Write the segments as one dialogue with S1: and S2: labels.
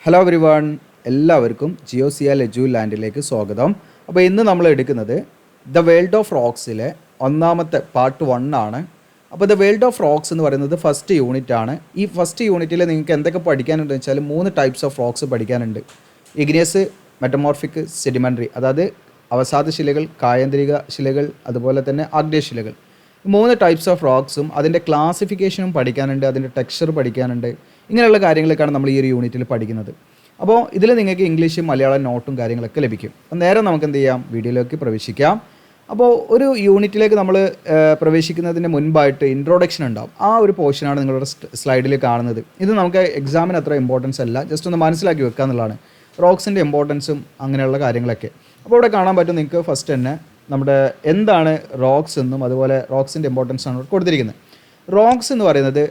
S1: Hello everyone, എല്ലാവർക്കും ജിയോസിയാൽ എജു ലാൻഡിലേക്ക് സ്വാഗതം. അപ്പോൾ ഇന്ന് നമ്മൾ എടുക്കുന്നത് ദ വേൾഡ് ഓഫ് റോക്സിലെ ഒന്നാമത്തെ പാർട്ട് 1 ആണ്. അപ്പോൾ ദ വേൾഡ് ഓഫ് റോക്സ് എന്ന് പറയുന്നത് ഫസ്റ്റ് യൂണിറ്റ് ആണ്. ഈ ഫസ്റ്റ് യൂണിറ്റിൽ നിങ്ങൾക്ക് എന്തൊക്കെ പഠിക്കാനുണ്ടെന്ന് വെച്ചാൽ 3 ടൈപ്സ് ഓഫ് റോക്സ് പഠിക്കാനുണ്ട്. ഇഗ്നിയസ്, മെറ്റമോർഫിക്, സെഡിമെൻ്ററി, അതായത് അവസാദ ശിലകൾ, കായന്ത്രിക ശിലകൾ, അതുപോലെ തന്നെ ആഗ്നേയ ശിലകൾ. 3 ടൈപ്സ് ഓഫ് റോക്സും അതിൻ്റെ ക്ലാസിഫിക്കേഷനും പഠിക്കാനുണ്ട്, അതിൻ്റെ ടെക്സ്ചർ പഠിക്കാനുണ്ട്. ഇങ്ങനെയുള്ള കാര്യങ്ങളൊക്കെയാണ് നമ്മൾ ഈ ഒരു യൂണിറ്റിൽ പഠിക്കുന്നത്. അപ്പോൾ ഇതിൽ നിങ്ങൾക്ക് ഇംഗ്ലീഷും മലയാളം നോട്ടും കാര്യങ്ങളൊക്കെ ലഭിക്കും. അപ്പോൾ നേരെ നമുക്ക് എന്ത് ചെയ്യാം, വീഡിയോയിലേക്ക് പ്രവേശിക്കാം. അപ്പോൾ ഒരു യൂണിറ്റിലേക്ക് നമ്മൾ പ്രവേശിക്കുന്നതിന് മുൻപായിട്ട് ഇൻട്രൊഡക്ഷൻ ഉണ്ടാവും. ആ ഒരു പോർഷനാണ് നിങ്ങളുടെ സ്ലൈഡിൽ കാണുന്നത്. ഇത് നമുക്ക് എക്സാമിന് അത്ര ഇമ്പോർട്ടൻസ് അല്ല, ജസ്റ്റ് ഒന്ന് മനസ്സിലാക്കി വെക്കുക എന്നുള്ളതാണ്, റോക്സിൻ്റെ ഇമ്പോർട്ടൻസും അങ്ങനെയുള്ള കാര്യങ്ങളൊക്കെ. അപ്പോൾ ഇവിടെ കാണാൻ പറ്റും നിങ്ങൾക്ക് ഫസ്റ്റ് തന്നെ നമ്മുടെ എന്താണ് റോക്സ് എന്നും അതുപോലെ റോക്സിൻ്റെ ഇമ്പോർട്ടൻസ് ആണ് കൊടുത്തിരിക്കുന്നത്. റോക്സ് എന്ന് പറയുന്നത്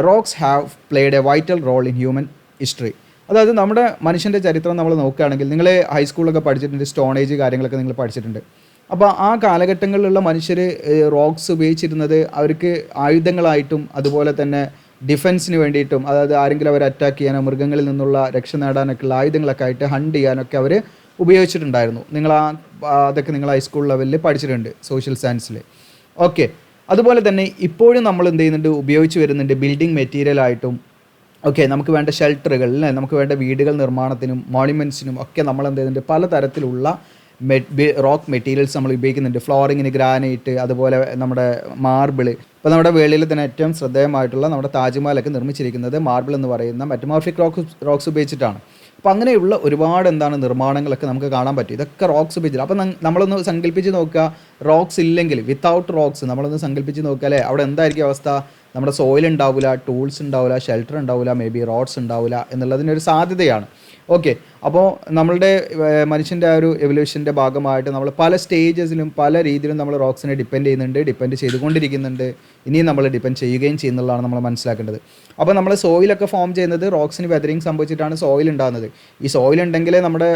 S1: rocks have played a vital role in human history. അതായത് നമ്മുടെ മനുഷ്യൻ്റെ ചരിത്രം നമ്മൾ നോക്കുകയാണെങ്കിൽ, നിങ്ങൾ ഹൈസ്കൂളിലൊക്കെ പഠിച്ചിട്ടുണ്ട്, സ്റ്റോൺ ഏജ് കാര്യങ്ങളൊക്കെ നിങ്ങൾ പഠിച്ചിട്ടുണ്ട്. അപ്പോൾ ആ കാലഘട്ടങ്ങളിലുള്ള മനുഷ്യർ റോക്സ് ഉപയോഗിച്ചിരുന്നത് അവർക്ക് ആയുധങ്ങളായിട്ടും അതുപോലെ തന്നെ ഡിഫൻസിന് വേണ്ടിയിട്ടും, അതായത് ആരെങ്കിലും അവർ അറ്റാക്ക് ചെയ്യാനോ മൃഗങ്ങളിൽ നിന്നുള്ള രക്ഷ നേടാനൊക്കെയുള്ള ആയുധങ്ങളൊക്കെ ആയിട്ട് ഹണ്ട് ചെയ്യാനൊക്കെ അവർ ഉപയോഗിച്ചിട്ടുണ്ടായിരുന്നു. അതൊക്കെ നിങ്ങൾ ഹൈസ്കൂൾ ലെവലിൽ പഠിച്ചിട്ടുണ്ട്, സോഷ്യൽ സയൻസിൽ. ഓക്കെ, അതുപോലെ തന്നെ ഇപ്പോഴും നമ്മൾ എന്ത് ചെയ്യുന്നുണ്ട്, ഉപയോഗിച്ച് വരുന്നുണ്ട് ബിൽഡിംഗ് മെറ്റീരിയലായിട്ടും. ഓക്കെ, നമുക്ക് വേണ്ട ഷെൽട്ടറുകൾ, നമുക്ക് വേണ്ട വീടുകൾ നിർമ്മാണത്തിനും മോണ്യുമെൻറ്റ്സിനും ഒക്കെ നമ്മൾ എന്ത് ചെയ്യുന്നുണ്ട്, പലതരത്തിലുള്ള റോക്ക് മെറ്റീരിയൽസ് നമ്മൾ ഉപയോഗിക്കുന്നുണ്ട്. ഫ്ലോറിങ്ങിന് ഗ്രാനൈറ്റ്, അതുപോലെ നമ്മുടെ മാർബിൾ. ഇപ്പോൾ നമ്മുടെ വേൾഡിൽ തന്നെ ഏറ്റവും ശ്രദ്ധേയമായിട്ടുള്ള നമ്മുടെ താജ്മഹലൊക്കെ നിർമ്മിച്ചിരിക്കുന്നത് മാർബിൾ എന്ന് പറയുന്ന മെറ്റമോർഫിക് റോക്സ് ഉപയോഗിച്ചിട്ടാണ്. അപ്പോൾ അങ്ങനെയുള്ള ഒരുപാട് നിർമ്മാണങ്ങളൊക്കെ നമുക്ക് കാണാൻ പറ്റും. ഇതൊക്കെ റോക്സ് ഉപയോഗിച്ചിട്ട്. അപ്പോൾ നമ്മളൊന്ന് സങ്കല്പിച്ച് നോക്കുക, റോക്സ് ഇല്ലെങ്കിൽ, വിത്തൗട്ട് റോക്സ് നമ്മളൊന്ന് സങ്കല്പിച്ച് നോക്കുക അല്ലേ, അവിടെ എന്തായിരിക്കും അവസ്ഥ? നമ്മുടെ സോയിൽ ഉണ്ടാവില്ല, ടൂൾസ് ഉണ്ടാവില്ല, ഷെൽട്ടർ ഉണ്ടാവില്ല, മേ ബി റോഡ്സ് ഉണ്ടാവില്ല എന്നുള്ളതിനൊരു സാധ്യതയാണ്. ഓക്കെ, അപ്പോൾ നമ്മളുടെ മനുഷ്യൻ്റെ ആ ഒരു എവല്യൂഷൻ്റെ ഭാഗമായിട്ട് നമ്മൾ പല സ്റ്റേജസിലും പല രീതിയിലും നമ്മൾ റോക്സിനെ ഡിപ്പെൻഡ് ചെയ്തുകൊണ്ടിരിക്കുന്നുണ്ട്. ഇനിയും നമ്മൾ ഡിപ്പെൻഡ് ചെയ്യുകയും ചെയ്യുന്നുള്ളതാണ് നമ്മൾ മനസ്സിലാക്കേണ്ടത്. അപ്പോൾ നമ്മൾ സോയിലൊക്കെ ഫോം ചെയ്യുന്നത് റോക്സിന് വെതറിങ് സംഭവിച്ചിട്ടാണ് സോയിൽ ഉണ്ടാകുന്നത്. ഈ സോയിൽ ഉണ്ടെങ്കിലേ നമ്മുടെ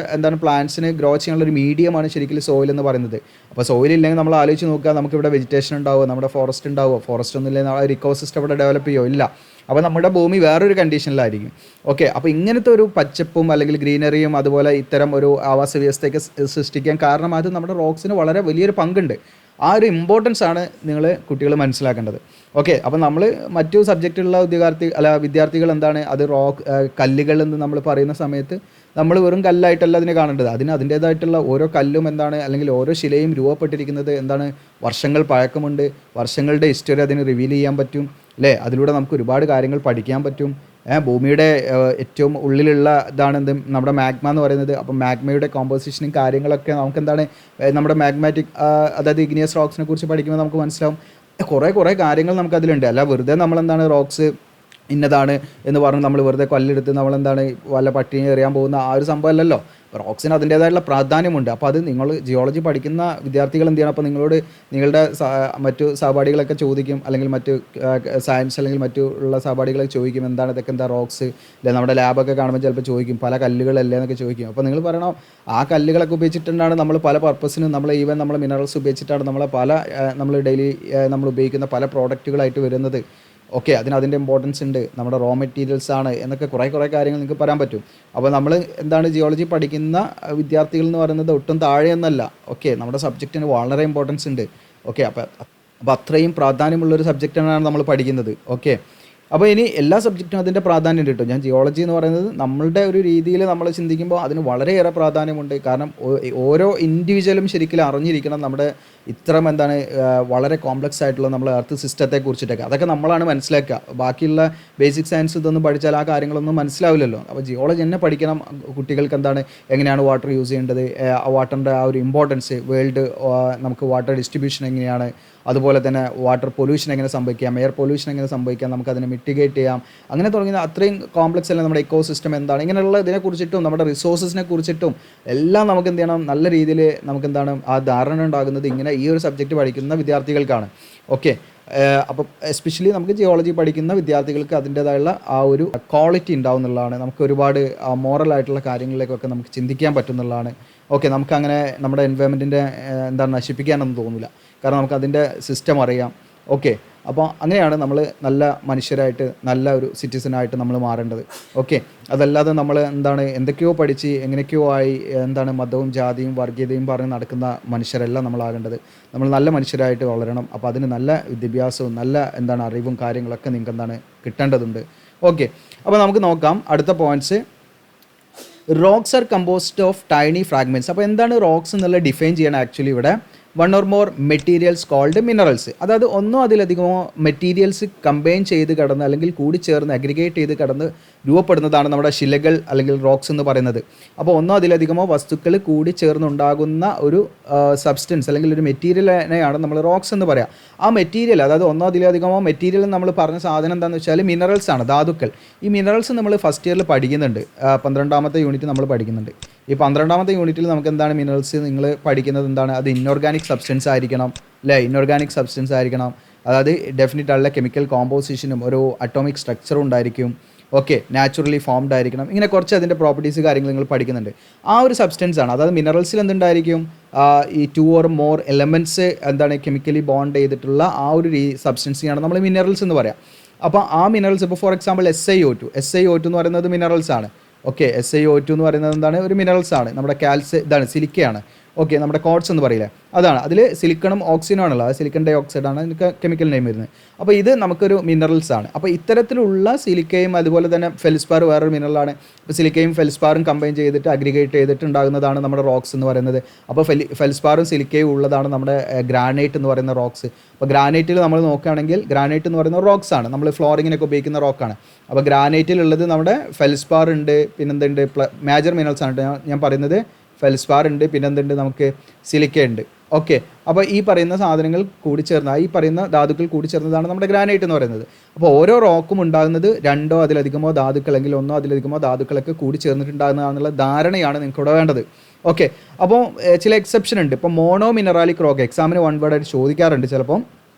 S1: പ്ലാന്റ്സിന് ഗ്രോ ചെയ്യാനുള്ളൊരു മീഡിയമാണ് ശരിക്കും സോയിൽ എന്ന് പറയുന്നത്. അപ്പോൾ സോയിൽ ഇല്ലെങ്കിൽ നമ്മൾ ആലോചിച്ച് നോക്കുക, നമുക്കിവിടെ വെജിറ്റേഷൻ ഉണ്ടാവുമോ, നമ്മുടെ ഫോറസ്റ്റ് ഉണ്ടാവുമോ? ഫോറസ്റ്റ് ഒന്നും ഇല്ലെങ്കിൽ ഒരു ഇക്കോസിസ്റ്റം ഇവിടെ ഡെവലപ്പ് ചെയ്യുമോ? ഇല്ല. അപ്പോൾ നമ്മുടെ ഭൂമി വേറൊരു കണ്ടീഷനിലായിരിക്കും. ഓക്കെ, അപ്പോൾ ഇങ്ങനത്തെ ഒരു പച്ചപ്പും അല്ലെങ്കിൽ ഗ്രീനറിയും അതുപോലെ ഇത്തരം ഒരു ആവാസ വ്യവസ്ഥയൊക്കെ സൃഷ്ടിക്കാൻ കാരണം അത് നമ്മുടെ റോക്സിന് വളരെ വലിയൊരു പങ്കുണ്ട്. ആ ഒരു ഇമ്പോർട്ടൻസ് ആണ് കുട്ടികൾ മനസ്സിലാക്കേണ്ടത്. ഓക്കെ, അപ്പോൾ നമ്മൾ മറ്റു സബ്ജക്റ്റുള്ള വിദ്യാർത്ഥികൾ എന്താണ് അത് കല്ലുകൾ എന്ന് നമ്മൾ പറയുന്ന സമയത്ത് നമ്മൾ വെറും കല്ലായിട്ടല്ല അതിനെ കാണേണ്ടത്. അതിൻ്റേതായിട്ടുള്ള ഓരോ കല്ലും അല്ലെങ്കിൽ ഓരോ ശിലയും രൂപപ്പെട്ടിരിക്കുന്നത് വർഷങ്ങൾ പഴക്കമുണ്ട്. വർഷങ്ങളുടെ ഹിസ്റ്ററി അതിന് റിവീൽ ചെയ്യാൻ പറ്റും അല്ലേ. അതിലൂടെ നമുക്ക് ഒരുപാട് കാര്യങ്ങൾ പഠിക്കാൻ പറ്റും. ഭൂമിയുടെ ഏറ്റവും ഉള്ളിലുള്ള നമ്മുടെ മാഗ്മ എന്ന് പറയുന്നത്. അപ്പം മാഗ്മയുടെ കോമ്പോസിഷനും കാര്യങ്ങളൊക്കെ നമുക്ക് നമ്മുടെ മാഗ്മാറ്റിക്, അതായത് ഇഗ്നിയസ് റോക്സിനെ കുറിച്ച് പഠിക്കുമ്പോൾ നമുക്ക് മനസ്സിലാവും കുറേ കാര്യങ്ങൾ നമുക്കതിലുണ്ട്. അല്ല വെറുതെ റോക്സ് ഇന്നതാണ് എന്ന് പറഞ്ഞ് നമ്മൾ വെറുതെ കൊല്ലെടുത്ത് വല്ല പട്ടിണി എറിയാൻ പോകുന്ന ആ ഒരു സംഭവം അല്ലല്ലോ. റോക്സിന് അതിൻ്റേതായിട്ടുള്ള പ്രാധാന്യമുണ്ട്. അപ്പോൾ അത് നിങ്ങൾ ജിയോളജി പഠിക്കുന്ന വിദ്യാർത്ഥികൾ എന്ത് ചെയ്യണം, അപ്പോൾ നിങ്ങളുടെ മറ്റു സഹപാഠികളൊക്കെ ചോദിക്കും, അല്ലെങ്കിൽ മറ്റു സയൻസ് അല്ലെങ്കിൽ മറ്റുള്ള സഹപാഠികളൊക്കെ ചോദിക്കും ഇതൊക്കെ എന്താ റോക്സ്, അല്ലെ നമ്മുടെ ലാബൊക്കെ കാണുമ്പോൾ ചിലപ്പോൾ ചോദിക്കും പല കല്ലുകളല്ലേ എന്നൊക്കെ ചോദിക്കും. അപ്പോൾ നിങ്ങൾ പറയണം ആ കല്ലുകളൊക്കെ ഉപയോഗിച്ചിട്ടാണ് നമ്മൾ പല പർപ്പസിനും നമ്മൾ മിനറൽസ് ഉപയോഗിച്ചിട്ടാണ് നമ്മൾ ഡെയിലി നമ്മൾ ഉപയോഗിക്കുന്ന പല പ്രോഡക്റ്റുകളായിട്ട് വരുന്നത്. ഓക്കെ, അതിൻ്റെ ഇമ്പോർട്ടൻസ് ഉണ്ട്, നമ്മുടെ റോ മെറ്റീരിയൽസ് ആണ് എന്നൊക്കെ കുറേ കാര്യങ്ങൾ നിങ്ങൾക്ക് പറയാൻ പറ്റും. അപ്പോൾ നമ്മൾ ജിയോളജി പഠിക്കുന്ന വിദ്യാർത്ഥികൾ എന്ന് പറയുന്നത് ഒട്ടും താഴെയൊന്നല്ല. ഓക്കെ, നമ്മുടെ സബ്ജക്റ്റിന് വളരെ ഇമ്പോർട്ടൻസ് ഉണ്ട്. ഓക്കെ, അപ്പോൾ അത്രയും പ്രാധാന്യമുള്ളൊരു സബ്ജക്റ്റാണ് നമ്മൾ പഠിക്കുന്നത്. ഓക്കെ, അപ്പോൾ ഇനി എല്ലാ സബ്ജക്റ്റും അതിൻ്റെ പ്രാധാന്യം ഉണ്ട് കേട്ടോ. ഞാൻ ജിയോളജി എന്ന് പറയുന്നത് നമ്മളുടെ ഒരു രീതിയിൽ നമ്മൾ ചിന്തിക്കുമ്പോൾ അതിന് വളരെയേറെ പ്രാധാന്യമുണ്ട്. കാരണം ഓരോ ഇൻഡിവിജ്വലും ശരിക്കും അറിഞ്ഞിരിക്കണം നമ്മുടെ ഇത്തരം വളരെ കോംപ്ലക്സ് ആയിട്ടുള്ള നമ്മളെ എർത്ത് സിസ്റ്റത്തെ കുറിച്ചിട്ടൊക്കെ. അതൊക്കെ നമ്മളാണ് മനസ്സിലാക്കുക. ബാക്കിയുള്ള ബേസിക് സയൻസ് ഇതൊന്നും പഠിച്ചാൽ ആ കാര്യങ്ങളൊന്നും മനസ്സിലാവില്ലല്ലോ. അപ്പോൾ ജിയോളജി തന്നെ പഠിക്കണം. കുട്ടികൾക്ക് എങ്ങനെയാണ് വാട്ടർ യൂസ് ചെയ്യേണ്ടത്, വാട്ടറിൻ്റെ ആ ഒരു ഇമ്പോർട്ടൻസ്, വേൾഡ് നമുക്ക് വാട്ടർ ഡിസ്ട്രിബ്യൂഷൻ എങ്ങനെയാണ്, അതുപോലെ തന്നെ വാട്ടർ പൊല്യൂഷൻ എങ്ങനെ സംഭവിക്കാം, എയർ പൊല്യൂഷൻ എങ്ങനെ സംഭവിക്കാം, നമുക്കതിനെ മിറ്റിഗേറ്റ് ചെയ്യാം, അങ്ങനെ തുടങ്ങിയ അത്രയും കോംപ്ലക്സ് അല്ല നമ്മുടെ ഇക്കോസിസ്റ്റം എന്താണ്, ഇങ്ങനെയുള്ള ഇതിനെക്കുറിച്ചിട്ടും നമ്മുടെ റിസോഴ്സസിനെ കുറിച്ചിട്ടും എല്ലാം നമുക്ക് എന്ത് ചെയ്യണം, നല്ല രീതിയിൽ നമുക്ക് ആ ധാരണ ഉണ്ടാകുന്നത് ഇങ്ങനെ ഈ ഒരു സബ്ജക്റ്റ് പഠിക്കുന്ന വിദ്യാർത്ഥികൾക്കാണ്. ഓക്കെ, അപ്പം എസ്പെഷ്യലി നമുക്ക് ജിയോളജി പഠിക്കുന്ന വിദ്യാർത്ഥികൾക്ക് അതിൻ്റേതായുള്ള ആ ഒരു ക്വാളിറ്റി ഉണ്ടാവും എന്നുള്ളതാണ്. നമുക്ക് ഒരുപാട് മോറലായിട്ടുള്ള കാര്യങ്ങളിലേക്കൊക്കെ നമുക്ക് ചിന്തിക്കാൻ പറ്റുന്നുള്ളതാണ്. ഓക്കെ, നമുക്കങ്ങനെ നമ്മുടെ എൻവയോൺമെൻറ്റിൻ്റെ നശിപ്പിക്കാനൊന്നും തോന്നില്ല. കാരണം നമുക്കതിൻ്റെ സിസ്റ്റം അറിയാം. ഓക്കെ, അപ്പോൾ അങ്ങനെയാണ് നമ്മൾ നല്ല മനുഷ്യരായിട്ട് നല്ല ഒരു സിറ്റിസനായിട്ട് നമ്മൾ മാറേണ്ടത്. ഓക്കെ, അതല്ലാതെ നമ്മൾ എന്തൊക്കെയോ പഠിച്ച് എങ്ങനെയൊക്കെയോ ആയി മതവും ജാതിയും വർഗീയതയും പറഞ്ഞ് നടക്കുന്ന മനുഷ്യരല്ല നമ്മളാകേണ്ടത്. നമ്മൾ നല്ല മനുഷ്യരായിട്ട് വളരണം. അപ്പോൾ അതിന് നല്ല വിദ്യാഭ്യാസവും നല്ല അറിവും കാര്യങ്ങളൊക്കെ നിങ്ങൾക്ക് കിട്ടേണ്ടതുണ്ട്. ഓക്കെ, അപ്പോൾ നമുക്ക് നോക്കാം അടുത്ത points. Rocks are composed of tiny fragments. അപ്പോൾ എന്താണ് റോക്സ് എന്നുള്ള ഡിഫൈൻ ചെയ്യണം ആക്ച്വലി ഇവിടെ. One or more materials called minerals. അതായത് ഒന്നോ അതിലധികമോ മെറ്റീരിയൽസ് കമ്പൈൻ ചെയ്ത് കിടന്ന് അല്ലെങ്കിൽ കൂടിച്ചേർന്ന് അഗ്രിഗേറ്റ് ചെയ്ത് കിടന്ന് രൂപപ്പെടുന്നതാണ് നമ്മുടെ ശിലകൾ അല്ലെങ്കിൽ റോക്സ് എന്ന് പറയുന്നത്. അപ്പോൾ ഒന്നോ അതിലധികമോ വസ്തുക്കൾ കൂടി ചേർന്നുണ്ടാകുന്ന ഒരു സബ്സ്റ്റൻസ് അല്ലെങ്കിൽ ഒരു മെറ്റീരിയലിനെയാണ് നമ്മൾ റോക്സ് എന്ന് പറയാം. ആ മെറ്റീരിയൽ, അതായത് ഒന്നോ അതിലധികമോ മെറ്റീരിയൽ നമ്മൾ പറഞ്ഞ സാധനം എന്താണെന്ന് വെച്ചാൽ മിനറൽസ് ആണ്, ധാതുക്കൾ. ഈ മിനറൽസ് നമ്മൾ ഫസ്റ്റ് ഇയറിൽ പഠിക്കുന്നുണ്ട്, 12ാമത്തെ യൂണിറ്റ് നമ്മൾ പഠിക്കുന്നുണ്ട്. ഈ 12ാമത്തെ യൂണിറ്റിൽ നമുക്ക് മിനറൽസ് നിങ്ങൾ പഠിക്കുന്നത് അത് ഇൻഓർഗാനിക് സബ്സ്റ്റൻസ് ആയിരിക്കണം അല്ലേ, ഇൻഓർഗാനിക് സബ്സ്റ്റൻസ് ആയിരിക്കണം. അതായത് ഡെഫിനിറ്റ് ആയിട്ടുള്ള കെമിക്കൽ കോമ്പോസിഷനും ഒരു അറ്റോമിക് സ്ട്രക്ചറും ഉണ്ടായിരിക്കും. ഓക്കെ, നാച്ചുറലി ഫോംഡ് ആയിരിക്കണം. ഇങ്ങനെ കുറച്ച് അതിൻ്റെ പ്രോപ്പർട്ടീസ് കാര്യങ്ങൾ നിങ്ങൾ പഠിക്കുന്നുണ്ട്. ആ ഒരു സബ്സ്റ്റൻസ് ആണ്. അതായത് മിനറൽസിൽ എന്തുണ്ടായിരിക്കും, ഈ 2 or more elements chemically bond ചെയ്തിട്ടുള്ള ആ ഒരു സബ്സ്റ്റൻസിനെയാണ് നമ്മൾ മിനറൽസ് എന്ന് പറയാം. അപ്പോൾ ആ മിനറൽസ് ഇപ്പോൾ ഫോർ എക്സാമ്പിൾ SiO2 എന്ന് പറയുന്നത് മിനറൽസ് ആണ്. ഓക്കെ, SiO2 എന്ന് പറയുന്നത് ഒരു മിനറൽസ് ആണ്. നമ്മുടെ സിലിക്കയാണ്. ഓക്കെ, നമ്മുടെ കോട്സ് എന്ന് പറയില്ലേ, അതാണ്. അതിൽ സിലിക്കണും ഓക്സിജനും ആണല്ലോ, അത് സിലിക്കൺ ഡൈ ഓക്സൈഡ് ആണ് എനിക്ക് കെമിക്കൽ നെയിം വരുന്നത്. അപ്പോൾ ഇത് നമുക്കൊരു മിനറൽസ് ആണ്. അപ്പോൾ ഇത്തരത്തിലുള്ള സിലിക്കയും അതുപോലെ തന്നെ ഫെൽസ്പാർ വേറൊരു മിനറലാണ്. ഇപ്പോൾ സിലിക്കയും ഫെൽസ്പാറും കമ്പൈൻ ചെയ്തിട്ട് അഗ്രിഗേറ്റ് ചെയ്തിട്ട് ഉണ്ടാകുന്നതാണ് നമ്മുടെ റോക്സ് എന്ന് പറയുന്നത്. അപ്പോൾ ഫെൽസ്പാറും സിലിക്കയും ഉള്ളതാണ് നമ്മുടെ ഗ്രാനൈറ്റ് എന്ന് പറയുന്ന റോക്സ്. അപ്പോൾ ഗ്രാനൈറ്റിൽ നമ്മൾ നോക്കുകയാണെങ്കിൽ ഗ്രാനൈറ്റ് എന്ന് പറയുന്ന റോക്സ് ആണ്, നമ്മൾ ഫ്ലോറിങ്ങിനൊക്കെ ഉപയോഗിക്കുന്ന റോക്കാണ്. അപ്പോൾ ഗ്രാനൈറ്റിലുള്ളത് നമ്മുടെ ഫെൽസ്പാർ ഉണ്ട്, പിന്നെന്തുണ്ട് മേജർ മിനറൽസ് ആണ് ഞാൻ പറയുന്നത്. ഫെൽസ്പാർ ഉണ്ട്, പിന്നെന്തുണ്ട് നമുക്ക് സിലിക്ക ഉണ്ട്. ഓക്കെ, അപ്പോൾ ഈ പറയുന്ന സാധനങ്ങൾ കൂടിച്ചേർന്ന ഈ പറയുന്ന ധാതുക്കൾ കൂടിച്ചേർന്നതാണ് നമ്മുടെ ഗ്രാനൈറ്റ് എന്ന് പറയുന്നത്. അപ്പോൾ ഓരോ റോക്കും ഉണ്ടാകുന്നത് 2 അതിലധികമോ ധാതുക്കൾ അല്ലെങ്കിൽ 1 അതിലധികമോ ധാതുക്കളൊക്കെ കൂടിച്ചേർന്നിട്ടുണ്ടാകുന്നതാണെന്നുള്ള ധാരണയാണ് നിങ്ങൾക്ക് ഇവിടെ വേണ്ടത്. ഓക്കെ, അപ്പോൾ ചില എക്സെപ്ഷൻ ഉണ്ട്. ഇപ്പോൾ മോണോ മിനറാലിക് റോക്ക് എക്സാമിന് 1 വേർഡ് ആയിട്ട് ചോദിക്കാറുണ്ട്. ചിലപ്പോൾ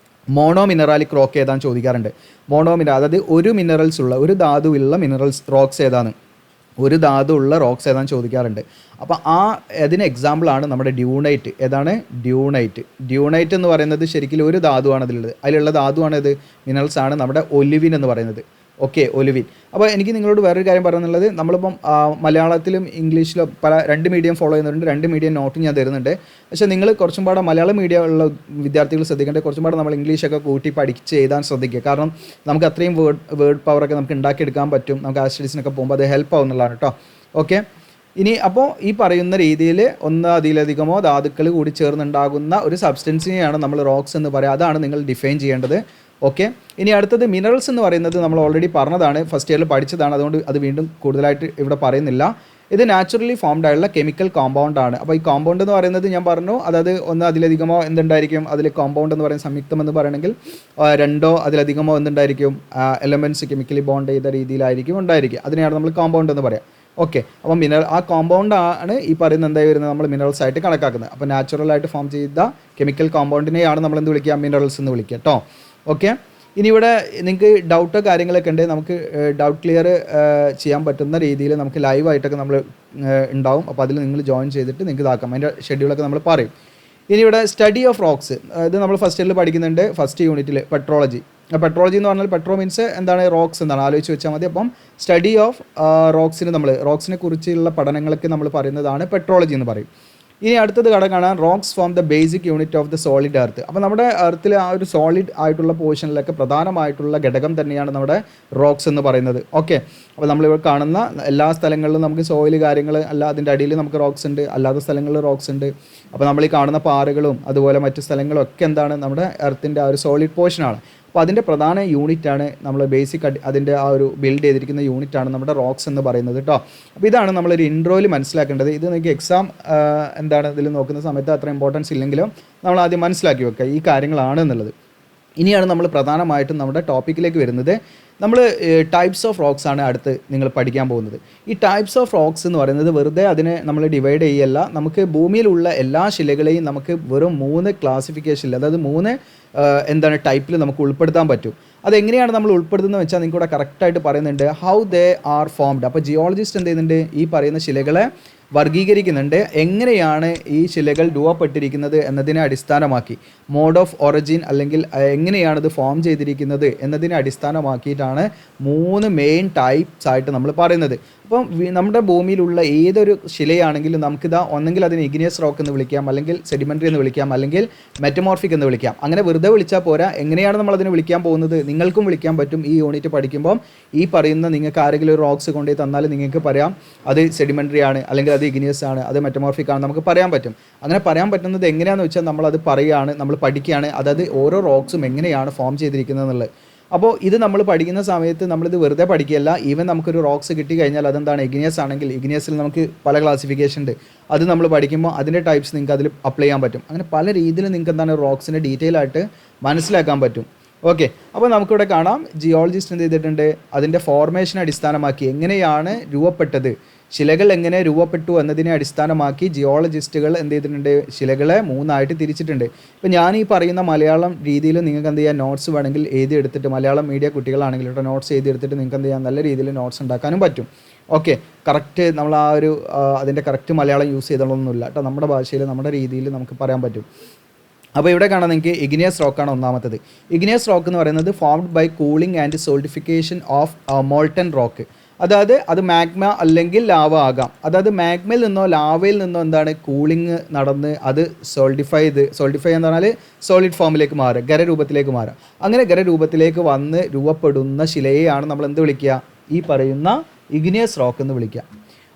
S1: മോണോ മിനറാലിക് റോക്ക് ഏതാണെന്ന് ചോദിക്കാറുണ്ട്. അതായത് ഒരു മിനറൽസ് ഉള്ള ഒരു ധാതുവുള്ള മിനറൽസ് റോക്സ് ഏതാണ്, ഒരു ധാതു ഉള്ള റോക്സ് ഏതാണെന്ന് ചോദിക്കാറുണ്ട്. അപ്പോൾ അതിന് എക്സാമ്പിളാണ് നമ്മുടെ ഡ്യൂണൈറ്റ്. ഏതാണ് ഡ്യൂണൈറ്റ് എന്ന് പറയുന്നത് ശരിക്കും ഒരു ധാതുവാണ് അതിലുള്ള ധാതുവാണ് ഇത് മിനറൽസ് ആണ് നമ്മുടെ ഒലിവിൻ എന്ന് പറയുന്നത്. Okay, olivine. അപ്പോൾ എനിക്ക് നിങ്ങളോട് വേറൊരു കാര്യം പറയാനുള്ളത്, നമ്മളിപ്പം മലയാളത്തിലും ഇംഗ്ലീഷിലും 2 മീഡിയം ഫോളോ ചെയ്യുന്നുണ്ട്, 2 മീഡിയം നോട്ടും ഞാൻ തരുന്നുണ്ട്. പക്ഷേ നിങ്ങൾ കുറച്ചും പാടെ മലയാളം മീഡിയം ഉള്ള വിദ്യാർത്ഥികൾ ശ്രദ്ധിക്കേണ്ടത് കുറച്ചും പാടെ നമ്മൾ ഇംഗ്ലീഷൊക്കെ കൂട്ടി പഠിച്ച് എഴുതാൻ ശ്രദ്ധിക്കുക. കാരണം നമുക്ക് അത്രയും വേർഡ് പവറൊക്കെ നമുക്ക് ഉണ്ടാക്കിയെടുക്കാൻ പറ്റും. നമുക്ക് സ്റ്റഡീസിനൊക്കെ പോകുമ്പോൾ അത് ഹെൽപ്പ് ആവുന്നുള്ളതാണ് കേട്ടോ. ഓക്കെ, ഇനി അപ്പോൾ ഈ പറയുന്ന രീതിയിൽ 1 അതിലധികമോ ധാതുക്കൾ കൂടി ചേർന്നുണ്ടാകുന്ന ഒരു സബ്സ്റ്റൻസിനെയാണ് നമ്മൾ റോക്സ് എന്ന് പറയുക. അതാണ് നിങ്ങൾ ഡിഫൈൻ ചെയ്യേണ്ടത്. ഓക്കെ, ഇനി അടുത്തത് മിനറൽസ് എന്ന് പറയുന്നത് നമ്മൾ ഓൾറെഡി പറഞ്ഞതാണ്, ഫസ്റ്റ് ഇയറിൽ പഠിച്ചതാണ്. അതുകൊണ്ട് അത് വീണ്ടും കൂടുതലായിട്ട് ഇവിടെ പറയുന്നില്ല. ഇത് നാച്ചുറലി ഫോംഡ് ആയുള്ള കെമിക്കൽ കോമ്പൗണ്ട് ആണ്. അപ്പോൾ ഈ കോമ്പൗണ്ട് എന്ന് പറയുന്നത് ഞാൻ പറഞ്ഞു, അതായത് 1 അതിലധികമോ എന്തുണ്ടായിരിക്കും അതിൽ കോമ്പൗണ്ട് എന്ന് പറയുന്ന സംയുക്തം എന്ന് പറയണമെങ്കിൽ 2 അതിലധികമോ എന്തുണ്ടായിരിക്കും എലമെൻറ്റ്സ് കെമിക്കലി ബോണ്ട് ചെയ്ത രീതിയിലായിരിക്കും ഉണ്ടായിരിക്കും. അതിനെയാണ് നമ്മൾ കോമ്പൗണ്ട് എന്ന് പറയാം. ഓക്കെ, അപ്പം ആ കോമ്പൗണ്ട് ആണ് ഈ പറയുന്ന എന്തായി വരുന്നത് നമ്മൾ മിനറൽസ് ആയിട്ട് കണക്കാക്കുന്നത്. അപ്പോൾ നാച്ചുറലായിട്ട് ഫോം ചെയ്ത കെമിക്കൽ കോമ്പൗണ്ടിനെയാണ് നമ്മൾ എന്ത് വിളിക്കുക, മിനറൽസ് എന്ന് വിളിക്കുക കേട്ടോ. ഓക്കെ, ഇനി ഇവിടെ നിങ്ങൾക്ക് ഡൗട്ടോ കാര്യങ്ങളൊക്കെ ഉണ്ട്, നമുക്ക് ഡൗട്ട് ക്ലിയർ ചെയ്യാൻ പറ്റുന്ന രീതിയിൽ നമുക്ക് ലൈവായിട്ടൊക്കെ നമ്മൾ ഉണ്ടാവും. അപ്പോൾ അതിൽ നിങ്ങൾ ജോയിൻ ചെയ്തിട്ട് നിങ്ങൾക്ക് ഇതാക്കാം, അതിൻ്റെ ഷെഡ്യൂളൊക്കെ നമ്മൾ പറയും. ഇനി ഇവിടെ സ്റ്റഡി ഓഫ് റോക്സ്, ഇത് നമ്മൾ ഫസ്റ്റ് ഇയറിൽ പഠിക്കുന്നുണ്ട്, ഫസ്റ്റ് യൂണിറ്റിൽ പെട്രോളജി എന്ന് പറഞ്ഞാൽ പെട്രോ മീൻസ് എന്താണ്, റോക്സ് എന്താണ് ആലോചിച്ച് വെച്ചാൽ മതി. അപ്പം സ്റ്റഡി ഓഫ് റോക്സിനെ കുറിച്ചുള്ള പഠനങ്ങളൊക്കെ നമ്മൾ പറയുന്നതാണ് പെട്രോളജി എന്ന് പറയും. ഇനി അടുത്തത് കാണാൻ rocks form the basic unit of the solid earth. അപ്പോൾ നമ്മുടെ എർത്തിൽ ആ ഒരു സോളിഡ് ആയിട്ടുള്ള പോർഷനിലൊക്കെ പ്രധാനമായിട്ടുള്ള ഘടകം തന്നെയാണ് നമ്മുടെ റോക്സ് എന്ന് പറയുന്നത്. ഓക്കെ, അപ്പോൾ നമ്മളിവിടെ കാണുന്ന എല്ലാ സ്ഥലങ്ങളിലും നമുക്ക് സോയിൽ കാര്യങ്ങൾ അല്ല, അതിൻ്റെ അടിയിൽ നമുക്ക് റോക്സ് ഉണ്ട്, അല്ലാത്ത സ്ഥലങ്ങളിൽ റോക്സ് ഉണ്ട്. അപ്പോൾ നമ്മൾ ഈ കാണുന്ന പാറകളും അതുപോലെ മറ്റു സ്ഥലങ്ങളും ഒക്കെ എന്താണ് നമ്മുടെ എർത്തിൻ്റെ ആ ഒരു സോളിഡ് പോർഷനാണ്. അപ്പോൾ അതിൻ്റെ പ്രധാന യൂണിറ്റാണ് നമ്മൾ ബേസിക് അതിൻ്റെ ആ ഒരു ബിൽഡ് ചെയ്തിരിക്കുന്ന യൂണിറ്റാണ് നമ്മുടെ റോക്സ് എന്ന് പറയുന്നത് കേട്ടോ. അപ്പോൾ ഇതാണ് നമ്മളൊരു ഇൻട്രോയിൽ മനസ്സിലാക്കേണ്ടത്. ഇത് നിങ്ങൾക്ക് എക്സാം ഇതിൽ നോക്കുന്ന സമയത്ത് അത്ര ഇമ്പോർട്ടൻസ് ഇല്ലെങ്കിലും നമ്മൾ ആദ്യം മനസ്സിലാക്കി വെക്കുക ഈ കാര്യങ്ങളാണ് എന്നുള്ളത്. ഇനിയാണ് നമ്മൾ പ്രധാനമായിട്ടും നമ്മുടെ ടോപ്പിക്കിലേക്ക് വരുന്നത്. നമ്മൾ ടൈപ്സ് ഓഫ് റോക്സ് ആണ് അടുത്ത് നിങ്ങൾ പഠിക്കാൻ പോകുന്നത്. ഈ ടൈപ്സ് ഓഫ് റോക്സ് എന്ന് പറയുന്നത് വെറുതെ അതിനെ നമ്മൾ ഡിവൈഡ് ചെയ്യല്ല, നമുക്ക് ഭൂമിയിലുള്ള എല്ലാ ശിലകളെയും നമുക്ക് വെറും 3 ക്ലാസിഫിക്കേഷനിൽ, അതായത് 3 ടൈപ്പിൽ നമുക്ക് ഉൾപ്പെടുത്താൻ പറ്റും. അതെങ്ങനെയാണ് നമ്മൾ ഉൾപ്പെടുത്തുന്നത് വെച്ചാൽ നിങ്ങൾക്ക് ഇവിടെ കറക്റ്റായിട്ട് പറയുന്നുണ്ട് ഹൗ ദേ ആർ ഫോംഡ്. അപ്പോൾ ജിയോളജിസ്റ്റ് എന്ത് ചെയ്യുന്നുണ്ട്, ഈ പറയുന്ന ശിലകളെ വർഗീകരിക്കുന്നുണ്ട്. എങ്ങനെയാണ് ഈ ശിലകൾ രൂപപ്പെട്ടിരിക്കുന്നത് എന്നതിനെ അടിസ്ഥാനമാക്കി, മോഡ് ഓഫ് ഒറിജിൻ അല്ലെങ്കിൽ എങ്ങനെയാണിത് ഫോം ചെയ്തിരിക്കുന്നത് എന്നതിനെ അടിസ്ഥാനമാക്കിയിട്ടാണ് 3 മെയിൻ ടൈപ്സ് ആയിട്ട് നമ്മൾ പറയുന്നത്. അപ്പം നമ്മുടെ ഭൂമിയിലുള്ള ഏതൊരു ശിലയാണെങ്കിലും നമുക്കിതാ ഒന്നെങ്കിൽ അതിന് ഇഗ്നിയസ് റോക്ക് എന്ന് വിളിക്കാം, അല്ലെങ്കിൽ സെഡിമെൻ്ററി എന്ന് വിളിക്കാം, അല്ലെങ്കിൽ മെറ്റമോർഫിക് എന്ന് വിളിക്കാം. അങ്ങനെ വെറുതെ വിളിച്ചാൽ പോരാ, എങ്ങനെയാണ് നമ്മൾ അതിനെ വിളിക്കാൻ പോകുന്നത് നിങ്ങൾക്കും വിളിക്കാൻ പറ്റും. ഈ യൂണിറ്റ് പഠിക്കുമ്പോൾ ഈ പറയുന്ന നിങ്ങൾക്ക് ആരെങ്കിലും ഒരു റോക്സ് കൊണ്ടുപോയി തന്നാൽ നിങ്ങൾക്ക് പറയാം അത് സെഡിമെൻ്ററി ആണ്, അല്ലെങ്കിൽ അത് ഇഗ്നിയസ് ആണ്, അത് മെറ്റമോർഫിക് ആണ്, നമുക്ക് പറയാൻ പറ്റും. അങ്ങനെ പറയാൻ പറ്റുന്നത് എങ്ങനെയാണെന്ന് വെച്ചാൽ നമ്മളത് പറയുകയാണ്, നമ്മൾ പഠിക്കുകയാണ്, അതായത് ഓരോ റോക്സും എങ്ങനെയാണ് ഫോം ചെയ്തിരിക്കുന്നത് എന്നുള്ളത്. അപ്പോൾ ഇത് നമ്മൾ പഠിക്കുന്ന സമയത്ത് നമ്മളിത് വെറുതെ പഠിക്കുകയല്ല. ഈവൻ നമുക്കൊരു റോക്സ് കിട്ടി കഴിഞ്ഞാൽ അതെന്താണ് ഇഗ്നിയസ് ആണെങ്കിൽ ഇഗ്നിയസിൽ നമുക്ക് പല ക്ലാസിഫിക്കേഷൻ ഉണ്ട്. അത് നമ്മൾ പഠിക്കുമ്പോൾ അതിൻ്റെ ടൈപ്സ് നിങ്ങൾക്ക് അതിൽ അപ്ലൈ ചെയ്യാൻ പറ്റും. അങ്ങനെ പല രീതിയിൽ നിങ്ങൾക്ക് എന്താണ് റോക്സിൻ്റെ ഡീറ്റെയിൽ ആയിട്ട് മനസ്സിലാക്കാൻ പറ്റും. ഓക്കെ, അപ്പോൾ നമുക്കിവിടെ കാണാം ജിയോളജിസ്റ്റ് എന്ത് ചെയ്തിട്ടുണ്ട്, അതിൻ്റെ ഫോർമേഷൻ അടിസ്ഥാനമാക്കി എങ്ങനെയാണ് രൂപപ്പെട്ടത്, ശിലകൾ എങ്ങനെ രൂപപ്പെട്ടു എന്നതിനെ അടിസ്ഥാനമാക്കി ജിയോളജിസ്റ്റുകൾ എന്ത് ചെയ്തിട്ടുണ്ട്, ശിലകളെ 3ആയിട്ട് തിരിച്ചിട്ടുണ്ട്. ഇപ്പോൾ ഞാൻ ഈ പറയുന്ന മലയാളം രീതിയിൽ നിങ്ങൾക്ക് എന്ത് ചെയ്യാം, നോട്ട്സ് വേണമെങ്കിൽ എഴുതി എടുത്തിട്ട്, മലയാളം മീഡിയ കുട്ടികളാണെങ്കിൽ ഇവിടെ നോട്ട്സ് എഴുതി എടുത്തിട്ട് നിങ്ങൾക്ക് എന്ത് ചെയ്യാം, നല്ല രീതിയിൽ നോട്ട്സ് ഉണ്ടാക്കാനും പറ്റും. ഓക്കെ, കറക്റ്റ് നമ്മൾ ആ ഒരു അതിൻ്റെ കറക്റ്റ് മലയാളം യൂസ് ചെയ്തോളൊന്നുമില്ല കേട്ടോ, നമ്മുടെ ഭാഷയിൽ നമ്മുടെ രീതിയിൽ നമുക്ക് പറയാൻ പറ്റും. അപ്പോൾ ഇവിടെ കാണാൻ നിങ്ങൾക്ക് ഇഗ്നിയസ് റോക്കാണ് ഒന്നാമത്തത്. ഇഗ്നിയസ് റോക്ക് എന്ന് പറയുന്നത് formed by cooling and solidification of molten rock. അതായത് അത് മാഗ്മ അല്ലെങ്കിൽ ലാവ ആകാം. അതായത് മാഗ്മയിൽ നിന്നോ ലാവയിൽ നിന്നോ എന്താണ് കൂളിംഗ് നടന്ന് അത് സോൾഡിഫൈ എന്ന് പറഞ്ഞാൽ സോളിഡ് ഫോമിലേക്ക് മാറുക, ഖരരൂപത്തിലേക്ക് മാറുക. അങ്ങനെ ഖരരൂപത്തിലേക്ക് വന്ന് രൂപപ്പെടുന്ന ശിലയെയാണ് നമ്മൾ എന്ത് വിളിക്കുക, ഈ പറയുന്ന ഇഗ്നിയസ് റോക്ക് എന്ന് വിളിക്കുക.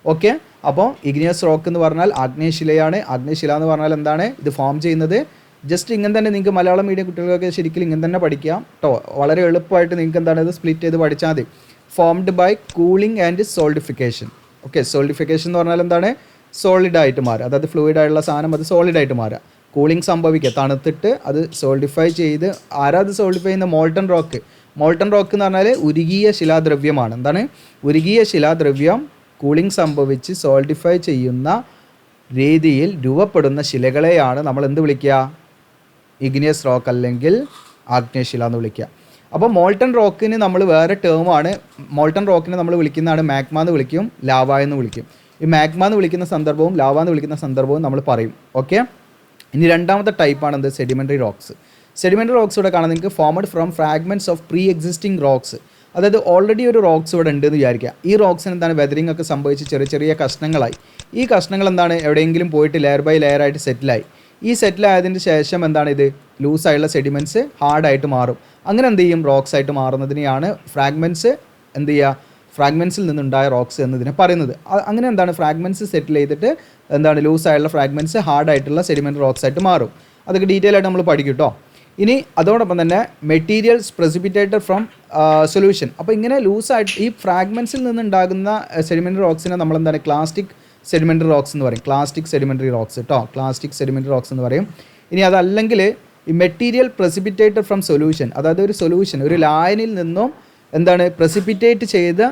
S1: ഓക്കെ, അപ്പോൾ ഇഗ്നിയസ് റോക്ക് എന്ന് പറഞ്ഞാൽ ആഗ്നേയശിലയാണ്. ആഗ്നേയശില എന്ന് പറഞ്ഞാൽ എന്താണ്, ഇത് ഫോം ചെയ്യുന്നത് ജസ്റ്റ് ഇങ്ങനെ തന്നെ നിങ്ങൾക്ക് മലയാളം മീഡിയം കുട്ടികൾക്കൊക്കെ ശരിക്കും ഇങ്ങനെ തന്നെ പഠിക്കാം കേട്ടോ. വളരെ എളുപ്പമായിട്ട് നിങ്ങൾക്ക് എന്താണ് ഇത് സ്പ്ലിറ്റ് ചെയ്ത് പഠിച്ചാൽ മതി. Formed by cooling and solidification. Okay, solidification എന്ന് പറഞ്ഞാൽ എന്താണ്, സോളിഡായിട്ട് മാറുക, അതായത് ഫ്ലൂയിഡ് ആയിട്ടുള്ള സാധനം അത് സോളിഡായിട്ട് മാറുക. കൂളിംഗ് സംഭവിക്കുക, തണുത്തിട്ട് അത് സോൾഡിഫൈ ചെയ്ത്, ആരാത് സോൾഡിഫൈ ചെയ്യുന്ന മോൾട്ടൺ റോക്ക്. മോൾട്ടൺ റോക്ക് എന്ന് പറഞ്ഞാൽ ഉരുകിയ ശിലാദ്രവ്യമാണ്. എന്താണ്, ഉരുകിയ ശിലാദ്രവ്യം കൂളിംഗ് സംഭവിച്ച് സോൾഡിഫൈ ചെയ്യുന്ന രീതിയിൽ രൂപപ്പെടുന്ന ശിലകളെയാണ് നമ്മൾ എന്ത് വിളിക്കുക, ഇഗ്നിയസ് റോക്ക് അല്ലെങ്കിൽ ആഗ്നേയശില എന്ന് വിളിക്കുക. അപ്പോൾ മോൾട്ടൺ റോക്കിന് നമ്മൾ വേറെ ടേമാണ്, മോൾട്ടൺ റോക്കിനെ നമ്മൾ വിളിക്കുന്നതാണ് മാഗ്മ എന്ന് വിളിക്കും, ലാവ എന്ന് വിളിക്കും. ഈ മാഗ്മ എന്ന് വിളിക്കുന്ന സന്ദർഭവും ലാവ എന്ന് വിളിക്കുന്ന സന്ദർഭവും നമ്മൾ പറയും. ഓക്കെ, ഇനി രണ്ടാമത്തെ ടൈപ്പാണ് എന്ത്, സെഡിമെൻ്ററി റോക്സ്. സെഡിമെൻ്ററി റോക്സ് ഇവിടെ കാണാൻ നിങ്ങൾക്ക് formed from fragments of pre existing rocks. അതായത് ഓൾറെഡി ഒരു റോക്സ് ഇവിടെ ഉണ്ടെന്ന് വിചാരിക്കുക. ഈ റോക്സിന് എന്താണ് വെതറിംഗ് ഒക്കെ സംഭവിച്ച് ചെറിയ ചെറിയ കഷ്ണങ്ങളായി. ഈ കഷ്ണങ്ങൾ എന്താണ് എവിടെയെങ്കിലും പോയിട്ട് ലെയർ ബൈ ലെയർ ആയിട്ട് സെറ്റിലായി. ഈ സെറ്റിലായതിന് ശേഷം എന്താണ് ഇത് ലൂസായുള്ള സെഡിമെൻറ്റ്സ് ഹാർഡായിട്ട് മാറും. അങ്ങനെ എന്ത് ചെയ്യും, റോക്സ് ആയിട്ട് മാറുന്നതിനെയാണ് ഫ്രാഗ്മെൻറ്റ്സ് എന്ത് ചെയ്യുക, ഫ്രാഗ്മെൻറ്റ്സിൽ നിന്നുണ്ടായ റോക്സ് എന്നതിനെ പറയുന്നത്. അങ്ങനെ എന്താണ് ഫ്രാഗ്മെൻറ്റ്സ് സെറ്റിൽ ചെയ്തിട്ട് എന്താണ് ലൂസായുള്ള ഫ്രാഗ്മെൻറ്റ്സ് ഹാർഡായിട്ടുള്ള സെഡിമെൻ്റ് റോക്സ് ആയിട്ട് മാറും. അതൊക്കെ ഡീറ്റെയിൽ ആയിട്ട് നമ്മൾ പഠിക്കും കേട്ടോ. ഇനി അതോടൊപ്പം തന്നെ മെറ്റീരിയൽസ് പ്രസിപ്പിറ്റേറ്റഡ് ഫ്രം സൊല്യൂഷൻ. അപ്പോൾ ഇങ്ങനെ ലൂസായിട്ട് ഈ ഫ്രാഗ്മെൻറ്റ്സിൽ നിന്നുണ്ടാകുന്ന സെഡിമെൻ്ററി റോക്സിനെ നമ്മൾ എന്താണ് ക്ലാസ്റ്റിക് സെഡിമെൻ്ററി റോക്സ് എന്ന് പറയും. ക്ലാസ്റ്റിക് സെഡിമെൻ്ററി റോക്സ് കേട്ടോ, ക്ലാസ്റ്റിക് സെഡിമെൻ്ററി റോക്സ് എന്ന് പറയും. ഇനി അതല്ലെങ്കിൽ ഈ മെറ്റീരിയൽ പ്രസിപ്പിറ്റേറ്റഡ് ഫ്രം സൊല്യൂഷൻ, അതായത് ഒരു സൊല്യൂഷൻ, ഒരു ലായനിൽ നിന്നും എന്താണ് പ്രസിപ്പിറ്റേറ്റ് ചെയ്ത്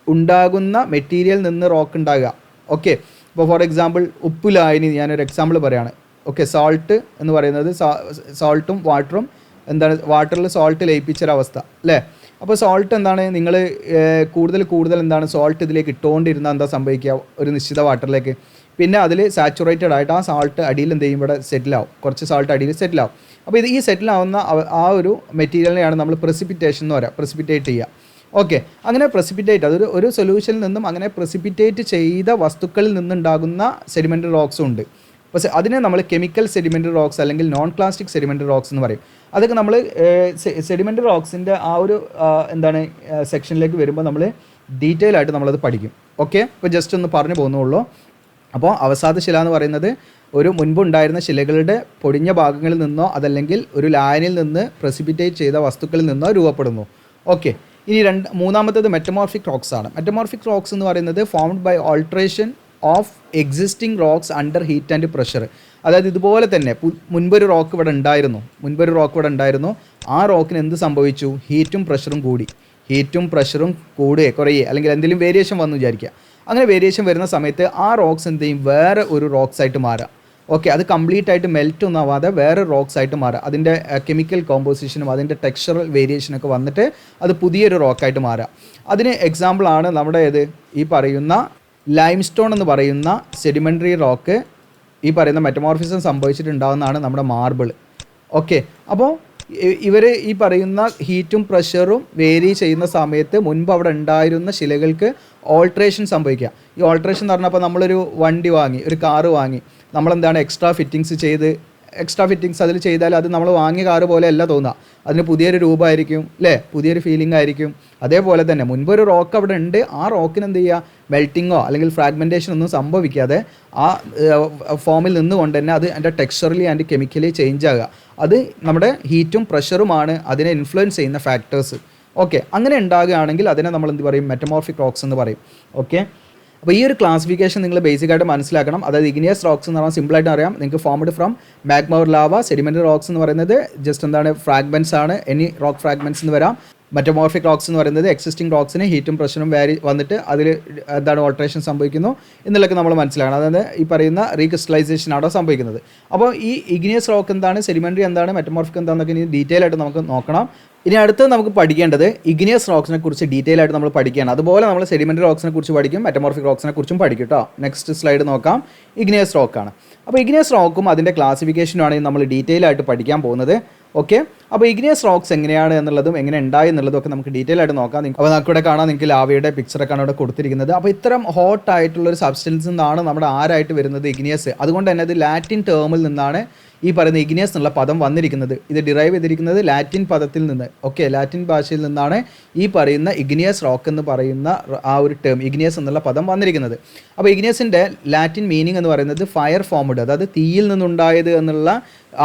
S1: ഉണ്ടാകുന്ന മെറ്റീരിയൽ നിന്ന് റോക്ക് ഉണ്ടാകുക. ഓക്കെ, ഇപ്പോൾ ഫോർ എക്സാമ്പിൾ ഉപ്പ് ലായനി, ഞാനൊരു എക്സാമ്പിൾ പറയുകയാണ്. ഓക്കെ, സോൾട്ട് എന്ന് പറയുന്നത് സോൾട്ടും വാട്ടറും എന്താണ്, വാട്ടറിൽ സോൾട്ട് ലയിപ്പിച്ചൊരവസ്ഥ അല്ലേ. അപ്പോൾ സോൾട്ട് എന്താണ്, നിങ്ങൾ കൂടുതൽ എന്താണ് സോൾട്ട് ഇതിലേക്ക് ഇട്ടുകൊണ്ടിരുന്നാൽ എന്താ സംഭവിക്കുക, ഒരു നിശ്ചിത വാട്ടറിലേക്ക്, പിന്നെ അതിൽ സാച്ചുറേറ്റഡ് ആയിട്ട് ആ സാൾട്ട് അടിയിൽ എന്ത് ചെയ്യും, ഇവിടെ സെറ്റിലാവും, കുറച്ച് സാൾട്ട് അടിയിൽ സെറ്റിലാവും. അപ്പോൾ ഇത് ഈ സെറ്റിലാവുന്ന ആ ഒരു മെറ്റീരിയലിനെയാണ് നമ്മൾ പ്രസിപ്പിറ്റേഷൻ എന്ന് പറയുക, പ്രസിപ്പിറ്റേറ്റ് ചെയ്യുക. ഓക്കെ, അങ്ങനെ പ്രസിപ്പിറ്റേറ്റ്, അതൊരു ഒരു സൊല്യൂഷനിൽ നിന്നും അങ്ങനെ പ്രസിപ്പിറ്റേറ്റ് ചെയ്ത വസ്തുക്കളിൽ നിന്നുണ്ടാകുന്ന സെഡിമെൻ്ററി റോക്സും ഉണ്ട്. പക്ഷേ അതിനെ നമ്മൾ കെമിക്കൽ സെഡിമെൻ്ററി റോക്സ് അല്ലെങ്കിൽ നോൺ പ്ലാസ്റ്റിക് സെഡിമെൻ്ററി റോക്സ് എന്ന് പറയും. അതൊക്കെ നമ്മൾ സെഡിമെൻ്ററി റോക്സിൻ്റെ ആ ഒരു എന്താണ് സെക്ഷനിലേക്ക് വരുമ്പോൾ നമ്മൾ ഡീറ്റെയിൽ ആയിട്ട് നമ്മളത് പഠിക്കും. ഓക്കെ, ഇപ്പോൾ ജസ്റ്റ് ഒന്ന് പറഞ്ഞു പോകുന്നുള്ളൂ. അപ്പോൾ അവസാദ ശില എന്ന് പറയുന്നത് ഒരു മുൻപുണ്ടായിരുന്ന ശിലകളുടെ പൊടിഞ്ഞ ഭാഗങ്ങളിൽ നിന്നോ അതല്ലെങ്കിൽ ഒരു ലായനിൽ നിന്ന് പ്രസിപ്പിറ്റേറ്റ് ചെയ്ത വസ്തുക്കളിൽ നിന്നോ രൂപപ്പെടുന്നു. ഓക്കെ, ഇനി മൂന്നാമത്തേത് മെറ്റമോർഫിക് റോക്സ് ആണ്. മെറ്റമോർഫിക് റോക്സ് എന്ന് പറയുന്നത് formed by alteration of existing rocks under heat and pressure. അതായത് ഇതുപോലെ തന്നെ മുൻപൊരു റോക്ക് ഇവിടെ ഉണ്ടായിരുന്നു. ആ റോക്കിന് എന്ത് സംഭവിച്ചു, ഹീറ്റും പ്രഷറും കൂടുകയെ കുറയുകയെ അല്ലെങ്കിൽ എന്തെങ്കിലും വേരിയേഷൻ വന്നു വിചാരിക്കുക. അങ്ങനെ വേരിയേഷൻ വരുന്ന സമയത്ത് ആ റോക്സ് എന്ത് ചെയ്യും, വേറെ ഒരു റോക്സ് ആയിട്ട് മാറുക. ഓക്കെ, അത് കംപ്ലീറ്റ് ആയിട്ട് മെൽറ്റ് ഒന്നും ആവാതെ വേറെ റോക്സ് ആയിട്ട് മാറുക. അതിൻ്റെ കെമിക്കൽ കോമ്പോസിഷനും അതിൻ്റെ ടെക്സ്ചറൽ വേരിയേഷനൊക്കെ വന്നിട്ട് അത് പുതിയൊരു റോക്കായിട്ട് മാറുക. അതിന് എക്സാമ്പിളാണ് നമ്മുടെ ഈ പറയുന്ന ലൈംസ്റ്റോൺ എന്ന് പറയുന്ന സെഡിമെൻ്ററി റോക്ക് ഈ പറയുന്ന മെറ്റമോർഫിസം സംഭവിച്ചിട്ടുണ്ടാകുന്നതാണ് നമ്മുടെ മാർബിൾ. ഓക്കെ, അപ്പോൾ ഇവർ ഈ പറയുന്ന ഹീറ്റും പ്രഷറും വേരി ചെയ്യുന്ന സമയത്ത് മുൻപ് അവിടെ ഉണ്ടായിരുന്ന ശിലകൾക്ക് ഓൾട്രേഷൻ സംഭവിക്കുക. ഈ ഓൾട്രേഷൻ എന്ന് പറഞ്ഞപ്പോൾ നമ്മളൊരു വണ്ടി വാങ്ങി, ഒരു കാറ് വാങ്ങി, നമ്മളെന്താണ് എക്സ്ട്രാ ഫിറ്റിങ്സ് അതിൽ ചെയ്താൽ അത് നമ്മൾ വാങ്ങിയ കാറ് പോലെ അല്ല തോന്നുക, അതിന് പുതിയൊരു രൂപമായിരിക്കും അല്ലേ, പുതിയൊരു ഫീലിംഗ് ആയിരിക്കും. അതേപോലെ തന്നെ മുൻപൊരു റോക്ക് അവിടെ ഉണ്ട്, ആ റോക്കിന് എന്ത് ചെയ്യുക, മെൽറ്റിങ്ങോ അല്ലെങ്കിൽ ഫ്രാഗ്മെൻറ്റേഷൻ ഒന്നും സംഭവിക്കാതെ ആ ഫോമിൽ നിന്നുകൊണ്ട് തന്നെ അത് അതിൻ്റെ ടെക്സ്ചറലി ആൻഡ് കെമിക്കലി ചേഞ്ച് ആകുക. അത് നമ്മുടെ ഹീറ്റും പ്രഷറുമാണ് അതിനെ ഇൻഫ്ലുവൻസ് ചെയ്യുന്ന ഫാക്ടേഴ്സ്. ഓക്കെ, അങ്ങനെ ഉണ്ടാകുകയാണെങ്കിൽ അതിനെ നമ്മൾ എന്ത് പറയും, മെറ്റമോർഫിക് റോക്സ് എന്ന് പറയും. ഓക്കെ, അപ്പോൾ ഈ ഒരു ക്ലാസിഫിക്കേഷൻ നിങ്ങൾ ബേസിക്കായിട്ട് മനസ്സിലാക്കണം. അതായത് ഇഗ്നിയസ് റോക്സ് എന്ന് പറഞ്ഞാൽ സിമ്പിളായിട്ട് അറിയാം നിങ്ങൾക്ക്, formed from magma or lava. Sedimentary rocks എന്ന് പറയുന്നത് ജസ്റ്റ് എന്താണ്, ഫ്രാഗ്മെൻറ്റ്സ് ആണ്, എനി റോക്ക് ഫ്രാഗ്മെൻറ്റ്സ് എന്ന് വരാം. മെറ്റമോർഫിക് റോക്സ് എന്ന് പറയുന്നത് എക്സിസ്റ്റിംഗ് റോക്സിന് ഹീറ്റും പ്രഷറും വന്നിട്ട് അതിൽ എന്താണ് ഓൾട്രേഷൻ സംഭവിക്കുന്നു എന്നുള്ളതൊക്കെ നമ്മൾ മനസ്സിലാക്കണം. അതായത് ഈ പറയുന്ന റീക്രിസ്റ്റലൈസേഷൻ ആണ് സംഭവിക്കുന്നത്. അപ്പോൾ ഈ ഇഗ്നിയസ് റോക്ക് എന്താണ്, സെഡിമെൻ്ററി എന്താണ്, മെറ്റമോർഫിക് എന്താണെന്നൊക്കെ ഇനി ഡീറ്റെയിൽ ആയിട്ട് നമുക്ക് നോക്കണം. ഇനി അടുത്ത് നമുക്ക് പഠിക്കേണ്ടത് ഇഗ്നിയസ് റോക്സിനെ കുറിച്ച് ഡീറ്റെയിൽ ആയിട്ട് നമ്മൾ പഠിക്കുകയാണ്. അതുപോലെ നമ്മൾ സെഡിമെൻ്ററി റോക്സിനെ കുറിച്ച് പഠിക്കും, മെറ്റമോർഫിക് റോക്സിനെ കുറിച്ചും പഠിക്കും കേട്ടോ. നെക്സ്റ്റ് സ്ലൈഡ് നോക്കാം. ഇഗ്നിയസ് റോക്കാണ്. അപ്പോൾ ഇഗ്നിയസ് റോക്കും അതിൻ്റെ ക്ലാസിഫിക്കേഷനുമാണ് നമ്മൾ ഡീറ്റെയിൽ ആയിട്ട് പഠിക്കാൻ പോകുന്നത്. ഓക്കെ, അപ്പോൾ ഇഗ്നിയസ് റോക്സ് എങ്ങനെയാണ് എന്നുള്ളതും എങ്ങനെ ഉണ്ടായി എന്നുള്ളതും ഒക്കെ നമുക്ക് ഡീറ്റെയിൽ ആയിട്ട് നോക്കാം. അപ്പോൾ നമുക്കിവിടെ കാണാം, നിങ്ങൾക്ക് ലാവയുടെ പിക്ചറൊക്കെയാണ് ഇവിടെ കൊടുത്തിരിക്കുന്നത്. അപ്പോൾ ഇത്തരം ഹോട്ട് ആയിട്ടുള്ളൊരു സബ്സ്റ്റൻസ് നിന്നാണ് നമ്മുടെ ആരായിട്ട് വരുന്നത്, ഇഗ്നിയസ്. അതുകൊണ്ട് തന്നെ അത് ലാറ്റിൻ ടേമിൽ നിന്നാണ് ഈ പറയുന്ന ഇഗ്നിയസ് എന്നുള്ള പദം വന്നിരിക്കുന്നത്. ഇത് ഡിറൈവ് ചെയ്തിരിക്കുന്നത് ലാറ്റിൻ പദത്തിൽ നിന്ന്. ഓക്കെ, ലാറ്റിൻ ഭാഷയിൽ നിന്നാണ് ഈ പറയുന്ന ഇഗ്നിയസ് റോക്ക് എന്ന് പറയുന്ന ആ ഒരു ടേം, ഇഗ്നിയസ് എന്നുള്ള പദം വന്നിരിക്കുന്നത്. അപ്പോൾ ഇഗ്നിയസിൻ്റെ ലാറ്റിൻ മീനിങ് എന്ന് പറയുന്നത് ഫയർ ഫോംഡ്, അതായത് തീയിൽ നിന്നുണ്ടായത് എന്നുള്ള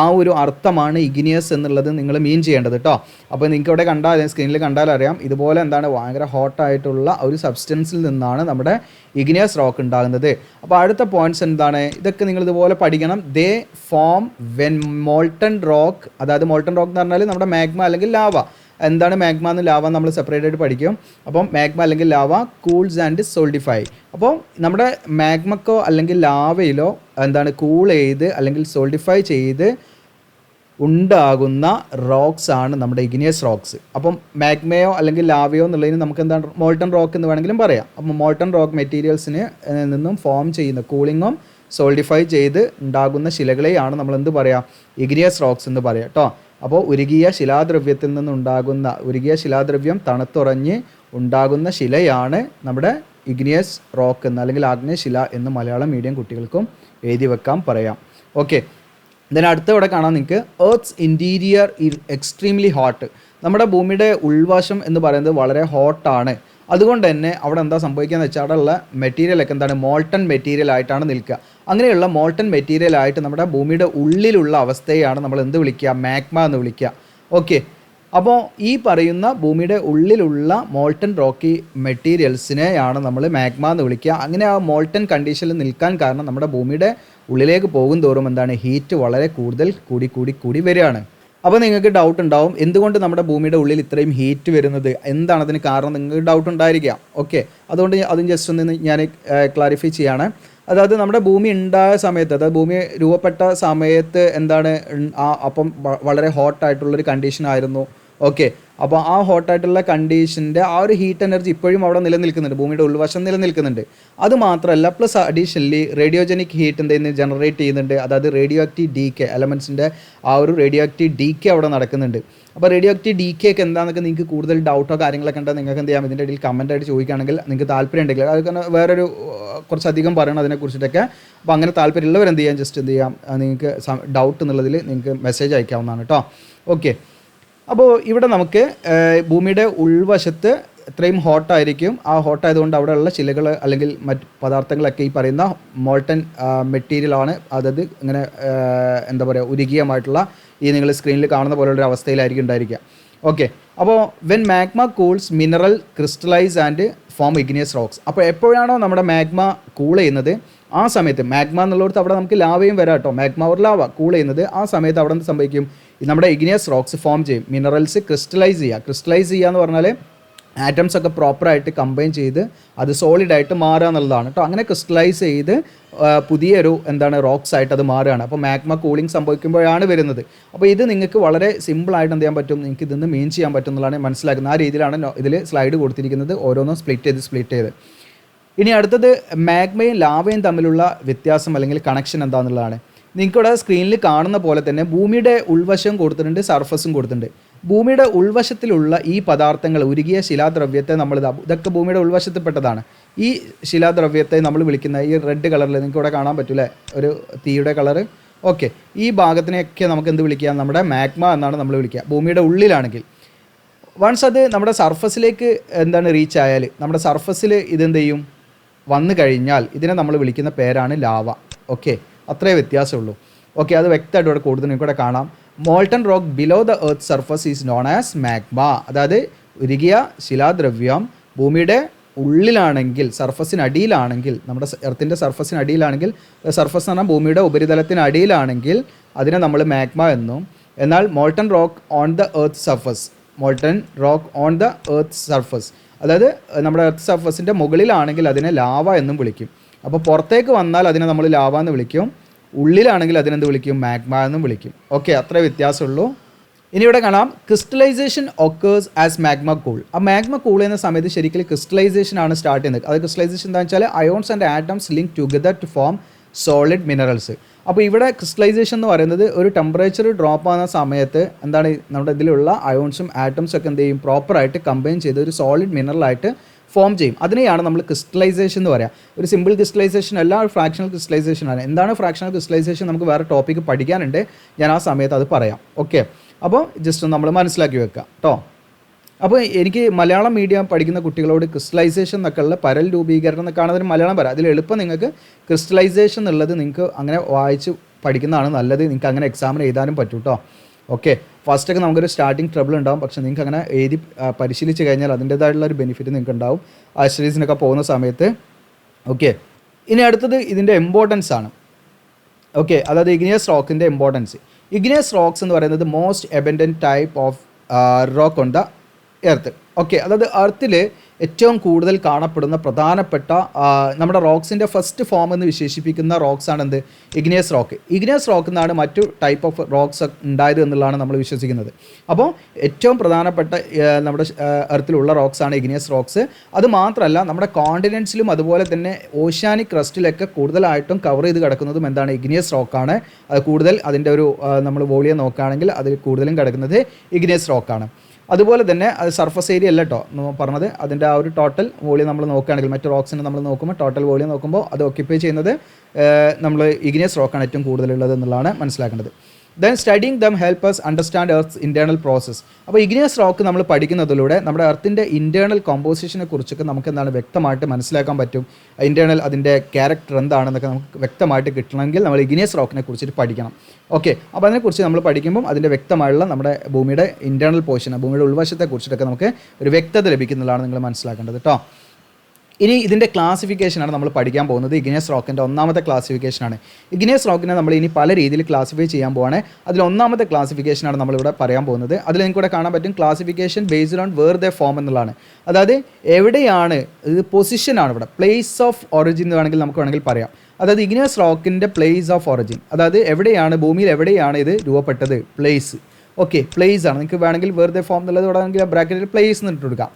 S1: ആ ഒരു അർത്ഥമാണ് ഇഗ്നിയസ് എന്നുള്ളത് നിങ്ങൾ മീൻ ചെയ്യേണ്ടത് കേട്ടോ. അപ്പോൾ നിങ്ങൾക്ക് ഇവിടെ കണ്ടാൽ, സ്ക്രീനിൽ കണ്ടാൽ അറിയാം, ഇതുപോലെ എന്താണ് ഭയങ്കര ഹോട്ടായിട്ടുള്ള ഒരു സബ്സ്റ്റൻസിൽ നിന്നാണ് നമ്മുടെ ഇഗ്നിയസ് റോക്ക് ഉണ്ടാകുന്നത്. അപ്പോൾ അടുത്ത പോയിന്റ്സ് എന്താണ്, ഇതൊക്കെ നിങ്ങൾ ഇതുപോലെ പഠിക്കണം. ദേ ഫോം വെൻ മോൾട്ടൺ റോക്ക്, അതായത് മോൾട്ടൺ റോക്ക് എന്ന് പറഞ്ഞാൽ നമ്മുടെ മാഗ്മ അല്ലെങ്കിൽ ലാവ. എന്താണ് മാഗ്മ എന്ന് ലാവ നമ്മൾ സെപ്പറേറ്റ് ആയിട്ട് പഠിക്കും. അപ്പം മാഗ്മ അല്ലെങ്കിൽ ലാവ കൂൾസ് ആൻഡ് സോൾഡിഫൈ. അപ്പോൾ നമ്മുടെ മാഗ്മക്കോ അല്ലെങ്കിൽ ലാവയിലോ എന്താണ് കൂൾ ചെയ്ത് അല്ലെങ്കിൽ സോൾഡിഫൈ ചെയ്ത് ഉണ്ടാകുന്ന റോക്സ് ആണ് നമ്മുടെ ഇഗ്നിയസ് റോക്സ്. അപ്പം മാഗ്മയോ അല്ലെങ്കിൽ ലാവയോ എന്നുള്ളതിന് നമുക്ക് എന്താണ് മോൾട്ടൺ റോക്ക് എന്ന് വേണമെങ്കിലും പറയാം. അപ്പം മോൾട്ടൺ റോക്ക് മെറ്റീരിയൽസിന് നിന്നും ഫോം ചെയ്യുന്ന കൂളിങ്ങും സോൾഡിഫൈ ചെയ്ത് ഉണ്ടാകുന്ന ശിലകളെയാണ് നമ്മൾ എന്ത് പറയുക, ഇഗ്നിയസ് റോക്സ് എന്ന് പറയാം കേട്ടോ. അപ്പോൾ ഉരുകിയ ശിലാദ്രവ്യത്തിൽ നിന്നുണ്ടാകുന്ന, ഉരുകിയ ശിലാദ്രവ്യം തണുത്തുറഞ്ഞ് ഉണ്ടാകുന്ന ശിലയാണ് നമ്മുടെ ഇഗ്നിയസ് റോക്ക് എന്ന്, അല്ലെങ്കിൽ ആഗ്നേയശില എന്ന് മലയാളം മീഡിയം കുട്ടികൾക്കും എഴുതി വെക്കാൻ പറയാം. ഓക്കെ, അടുത്ത ഇവിടെ കാണാം നിങ്ങൾക്ക്, എർത്ത്സ് ഇൻറ്റീരിയർ എക്സ്ട്രീംലി ഹോട്ട്. നമ്മുടെ ഭൂമിയുടെ ഉൾവശം എന്ന് പറയുന്നത് വളരെ ഹോട്ടാണ്. അതുകൊണ്ട് തന്നെ അവിടെ എന്താ സംഭവിക്കുക എന്ന് വെച്ചാൽ അവിടെയുള്ള മെറ്റീരിയലൊക്കെ എന്താണ്, മോൾട്ടൺ മെറ്റീരിയൽ ആയിട്ടാണ് നിൽക്കുക. അങ്ങനെയുള്ള മോൾട്ടൺ മെറ്റീരിയൽ ആയിട്ട് നമ്മുടെ ഭൂമിയുടെ ഉള്ളിലുള്ള അവസ്ഥയാണ് നമ്മൾ എന്ത് വിളിക്കുക, മാഗ്മ എന്ന് വിളിക്കുക. ഓക്കെ, അപ്പോൾ ഈ പറയുന്ന ഭൂമിയുടെ ഉള്ളിലുള്ള മോൾട്ടൺ റോക്കി മെറ്റീരിയൽസിനെയാണ് നമ്മൾ മാഗ്മ എന്ന് വിളിക്കുക. അങ്ങനെ ആ മോൾട്ടൺ കണ്ടീഷനിൽ നിൽക്കാൻ കാരണം നമ്മുടെ ഭൂമിയുടെ ഉള്ളിലേക്ക് പോകും തോറും എന്താണ്, ഹീറ്റ് വളരെ കൂടുതൽ കൂടി വരികയാണ്. അപ്പോൾ നിങ്ങൾക്ക് ഡൗട്ട് ഉണ്ടാവും, എന്തുകൊണ്ട് നമ്മുടെ ഭൂമിയുടെ ഉള്ളിൽ ഇത്രയും ഹീറ്റ് വരുന്നത്, എന്താണ് അതിന് കാരണം, നിങ്ങൾക്ക് ഡൗട്ട് ഉണ്ടായിരിക്കാം. ഓക്കെ, അതുകൊണ്ട് അതും ജസ്റ്റ് ഒന്ന് ഞാൻ ക്ലാരിഫൈ ചെയ്യാണ്. അതായത് നമ്മുടെ ഭൂമി ഉണ്ടായ സമയത്ത്, അതായത് ഭൂമി രൂപപ്പെട്ട സമയത്ത് എന്താണ്, അപ്പം വളരെ ഹോട്ടായിട്ടുള്ളൊരു കണ്ടീഷനായിരുന്നു. ഓക്കെ, അപ്പോൾ ആ ഹോട്ടായിട്ടുള്ള കണ്ടീഷൻ്റെ ആ ഒരു ഹീറ്റ് എനർജി ഇപ്പോഴും അവിടെ നിലനിൽക്കുന്നുണ്ട്, ഭൂമിയുടെ ഉൾവശം നിലനിൽക്കുന്നുണ്ട്. അത് മാത്രമല്ല, പ്ലസ് അഡീഷണലി റേഡിയോജനിക് ഹീറ്റ് എന്തെങ്കിലും ജനറേറ്റ് ചെയ്യുന്നുണ്ട്. അതായത് റേഡിയോ ആക്റ്റീവ് ഡീക്കെ, എലമെൻസിൻ്റെ ആ ഒരു റേഡിയോ ആക്റ്റീവ് ഡീക്കെ അവിടെ നടക്കുന്നുണ്ട്. അപ്പോൾ റേഡിയോ ആക്റ്റീവ് ഡീക്കെ ഒക്കെ എന്താണെന്നൊക്കെ നിങ്ങൾക്ക് കൂടുതൽ ഡൗട്ടോ കാര്യങ്ങളൊക്കെ ഉണ്ടെങ്കിൽ നിങ്ങൾക്ക് എന്ത് ചെയ്യാം, ഇതിൻ്റെ ഇടയിൽ കമൻറ്റായിട്ട് ചോദിക്കുകയാണെങ്കിൽ നിങ്ങൾക്ക് താല്പര്യം ഉണ്ടെങ്കിൽ, അതൊക്കെ വേറൊരു കുറച്ചധികം പറയണം അതിനെക്കുറിച്ചിട്ടൊക്കെ. അപ്പോൾ അങ്ങനെ താല്പര്യമുള്ളവർ എന്ത് ചെയ്യാം, ജസ്റ്റ് എന്ത് ചെയ്യാം, നിങ്ങൾക്ക് ഡൗട്ട് എന്നുള്ളതിൽ നിങ്ങൾക്ക് മെസ്സേജ് അയക്കാവുന്നതാണ് കേട്ടോ. ഓക്കെ, അപ്പോൾ ഇവിടെ നമുക്ക് ഭൂമിയുടെ ഉൾവശത്ത് ഇത്രയും ഹോട്ടായിരിക്കും. ആ ഹോട്ടായതുകൊണ്ട് അവിടെയുള്ള ശിലകൾ അല്ലെങ്കിൽ മറ്റ് പദാർത്ഥങ്ങളൊക്കെ ഈ പറയുന്ന മോൾട്ടൺ മെറ്റീരിയലാണ്. അതായത് ഇങ്ങനെ എന്താ പറയുക, ഉരുകിയമായിട്ടുള്ള ഈ നിങ്ങൾ സ്ക്രീനിൽ കാണുന്ന പോലെയുള്ള അവസ്ഥയിലായിരിക്കും ഉണ്ടായിരിക്കുക. ഓക്കെ, അപ്പോൾ when magma cools mineral crystallise and form igneous rocks. അപ്പോൾ എപ്പോഴാണോ നമ്മുടെ മാഗ്മ കൂൾ ചെയ്യുന്നത്, ആ സമയത്ത് മാഗ്മ എന്നുള്ളിടത്ത് അവിടെ നമുക്ക് ലാവയും വരാം കേട്ടോ, മാഗ്മ ഓർ ലാവ കൂൾ ചെയ്യുന്നത്, ആ സമയത്ത് അവിടെ എന്ത് സംഭവിക്കും, നമ്മുടെ ഇഗ്നിയസ് റോക്സ് ഫോം ചെയ്യും, മിനറൽസ് ക്രിസ്റ്റലൈസ് ചെയ്യുക എന്ന് പറഞ്ഞാൽ ആറ്റംസ് ഒക്കെ പ്രോപ്പറായിട്ട് കമ്പൈൻ ചെയ്ത് അത് സോളിഡായിട്ട് മാറുക എന്നുള്ളതാണ് കേട്ടോ. അങ്ങനെ ക്രിസ്റ്റലൈസ് ചെയ്ത് പുതിയൊരു എന്താണ് റോക്സ് ആയിട്ട് അത് മാറുകയാണ്. അപ്പോൾ മാഗ്മ കൂളിംഗ് സംഭവിക്കുമ്പോഴാണ് വരുന്നത്. അപ്പോൾ ഇത് നിങ്ങൾക്ക് വളരെ സിമ്പിളായിട്ട് എന്ത് ചെയ്യാൻ പറ്റും, നിങ്ങൾക്ക് ഇതിന്ന് മീൻ ചെയ്യാൻ പറ്റും എന്നുള്ളതാണ് മനസ്സിലാക്കുന്നത്. ആ രീതിയിലാണ് ഇതിൽ സ്ലൈഡ് കൊടുത്തിരിക്കുന്നത്, ഓരോന്നും സ്പ്ലിറ്റ് ചെയ്ത്. ഇനി അടുത്തത് മാഗ്മയും ലാവയും തമ്മിലുള്ള വ്യത്യാസം അല്ലെങ്കിൽ കണക്ഷൻ എന്താണെന്നുള്ളതാണ്. നിങ്ങൾക്കിവിടെ സ്ക്രീനിൽ കാണുന്ന പോലെ തന്നെ ഭൂമിയുടെ ഉൾവശം കൊടുത്തിട്ടുണ്ട്, സർഫസും കൊടുത്തിട്ടുണ്ട്. ഭൂമിയുടെ ഉൾവശത്തിലുള്ള ഈ പദാർത്ഥങ്ങൾ, ഉരുകിയ ശിലാദ്രവ്യത്തെ ഇതൊക്കെ ഭൂമിയുടെ ഉൾവശത്തിൽപ്പെട്ടതാണ്. ഈ ശിലാദ്രവ്യത്തെ നമ്മൾ വിളിക്കുന്ന ഈ റെഡ് കളറിൽ നിങ്ങൾക്ക് ഇവിടെ കാണാൻ പറ്റൂലേ, ഒരു തീയുടെ കളറ്. ഓക്കെ, ഈ ഭാഗത്തിനെയൊക്കെ നമുക്ക് എന്ത് വിളിക്കാം, നമ്മുടെ മാഗ്മ എന്നാണ് നമ്മൾ വിളിക്കുക ഭൂമിയുടെ ഉള്ളിലാണെങ്കിൽ. വൺസ് അത് നമ്മുടെ സർഫസിലേക്ക് റീച്ച് ആയാൽ, നമ്മുടെ സർഫസിൽ ഇതെന്ത് ചെയ്യും, വന്നു കഴിഞ്ഞാൽ ഇതിനെ നമ്മൾ വിളിക്കുന്ന പേരാണ് ലാവ. ഓക്കെ, അത്രേ വ്യത്യാസമുള്ളൂ. ഓക്കെ, അത് വ്യക്തമായിട്ട് ഇവിടെ കൂടുതൽ നിങ്ങൾക്ക് ഇവിടെ കാണാം. Molten rock below the earth surface is known as magma. അതായത് ഉരുകിയ ശിലാദ്രവ്യം ഭൂമിയുടെ ഉള്ളിലാണെങ്കിൽ, സർഫസിനടിയിലാണെങ്കിൽ, നമ്മുടെ എർത്തിൻ്റെ സർഫസിനടിയിലാണെങ്കിൽ, സർഫസ് എന്ന് പറഞ്ഞാൽ ഭൂമിയുടെ ഉപരിതലത്തിനടിയിലാണെങ്കിൽ അതിനെ നമ്മൾ മാഗ്മ എന്നും, എന്നാൽ molten rock on the earth surface, അതായത് നമ്മുടെ എർത്ത് സർഫസിൻ്റെ മുകളിലാണെങ്കിൽ അതിനെ ലാവ എന്നും വിളിക്കും. അപ്പോൾ പുറത്തേക്ക് വന്നാൽ അതിനെ നമ്മൾ ലാവ എന്ന് വിളിക്കും, ഉള്ളിലാണെങ്കിൽ അതിനെന്ത് വിളിക്കും, മാഗ്മ എന്നും വിളിക്കും. ഓക്കെ, അത്രേ വ്യത്യാസമുള്ളൂ. ഇനി ഇവിടെ കാണാം, crystallisation occurs as magma cool. ആ മാഗ്മ കൂൾ ചെയ്യുന്ന സമയത്ത് ശരിക്കും ക്രിസ്റ്റലൈസേഷൻ ആണ് സ്റ്റാർട്ട് ചെയ്യുന്നത്. അത് ക്രിസ്റ്റലൈസേഷൻ എന്താണെന്ന് വെച്ചാൽ ions and atoms link together to form solid minerals. അപ്പോൾ ഇവിടെ ക്രിസ്റ്റലൈസേഷൻ എന്ന് പറയുന്നത് ഒരു ടെമ്പറേച്ചർ ഡ്രോപ്പ് ആകുന്ന സമയത്ത് നമ്മുടെ ഇതിലുള്ള അയോൺസും ആറ്റംസും ഒക്കെ എന്ത് ചെയ്യും, പ്രോപ്പറായിട്ട് കമ്പൈൻ ചെയ്ത് ഒരു സോളിഡ് മിനറലായിട്ട് ഫോം ചെയ്യും. അതിനെയാണ് നമ്മൾ ക്രിസ്റ്റലൈസേഷൻ എന്ന് പറയുക. ഒരു സിമ്പിൾ ക്രിസ്റ്റലൈസേഷൻ അല്ല, ഒരു ഫ്രാക്ഷണൽ ക്രിസ്റ്റലൈസേഷൻ ആണ്. എന്താണ് ഫ്രാക്ഷണൽ ക്രിസ്റ്റലൈസേഷൻ നമുക്ക് വേറെ ടോപ്പിക്ക് പഠിക്കാനുണ്ട്, ഞാൻ ആ സമയത്ത് അത് പറയാം. ഓക്കെ, അപ്പോൾ ജസ്റ്റ് ഒന്ന് നമ്മൾ മനസ്സിലാക്കി വെക്കുക കേട്ടോ. അപ്പോൾ എനിക്ക് മലയാളം മീഡിയം പഠിക്കുന്ന കുട്ടികളോട് ക്രിസ്റ്റലൈസേഷൻ എന്നൊക്കെയുള്ള പരൽ രൂപീകരണം എന്നൊക്കെയാണ് അതിന് മലയാളം പറയാം. അതിൽ എളുപ്പം നിങ്ങൾക്ക് ക്രിസ്റ്റലൈസേഷൻ എന്നുള്ളത് നിങ്ങൾക്ക് അങ്ങനെ വായിച്ച് പഠിക്കുന്നതാണ് നല്ലത്. നിങ്ങൾക്ക് അങ്ങനെ എക്സാമിന് എഴുതാനും പറ്റും കേട്ടോ. ഓക്കെ, ഫസ്റ്റൊക്കെ നമുക്കൊരു സ്റ്റാർട്ടിങ് ട്രബിൾ ഉണ്ടാകും, പക്ഷേ നിങ്ങൾക്ക് അങ്ങനെ എഴുതി പരിശീലിച്ച് കഴിഞ്ഞാൽ അതിൻ്റേതായിട്ടുള്ള ഒരു ബെനിഫിറ്റ് നിങ്ങൾക്ക് ഉണ്ടാവും ആ സ്റ്റഡീസിനൊക്കെ പോകുന്ന സമയത്ത്. ഓക്കെ, ഇനി അടുത്തത് ഇതിൻ്റെ ഇമ്പോർട്ടൻസ് ആണ്. ഓക്കെ, അതായത് ഇഗ്നിയസ് റോക്കിൻ്റെ ഇമ്പോർട്ടൻസ്. ഇഗ്നിയസ് റോക്സ് എന്ന് പറയുന്നത് most abundant type of rock on the earth. Okay, അതായത് എർത്തിൽ ഏറ്റവും കൂടുതൽ കാണപ്പെടുന്ന പ്രധാനപ്പെട്ട നമ്മുടെ റോക്സിൻ്റെ ഫസ്റ്റ് ഫോം എന്ന് വിശേഷിപ്പിക്കുന്ന റോക്സ് ആണ് എന്ത്, ഇഗ്നിയസ് റോക്ക്. ഇഗ്നിയസ് റോക്ക് എന്നാണ് മറ്റു ടൈപ്പ് ഓഫ് റോക്സ് ഉണ്ടായത് എന്നുള്ളതാണ് നമ്മൾ വിശ്വസിക്കുന്നത്. അപ്പോൾ ഏറ്റവും പ്രധാനപ്പെട്ട നമ്മുടെ എർത്തിലുള്ള റോക്സ് ആണ് ഇഗ്നിയസ് റോക്സ്. അത് മാത്രമല്ല നമ്മുടെ കോണ്ടിനെൻസിലും അതുപോലെ തന്നെ ഓഷ്യാനിക് ക്രസ്റ്റിലൊക്കെ കൂടുതലായിട്ടും കവർ ചെയ്ത് കിടക്കുന്നതും എന്താണ്, ഇഗ്നിയസ് റോക്കാണ്. അത് കൂടുതൽ അതിൻ്റെ ഒരു നമ്മൾ വോളിയം നോക്കുകയാണെങ്കിൽ അതിൽ കൂടുതലും കിടക്കുന്നത് ഇഗ്നിയസ് റോക്കാണ്. അതുപോലെ തന്നെ അത് സർഫസ് ഏരിയ അല്ല കേട്ടോ പറഞ്ഞത്, അതിൻ്റെ ആ ഒരു ടോട്ടൽ വോളിയം നമ്മൾ നോക്കുകയാണെങ്കിൽ മറ്റു റോക്സിനെ നമ്മൾ നോക്കുമ്പോൾ ടോട്ടൽ വോളിയം നോക്കുമ്പോൾ അത് ഓക്യുപ്പൈ ചെയ്യുന്നത് നമ്മൾ ഇഗ്നിയസ് റോക്കാണ് ഏറ്റവും കൂടുതലുള്ളത് എന്നുള്ളതാണ് മനസ്സിലാക്കേണ്ടത്. Then studying dum help us understand earth's internal process. അപ്പോൾ ഇഗ്നിയസ് റോക്ക് നമ്മൾ പഠിക്കുന്നതിലൂടെ നമ്മുടെ എർത്തിൻ്റെ ഇൻറ്റേർണൽ കോമ്പോസിഷനെ കുറിച്ചൊക്കെ നമുക്ക് എന്താണ് വ്യക്തമായിട്ട് മനസ്സിലാക്കാൻ പറ്റും. ഇൻറ്റേർണൽ അതിൻ്റെ ക്യാരക്ടർ എന്താണെന്നൊക്കെ നമുക്ക് വ്യക്തമായിട്ട് കിട്ടണമെങ്കിൽ നമ്മൾ ഇഗ്നിയസ് റോക്കിനെ കുറിച്ചിട്ട് പഠിക്കണം. ഓക്കെ, അപ്പോൾ അതിനെക്കുറിച്ച് നമ്മൾ പഠിക്കുമ്പം അതിൻ്റെ വ്യക്തമായുള്ള നമ്മുടെ ഭൂമിയുടെ ഇൻറ്റേർണൽ പോർഷൻ, ഭൂമിയുടെ ഉൾവശത്തെ കുറിച്ചിട്ടൊക്കെ നമുക്ക് ഒരു വ്യക്തത ലഭിക്കുന്നതാണ് നിങ്ങൾ മനസ്സിലാക്കേണ്ടത് കേട്ടോ. ഇനി ഇതിൻ്റെ ക്ലാസിഫിക്കേഷനാണ് നമ്മൾ പഠിക്കാൻ പോകുന്നത്. ഇഗ്നിയസ് റോക്കിൻ്റെ ഒന്നാമത്തെ ക്ലാസിഫിക്കേഷനാണ്. ഇഗ്നിയസ് റോക്കിനെ നമ്മൾ ഇനി പല രീതിയിൽ ക്ലാസിഫൈ ചെയ്യാൻ പോവാണ്. അതിൽ ഒന്നാമത്തെ ക്ലാസിഫിക്കേഷനാണ് നമ്മളിവിടെ പറയാൻ പോകുന്നത്. അതിൽ നിങ്ങൾക്കിവിടെ കാണാൻ പറ്റും classification based on where the form എന്നുള്ളതാണ്. അതായത് എവിടെയാണ് ഇത്, പൊസിഷനാണ് ഇവിടെ, പ്ലേസ് ഓഫ് ഒറിജിൻ എന്ന് വേണമെങ്കിൽ പറയാം. അതായത് ഇഗ്നിയസ് റോക്കിൻ്റെ പ്ലേസ് ഓഫ് ഒറിജിൻ, അതായത് എവിടെയാണ്, ഭൂമിയിൽ എവിടെയാണ് ഇത് രൂപപ്പെട്ടത്, പ്ലേസ്. ഓക്കെ, പ്ലേസ് ആണ്. നിങ്ങൾക്ക് വേണമെങ്കിൽ വെറുതെ ഫോം എന്നുള്ളത് ഇവിടെ വേണമെങ്കിൽ ബ്രാക്കറ്റിൽ പ്ലേസ് എന്ന് ഇട്ട് കൊടുക്കാം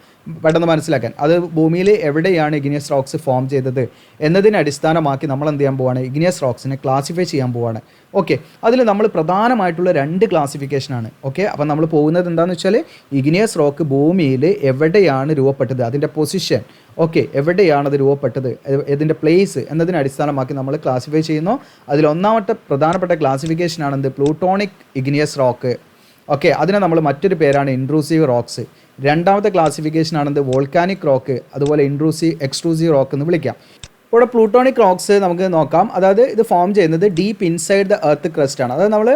S1: പെട്ടെന്ന് മനസ്സിലാക്കാൻ. അത് ഭൂമിയിൽ എവിടെയാണ് ഇഗ്നിയസ് റോക്സ് ഫോം ചെയ്തത് എന്നതിനെ അടിസ്ഥാനമാക്കി നമ്മൾ എന്ത് ചെയ്യാൻ പോവാണ്, ഇഗ്നിയസ് റോക്സിനെ ക്ലാസിഫൈ ചെയ്യാൻ പോവാണ്. ഓക്കെ, അതിൽ നമ്മൾ പ്രധാനമായിട്ടുള്ള 2 ക്ലാസിഫിക്കേഷനാണ്. ഓക്കെ, അപ്പോൾ നമ്മൾ പോകുന്നത് എന്താണെന്ന് വെച്ചാൽ ഇഗ്നിയസ് റോക്ക് ഭൂമിയിൽ എവിടെയാണ് രൂപപ്പെട്ടത്, അതിൻ്റെ പൊസിഷൻ, ഓക്കെ, എവിടെയാണ് അത് രൂപപ്പെട്ടത്, ഇതിൻ്റെ പ്ലേസ് എന്നതിനെ അടിസ്ഥാനമാക്കി നമ്മൾ ക്ലാസിഫൈ ചെയ്യുന്നു. അതിൽ ഒന്നാമത്തെ പ്രധാനപ്പെട്ട ക്ലാസിഫിക്കേഷനാണ് എന്ത്, പ്ലൂട്ടോണിക് ഇഗ്നിയസ് റോക്ക്. ഓക്കെ, അതിനെ നമ്മൾ മറ്റൊരു പേരാണ് ഇൻട്രൂസീവ് റോക്സ്. രണ്ടാമത്തെ ക്ലാസിഫിക്കേഷനാണെന്ത്, വോൾക്കാനിക് റോക്ക്, അതുപോലെ എക്സ്ട്രൂസീവ് റോക്ക് എന്ന് വിളിക്കാം. ഇവിടെ പ്ലൂട്ടോണിക് റോക്സ് നമുക്ക് നോക്കാം. അതായത് ഇത് ഫോം ചെയ്യുന്നത് deep inside the earth crust ആണ്. അതായത് നമ്മൾ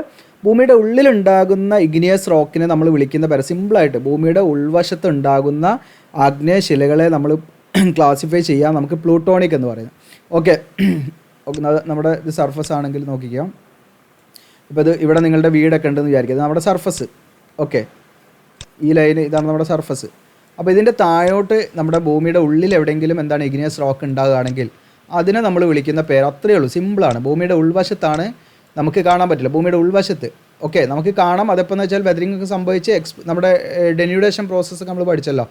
S1: ഭൂമിയുടെ ഉള്ളിലുണ്ടാകുന്ന ഇഗ്നിയസ് റോക്കിനെ നമ്മൾ വിളിക്കുന്ന പേര് സിമ്പിളായിട്ട് ഭൂമിയുടെ ഉൾവശത്ത് ഉണ്ടാകുന്ന ആഗ്നേയശിലകളെ നമ്മൾ ക്ലാസിഫൈ ചെയ്യാം നമുക്ക് പ്ലൂട്ടോണിക് എന്ന് പറയുന്നത്. ഓക്കെ, നമ്മുടെ ഇത് സർഫസ് ആണെങ്കിൽ നോക്കിക്കാം. ഇപ്പോൾ ഇത് ഇവിടെ നിങ്ങളുടെ വീടൊക്കെ ഉണ്ടെന്ന് വിചാരിക്കുക, നമ്മുടെ സർഫസ്. ഓക്കെ, ഈ ലൈൻ ഇതാണ് നമ്മുടെ സർഫസ്. അപ്പോൾ ഇതിൻ്റെ താഴോട്ട് നമ്മുടെ ഭൂമിയുടെ ഉള്ളിൽ എവിടെയെങ്കിലും എന്താണ് ഇഗ്നിയസ് റോക്ക് ഉണ്ടാകുകയാണെങ്കിൽ അതിനെ നമ്മൾ വിളിക്കുന്ന പേര് അത്രയേ ഉള്ളൂ, സിമ്പിളാണ്. ഭൂമിയുടെ ഉൾവശത്താണ്, നമുക്ക് കാണാൻ പറ്റില്ല, ഭൂമിയുടെ ഉൾവശത്ത്. ഓക്കെ, നമുക്ക് കാണാം. അതെപ്പോന്ന് വെച്ചാൽ വെതറിംഗ് ഒക്കെ സംഭവിച്ച് നമ്മുടെ ഡെന്യൂഡേഷൻ പ്രോസസ്സൊക്കെ നമ്മൾ പഠിച്ചല്ലോ,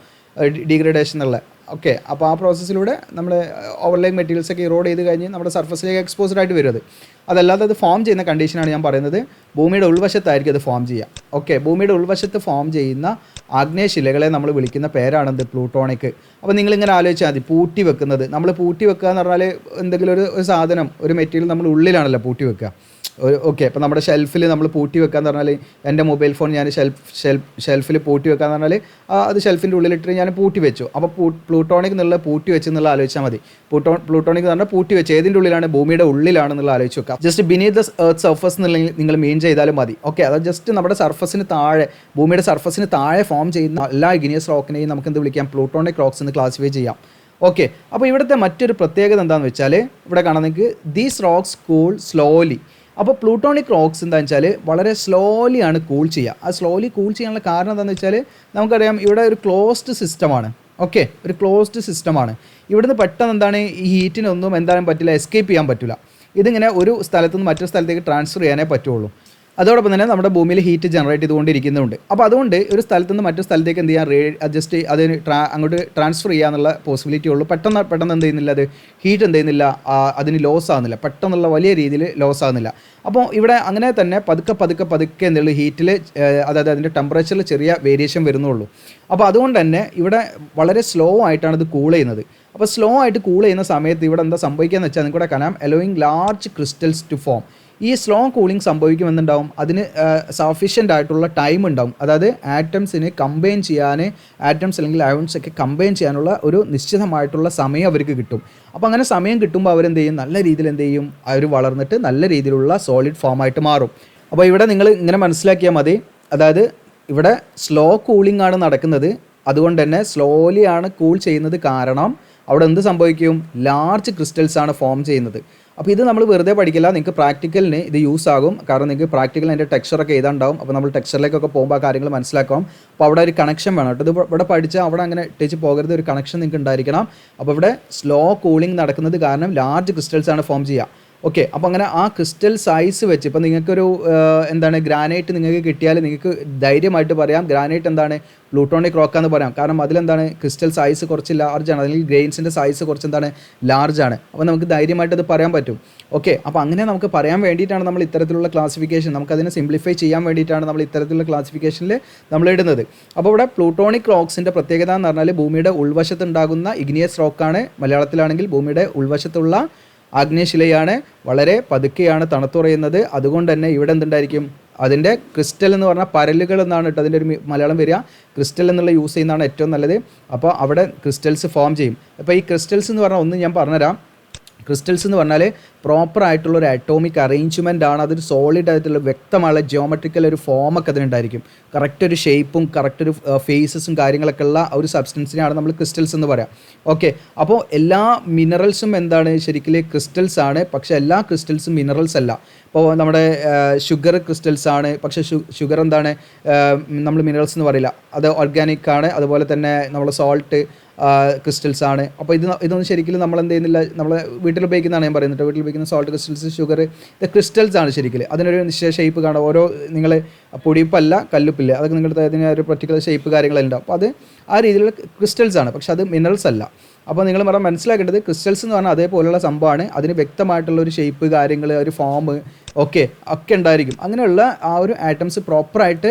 S1: ഡീഗ്രഡേഷൻ എന്നുള്ള. ഓക്കെ. അപ്പോൾ ആ പ്രോസസ്സിലൂടെ നമ്മൾ ഓവർലൈങ് മെറ്റീരിയൽസൊക്കെ ഇറോഡ് ചെയ്ത് കഴിഞ്ഞ് നമ്മുടെ സർഫസിലേക്ക് എക്സ്പോസ്ഡ് ആയിട്ട് വരും. അതല്ലാതെ അത് ഫോം ചെയ്യുന്ന കണ്ടീഷനാണ് ഞാൻ പറയുന്നത്. ഭൂമിയുടെ ഉൾവശത്തായിരിക്കും അത് ഫോം ചെയ്യുക. ഓക്കെ. ഭൂമിയുടെ ഉൾവശത്ത് ഫോം ചെയ്യുന്ന ആഗ്നേയശിലകളെ നമ്മൾ വിളിക്കുന്ന പേരാണെന്ത്? പ്ലൂട്ടോണിക്. അപ്പോൾ നിങ്ങളിങ്ങനെ ആലോചിച്ചാൽ മതി, പൂട്ടി വെക്കുന്നത്. നമ്മൾ പൂട്ടി വെക്കുക എന്ന് പറഞ്ഞാൽ എന്തെങ്കിലും ഒരു സാധനം, ഒരു മെറ്റീരിയൽ നമ്മൾ ഉള്ളിലാണല്ലോ പൂട്ടി വെക്കുക. ഓക്കെ. അപ്പോൾ നമ്മുടെ ഷെൽഫിൽ നമ്മൾ പൂട്ടി വെക്കുക എന്ന് പറഞ്ഞാൽ, എൻ്റെ മൊബൈൽ ഫോൺ ഞാൻ ഷെൽഫിൽ പൂട്ടി വെക്കുക എന്ന് പറഞ്ഞാൽ അത് ഷെൽഫിൻ്റെ ഉള്ളിലിട്ട് ഞാൻ പൂട്ടി വെച്ചു. അപ്പോൾ പ്ലൂട്ടോണിക് എന്നുള്ള പൂട്ടി വെച്ച് എന്നുള്ള ആലോചിച്ചാൽ മതി. പ്ലൂട്ടോണിക് എന്ന് പറഞ്ഞാൽ പൂട്ടി വെച്ച് ഏതിൻ്റെ ഉള്ളിലാണ്? ഭൂമിയുടെ ഉള്ളിലാണെന്നുള്ള ആലോചിച്ച് വെക്കാം. Just beneath the earth surface എന്നുണ്ടെങ്കിൽ നിങ്ങൾ മീൻ ചെയ്താലും മതി. ഓക്കെ. അത് ജസ്റ്റ് നമ്മുടെ സർഫസിന് താഴെ, ഭൂമിയുടെ സർഫസിന് താഴെ ഫോം ചെയ്യുന്ന എല്ലാ ഇഗ്നിയസ് റോക്കിനെയും നമുക്ക് എന്ത് വിളിക്കാം? പ്ലൂട്ടോണിക് റോക്സ് എന്ന് ക്ലാസിഫൈ ചെയ്യാം. ഓക്കെ. അപ്പോൾ ഇവിടുത്തെ മറ്റൊരു പ്രത്യേകത എന്താണെന്ന് വെച്ചാൽ, ഇവിടെ കാണാൻ നിങ്ങൾക്ക് ദീസ് റോക്സ് കൂൾ സ്ലോലി. അപ്പോൾ പ്ലൂട്ടോണിക് റോക്സ് എന്താണെന്ന് വെച്ചാൽ വളരെ സ്ലോലിയാണ് കൂൾ ചെയ്യുക. ആ സ്ലോലി കൂൾ ചെയ്യാനുള്ള കാരണം എന്താണെന്ന് വെച്ചാൽ, നമുക്കറിയാം ഇവിടെ ഒരു ക്ലോസ്ഡ് സിസ്റ്റമാണ്. ഓക്കെ. ഒരു ക്ലോസ്ഡ് സിസ്റ്റമാണ്. ഇവിടുന്ന് പെട്ടെന്ന് എന്താണ്, ഈ ഹീറ്റിനൊന്നും എന്തായാലും പറ്റില്ല, എസ്കേപ്പ് ചെയ്യാൻ പറ്റില്ല. ഇതിങ്ങനെ ഒരു സ്ഥലത്തു നിന്ന് മറ്റൊരു സ്ഥലത്തേക്ക് ട്രാൻസ്ഫർ ചെയ്യാനേ പറ്റുള്ളൂ. അതോടൊപ്പം തന്നെ നമ്മുടെ ഭൂമിയിൽ ഹീറ്റ് ജനറേറ്റ് ചെയ്തുകൊണ്ടിരിക്കുന്നുണ്ട്. അപ്പോൾ അതുകൊണ്ട് ഒരു സ്ഥലത്ത് നിന്ന് മറ്റൊരു സ്ഥലത്തേക്ക് എന്ത് ചെയ്യാൻ, അഡ്ജസ്റ്റ് അതിന് അങ്ങോട്ട് ട്രാൻസ്ഫർ ചെയ്യാനുള്ള പോസിബിലിറ്റി ഉള്ളൂ. പെട്ടെന്ന് എന്ത് ചെയ്യുന്നില്ല, അത് ഹീറ്റ് എന്ത് ചെയ്യുന്നില്ല, അതിന് ലോസ് ആകുന്നില്ല, പെട്ടെന്നുള്ള വലിയ രീതിയിൽ ലോസ് ആകുന്നില്ല. അപ്പോൾ ഇവിടെ അങ്ങനെ തന്നെ പതുക്കെ എന്നുള്ള ഹീറ്റിൽ, അതായത് അതിൻ്റെ ടെമ്പറേച്ചറിൽ ചെറിയ വേരിയേഷൻ വരുന്നുള്ളൂ. അപ്പോൾ അതുകൊണ്ട് തന്നെ ഇവിടെ വളരെ സ്ലോ ആയിട്ടാണ് ഇത് കൂൾ ചെയ്യുന്നത്. അപ്പോൾ സ്ലോ ആയിട്ട് കൂൾ ചെയ്യുന്ന സമയത്ത് ഇവിടെ എന്താ സംഭവിക്കുക എന്ന് വെച്ചാൽ, നിങ്ങൾക്കൂടെ കാണാം, allowing large crystals to form. ഈ സ്ലോ കൂളിംഗ് സംഭവിക്കുമെന്നുണ്ടാവും, അതിന് സഫീഷ്യൻ്റ് ആയിട്ടുള്ള ടൈം ഉണ്ടാവും. അതായത് ആറ്റംസിന് കമ്പൈൻ ചെയ്യാൻ, ആറ്റംസ് അല്ലെങ്കിൽ അയോൺസ് ഒക്കെ കമ്പൈൻ ചെയ്യാനുള്ള ഒരു നിശ്ചിതമായിട്ടുള്ള സമയം അവർക്ക് കിട്ടും. അപ്പോൾ അങ്ങനെ സമയം കിട്ടുമ്പോൾ അവരെന്ത് ചെയ്യും, നല്ല രീതിയിൽ എന്ത് ചെയ്യും, അവർ വളർന്നിട്ട് നല്ല രീതിയിലുള്ള സോളിഡ് ഫോമായിട്ട് മാറും. അപ്പോൾ ഇവിടെ നിങ്ങൾ ഇങ്ങനെ മനസ്സിലാക്കിയാൽ മതി, അതായത് ഇവിടെ സ്ലോ കൂളിംഗ് ആണ് നടക്കുന്നത്. അതുകൊണ്ട് തന്നെ സ്ലോലി ആണ് കൂൾ ചെയ്യുന്നത്. കാരണം അവിടെ എന്ത് സംഭവിക്കും, ലാർജ് ക്രിസ്റ്റൽസ് ആണ് ഫോം ചെയ്യുന്നത്. അപ്പോൾ ഇത് നമ്മൾ വെറുതെ പഠിക്കില്ല, നിങ്ങൾക്ക് പ്രാക്ടിക്കലിന് ഇത് യൂസ് ആകും. കാരണം നിങ്ങൾക്ക് പ്രാക്ടിക്കലിന് അതിൻ്റെ ടെക്സ്ചറൊക്കെ എഴുതാണ്ടാവും. അപ്പോൾ നമ്മൾ ടെക്സ്ചറിലേക്കൊക്കെ പോകുമ്പോൾ ആ കാര്യങ്ങൾ മനസ്സിലാക്കാം. അപ്പോൾ അവിടെ ഒരു കണക്ഷൻ വേണം കേട്ടോ. ഇത് ഇവിടെ പഠിച്ചാൽ അവിടെ അങ്ങനെ ഇട്ടേച്ച് പോകരുത്, ഒരു കണക്ഷൻ നിങ്ങൾക്ക് ഉണ്ടായിരിക്കണം. അപ്പോൾ ഇവിടെ സ്ലോ കൂളിംഗ് നടക്കുന്നത് കാരണം ലാർജ് ക്രിസ്റ്റൽസ് ആണ് ഫോം ചെയ്യുക. ഓക്കെ. അപ്പോൾ അങ്ങനെ ആ ക്രിസ്റ്റൽ സൈസ് വെച്ച്, ഇപ്പോൾ നിങ്ങൾക്കൊരു എന്താണ് ഗ്രാനൈറ്റ് നിങ്ങൾക്ക് കിട്ടിയാൽ നിങ്ങൾക്ക് ധൈര്യമായിട്ട് പറയാം ഗ്രാനൈറ്റ് എന്താണ്, പ്ലൂട്ടോണിക് റോക്കാന്ന് പറയാം. കാരണം അതിലെന്താണ്, ക്രിസ്റ്റൽ സൈസ് കുറച്ച് ലാർജാണ്, അല്ലെങ്കിൽ ഗ്രെയിൻസിൻ്റെ സൈസ് കുറച്ച് എന്താണ്, ലാർജാണ്. അപ്പോൾ നമുക്ക് ധൈര്യമായിട്ട് അത് പറയാൻ പറ്റും. ഓക്കെ. അപ്പോൾ അങ്ങനെ നമുക്ക് പറയാൻ വേണ്ടിയിട്ടാണ് നമ്മൾ ഇത്തരത്തിലുള്ള ക്ലാസിഫിക്കേഷൻ, നമുക്കതിനെ സിംപ്ലിഫൈ ചെയ്യാൻ വേണ്ടിയിട്ടാണ് നമ്മൾ ഇത്തരത്തിലുള്ള ക്ലാസിഫിക്കേഷനിൽ നമ്മൾ ഇടുന്നത്. അപ്പോൾ ഇവിടെ പ്ലൂട്ടോണിക് റോക്സിൻ്റെ പ്രത്യേകത എന്ന് പറഞ്ഞാൽ, ഭൂമിയുടെ ഉൾവശത്തുണ്ടാകുന്ന ഇഗ്നിയസ് റോക്കാണ്. മലയാളത്തിലാണെങ്കിൽ ഭൂമിയുടെ ഉൾവശത്തുള്ള ആഗ്നേയശിലയാണ്. വളരെ പതുക്കെയാണ് തണുത്തുറയുന്നത്. അതുകൊണ്ട് തന്നെ ഇവിടെ എന്തുണ്ടായിരിക്കും, അതിൻ്റെ ക്രിസ്റ്റൽ എന്ന് പറഞ്ഞാൽ പരലുകൾ എന്നാണ് കേട്ടോ അതിൻ്റെ ഒരു മലയാളം വരിക. ക്രിസ്റ്റൽ എന്നുള്ള യൂസ് ചെയ്യുന്നതാണ് ഏറ്റവും നല്ലത്. അപ്പോൾ അവിടെ ക്രിസ്റ്റൽസ് ഫോം ചെയ്യും. അപ്പോൾ ഈ ക്രിസ്റ്റൽസ് എന്ന് പറഞ്ഞാൽ ഒന്ന് ഞാൻ പറഞ്ഞുതരാം. ക്രിസ്റ്റൽസ് എന്ന് പറഞ്ഞാൽ പ്രോപ്പറായിട്ടുള്ള ഒരു അറ്റോമിക് അറേഞ്ച്മെൻ്റ് ആണ്. അതൊരു സോളിഡ് ആയിട്ടുള്ള വ്യക്തമായ ജിയോമെട്രിക്കൽ ഒരു ഫോമൊക്കെ അതിനുണ്ടായിരിക്കും. കറക്റ്റ് ഒരു ഷേപ്പും കറക്റ്റ് ഒരു ഫേസസും കാര്യങ്ങളൊക്കെ ഉള്ള ഒരു സബ്സ്റ്റൻസിനെയാണ് നമ്മൾ ക്രിസ്റ്റൽസ് എന്ന് പറയാം. ഓക്കെ. അപ്പോൾ എല്ലാ മിനറൽസും എന്താണ്, ശരിക്കും ക്രിസ്റ്റൽസ് ആണ്. പക്ഷേ എല്ലാ ക്രിസ്റ്റൽസും മിനറൽസ് അല്ല. ഇപ്പോൾ നമ്മുടെ ഷുഗർ ക്രിസ്റ്റൽസ് ആണ്, പക്ഷേ ഷുഗർ എന്താണ്, നമ്മൾ മിനറൽസ് എന്ന് പറയില്ല, അത് ഓർഗാനിക് ആണ്. അതുപോലെ തന്നെ നമ്മൾ സോൾട്ട് ക്രിസ്റ്റൽസ് ആണ്. അപ്പോൾ ഇതൊന്നും ശരിക്കും നമ്മൾ എന്ത് ചെയ്യുന്നില്ല, നമ്മൾ വീട്ടിൽ ഉപയോഗിക്കുന്നതാണ് ഞാൻ പറയുന്നത്. വീട്ടിൽ ഉപയോഗിക്കുന്ന സോൾട്ട് ക്രിസ്റ്റൽസ്, ഷുഗർ, ഇത് ക്രിസ്റ്റൽസ് ആണ് ശരിക്കും. അതിനൊരു നിശ്ചയ ഷേപ്പ് കാണാം. ഓരോ നിങ്ങൾ പൊടിയപ്പല്ല കല്ലുപ്പില്ല, അതൊക്കെ നിങ്ങളുടെ അതിന് ഒരു പർട്ടിക്കുലർ ഷേപ്പ് കാര്യങ്ങളുണ്ടാവും. അപ്പോൾ അത് ആ രീതിയിലുള്ള ക്രിസ്റ്റൽസ് ആണ്, പക്ഷെ അത് മിനറൽസ് അല്ല. അപ്പോൾ നിങ്ങൾ മനസ്സിലാക്കേണ്ടത് ക്രിസ്റ്റൽസ് എന്ന് പറഞ്ഞാൽ അതേപോലെയുള്ള സംഭവമാണ്. അതിന് വ്യക്തമായിട്ടുള്ളൊരു ഷേപ്പ് കാര്യങ്ങൾ, ഒരു ഫോം ഒക്കെ ഉണ്ടായിരിക്കും. അങ്ങനെയുള്ള ആ ഒരു ആറ്റംസ് പ്രോപ്പറായിട്ട്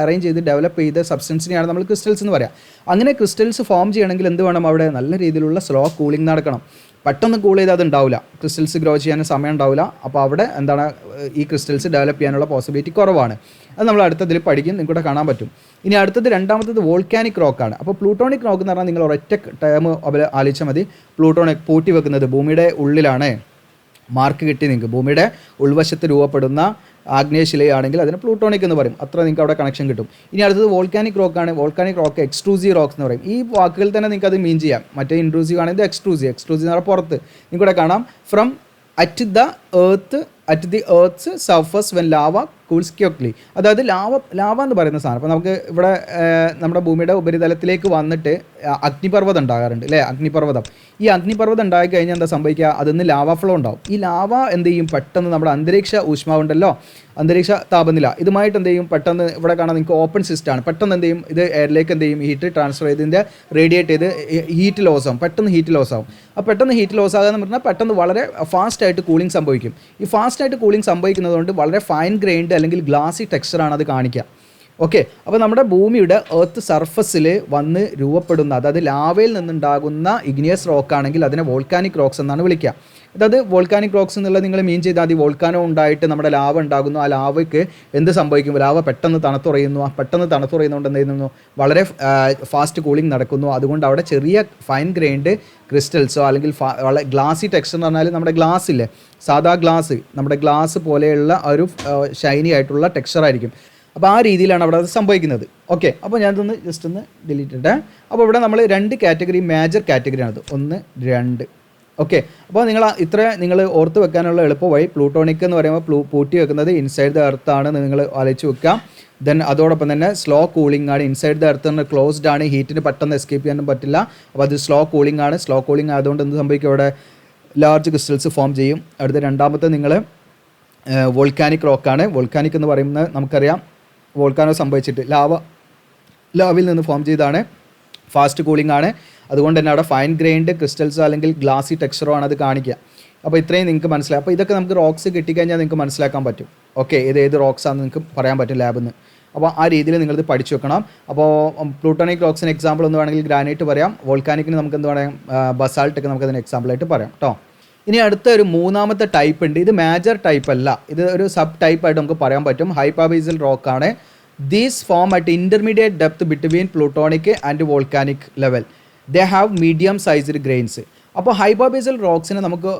S1: അറേഞ്ച് ചെയ്ത് ഡെവലപ്പ് ചെയ്ത സബ്സ്റ്റൻസിനെയാണ് നമ്മൾ ക്രിസ്റ്റൽസ് എന്ന് പറയാം. അങ്ങനെ ക്രിസ്റ്റൽസ് ഫോം ചെയ്യണമെങ്കിൽ എന്ത് വേണം, അവിടെ നല്ല രീതിയിലുള്ള സ്ലോ കൂളിംഗ് നടക്കണം. പെട്ടെന്ന് കൂൾ ചെയ്താൽ അത് ഉണ്ടാവില്ല, ക്രിസ്റ്റൽസ് ഗ്രോ ചെയ്യാൻ സമയം ഉണ്ടാവില്ല. അപ്പോൾ അവിടെ എന്താണ്, ഈ ക്രിസ്റ്റൽസ് ഡെവലപ്പ് ചെയ്യാനുള്ള പോസിബിലിറ്റി കുറവാണ്. അത് നമ്മൾ അടുത്തതിൽ പഠിക്കും, നിങ്ങൾക്കൂടെ കാണാൻ പറ്റും. ഇനി അടുത്തത് രണ്ടാമത്തത് വോൾക്കാനിക് റോക്കാണ്. അപ്പോൾ പ്ലൂട്ടോണിക് റോക്ക് എന്ന് പറഞ്ഞാൽ നിങ്ങൾ ഒരൊറ്റ ടേം ആലോചിച്ചാൽ മതി. പ്ലൂട്ടോണിക് പൂട്ടി വെക്കുന്നത് ഭൂമിയുടെ ഉള്ളിലാണ്. മാർക്ക് കിട്ടി നിങ്ങൾക്ക്, ഭൂമിയുടെ ഉൾവശത്ത് രൂപപ്പെടുന്ന ആഗ്നേയശിലയാണെങ്കിൽ അതിന് പ്ലൂട്ടോണിക് എന്ന് പറയും. അത്ര നിങ്ങൾക്ക് അവിടെ കണക്ഷൻ കിട്ടും. ഇനി അടുത്തത് വോൾക്കാനിക് റോക്കാണ്. വോൾക്കാനിക് റോക്ക്, എക്സ്ട്രൂസീവ് റോക്സ് എന്ന് പറയും. ഈ വാക്കുകൾ തന്നെ നിങ്ങൾക്ക് അത് മീൻ ചെയ്യാം. മറ്റേ ഇൻട്രൂസീവ് ആണെങ്കിൽ എക്സ്ട്രൂസീവ് എന്ന് പറഞ്ഞാൽ പുറത്ത്. നിങ്ങൾക്കൂടെ കാണാം, from at the earth's surface when lava cools quickly. അതായത് ലാവ എന്ന് പറയുന്ന സാധനം അപ്പോൾ നമുക്ക് ഇവിടെ നമ്മുടെ ഭൂമിയുടെ ഉപരിതലത്തിലേക്ക് വന്നിട്ട് അഗ്നിപർവ്വതം ഉണ്ടാകാറുണ്ട് അല്ലേ, അഗ്നിപർവ്വതം. ഈ അഗ്നിപർവ്വതം ഉണ്ടായി കഴിഞ്ഞാൽ എന്താ സംഭവിക്കുക, അതിൽ നിന്ന് ലാവ ഫ്ലോ ഉണ്ടാവും. ഈ ലാവ എന്ത് ചെയ്യും, പെട്ടെന്ന് നമ്മുടെ അന്തരീക്ഷ ഊഷ്മാവുണ്ടല്ലോ, അന്തരീക്ഷ താപനില ഇതുമായിട്ട് എന്ത് ചെയ്യും, പെട്ടെന്ന് ഇവിടെ കാണാൻ നിങ്ങൾക്ക് ഓപ്പൺ സിസ്റ്റമാണ്, പെട്ടെന്ന് എന്ത് ചെയ്യും, ഇത് എയറിലേക്ക് എന്ത് ചെയ്യും, ഹീറ്റ് ട്രാൻസ്ഫർ ചെയ്തതിൻ്റെ റേഡിയേറ്റ് ചെയ്ത് ഹീറ്റ് ലോസ് ആവും, പെട്ടെന്ന് ഹീറ്റ് ലോസ് ആവും. അപ്പോൾ പെട്ടെന്ന് ഹീറ്റ് ലോസ് ആകുക എന്ന് പറഞ്ഞാൽ പെട്ടെന്ന് വളരെ ഫാസ്റ്റായിട്ട് കൂളിംഗ് സംഭവിക്കും. ഈ ഫാസ്റ്റായിട്ട് കൂളിംഗ് സംഭവിക്കുന്നതുകൊണ്ട് വളരെ ഫൈൻ ഗ്രൈൻഡ് അല്ലെങ്കിൽ ഗ്ലാസി ടെക്സ്ചറാണ് അത് കാണിക്കുക. ഓക്കെ, അപ്പോൾ നമ്മുടെ ഭൂമിയുടെ എർത്ത് സർഫസിൽ വന്ന് രൂപപ്പെടുന്ന, അതായത് ലാവയിൽ നിന്നുണ്ടാകുന്ന ഇഗ്നിയസ് റോക്ക് ആണെങ്കിൽ അതിനെ വോൾക്കാനിക് റോക്സ് എന്നാണ് വിളിക്കുക. അതായത് വോൾക്കാനിക് റോക്സ് എന്നുള്ളത് നിങ്ങൾ മീൻ ചെയ്താൽ മതി, വോൾക്കാനോ ഉണ്ടായിട്ട് നമ്മുടെ ലാവ ഉണ്ടാകുന്നു, ആ ലാവയ്ക്ക് എന്ത് സംഭവിക്കും, ലാവ പെട്ടെന്ന് തണുത്തുറയുന്നു, ആ പെട്ടെന്ന് തണുത്തുറയുന്നതുകൊണ്ട് എന്ത് ചെയ്യുന്നു, വളരെ ഫാസ്റ്റ് കൂളിംഗ് നടക്കുന്നു. അതുകൊണ്ട് അവിടെ ചെറിയ ഫൈൻ ഗ്രൈൻഡ് ക്രിസ്റ്റൽസോ അല്ലെങ്കിൽ വളരെ ഗ്ലാസി ടെക്സ്ചർ എന്ന് പറഞ്ഞാൽ നമ്മുടെ ഗ്ലാസ് ഇല്ലേ, സാധാ ഗ്ലാസ്, നമ്മുടെ ഗ്ലാസ് പോലെയുള്ള ഒരു ഷൈനി ആയിട്ടുള്ള ടെക്സ്ചർ ആയിരിക്കും. അപ്പോൾ ആ രീതിയിലാണ് അവിടെ അത് സംഭവിക്കുന്നത്. ഓക്കെ, അപ്പോൾ ഞാനതൊന്ന് ജസ്റ്റ് ഒന്ന് ഡിലീറ്റ് ഇട്ടെ. അപ്പോൾ ഇവിടെ നമ്മൾ 2 കാറ്റഗറി, മേജർ കാറ്റഗറിയാണത്, 1, 2. ഓക്കെ, അപ്പോൾ നിങ്ങൾ ഓർത്ത് വെക്കാനുള്ള എളുപ്പ വഴി, പ്ലൂട്ടോണിക് എന്ന് പറയുമ്പോൾ പൂട്ടി വെക്കുന്നത് ഇൻസൈഡ് ദ എർത്ത് ആണ് നിങ്ങൾ ആലോചിച്ച് വെക്കാം. ദെൻ അതോടൊപ്പം തന്നെ സ്ലോ കൂളിംഗ് ആണ്, ഇൻസൈഡ് ദ എർത്ത് ക്ലോസ്ഡ് ആണ്, ഹീറ്റിന് പെട്ടെന്ന് എസ്കേപ്പ് ചെയ്യാനും പറ്റില്ല. അപ്പോൾ അത് സ്ലോ കൂളിംഗ് ആണ്. സ്ലോ കൂളിംഗ് ആയതുകൊണ്ട് എന്ത് സംഭവിക്കും, അവിടെ ലാർജ് ക്രിസ്റ്റൽസ് ഫോം ചെയ്യും. അടുത്ത രണ്ടാമത്തെ നിങ്ങൾ വോൾക്കാനിക് റോക്കാണ്. വോൾക്കാനിക് എന്ന് പറയുന്നത് നമുക്കറിയാം വോൾക്കാനോ സംഭവിച്ചിട്ട് ലാവിൽ നിന്ന് ഫോം ചെയ്താണ്, ഫാസ്റ്റ് കൂളിംഗ് ആണ്. അതുകൊണ്ട് തന്നെ അവിടെ ഫൈൻ ഗ്രൈൻഡ് ക്രിസ്റ്റൽസോ അല്ലെങ്കിൽ ഗ്ലാസി ടെക്സ്ചറോ ആണ് അത് കാണിക്കുക. അപ്പോൾ ഇത്രയും നിങ്ങൾക്ക് മനസ്സിലായി. അപ്പോൾ ഇതൊക്കെ നമുക്ക് റോക്സ് കിട്ടിക്കഴിഞ്ഞാൽ നിങ്ങൾക്ക് മനസ്സിലാക്കാൻ പറ്റും. ഓക്കെ, ഏത് റോക്സ് ആണെന്ന് നിങ്ങൾക്ക് പറയാൻ പറ്റും ലാബിൽ നിന്ന്. അപ്പോൾ ആ രീതിയിൽ നിങ്ങളിത് പഠിച്ചു വെക്കണം. അപ്പോൾ പ്ലൂട്ടോണിക് റോക്സിന് എക്സാമ്പിൾ എന്ന് വേണമെങ്കിൽ ഗ്രാനൈറ്റ് പറയാം, വോൾക്കാനിക്കിന് നമുക്ക് എന്ത് പറയാം, ബസാൾട്ടൊക്കെ നമുക്കതിന് എക്സാമ്പിളായിട്ട് പറയാം കേട്ടോ. ഇനി അടുത്ത ഒരു മൂന്നാമത്തെ ടൈപ്പ് ഉണ്ട്. ഇത് മേജർ ടൈപ്പ് അല്ല, ഇത് ഒരു സബ് ടൈപ്പ് ആയിട്ട് നമുക്ക് പറയാൻ പറ്റും. ഹൈപ്പാബേസൽ റോക്ക് ആണ്. These form at intermediate depth between plutonic and volcanic level. They have medium sized grains. അപ്പോൾ ഹൈപ്പാബേസൽ റോക്സിനെ നമുക്ക്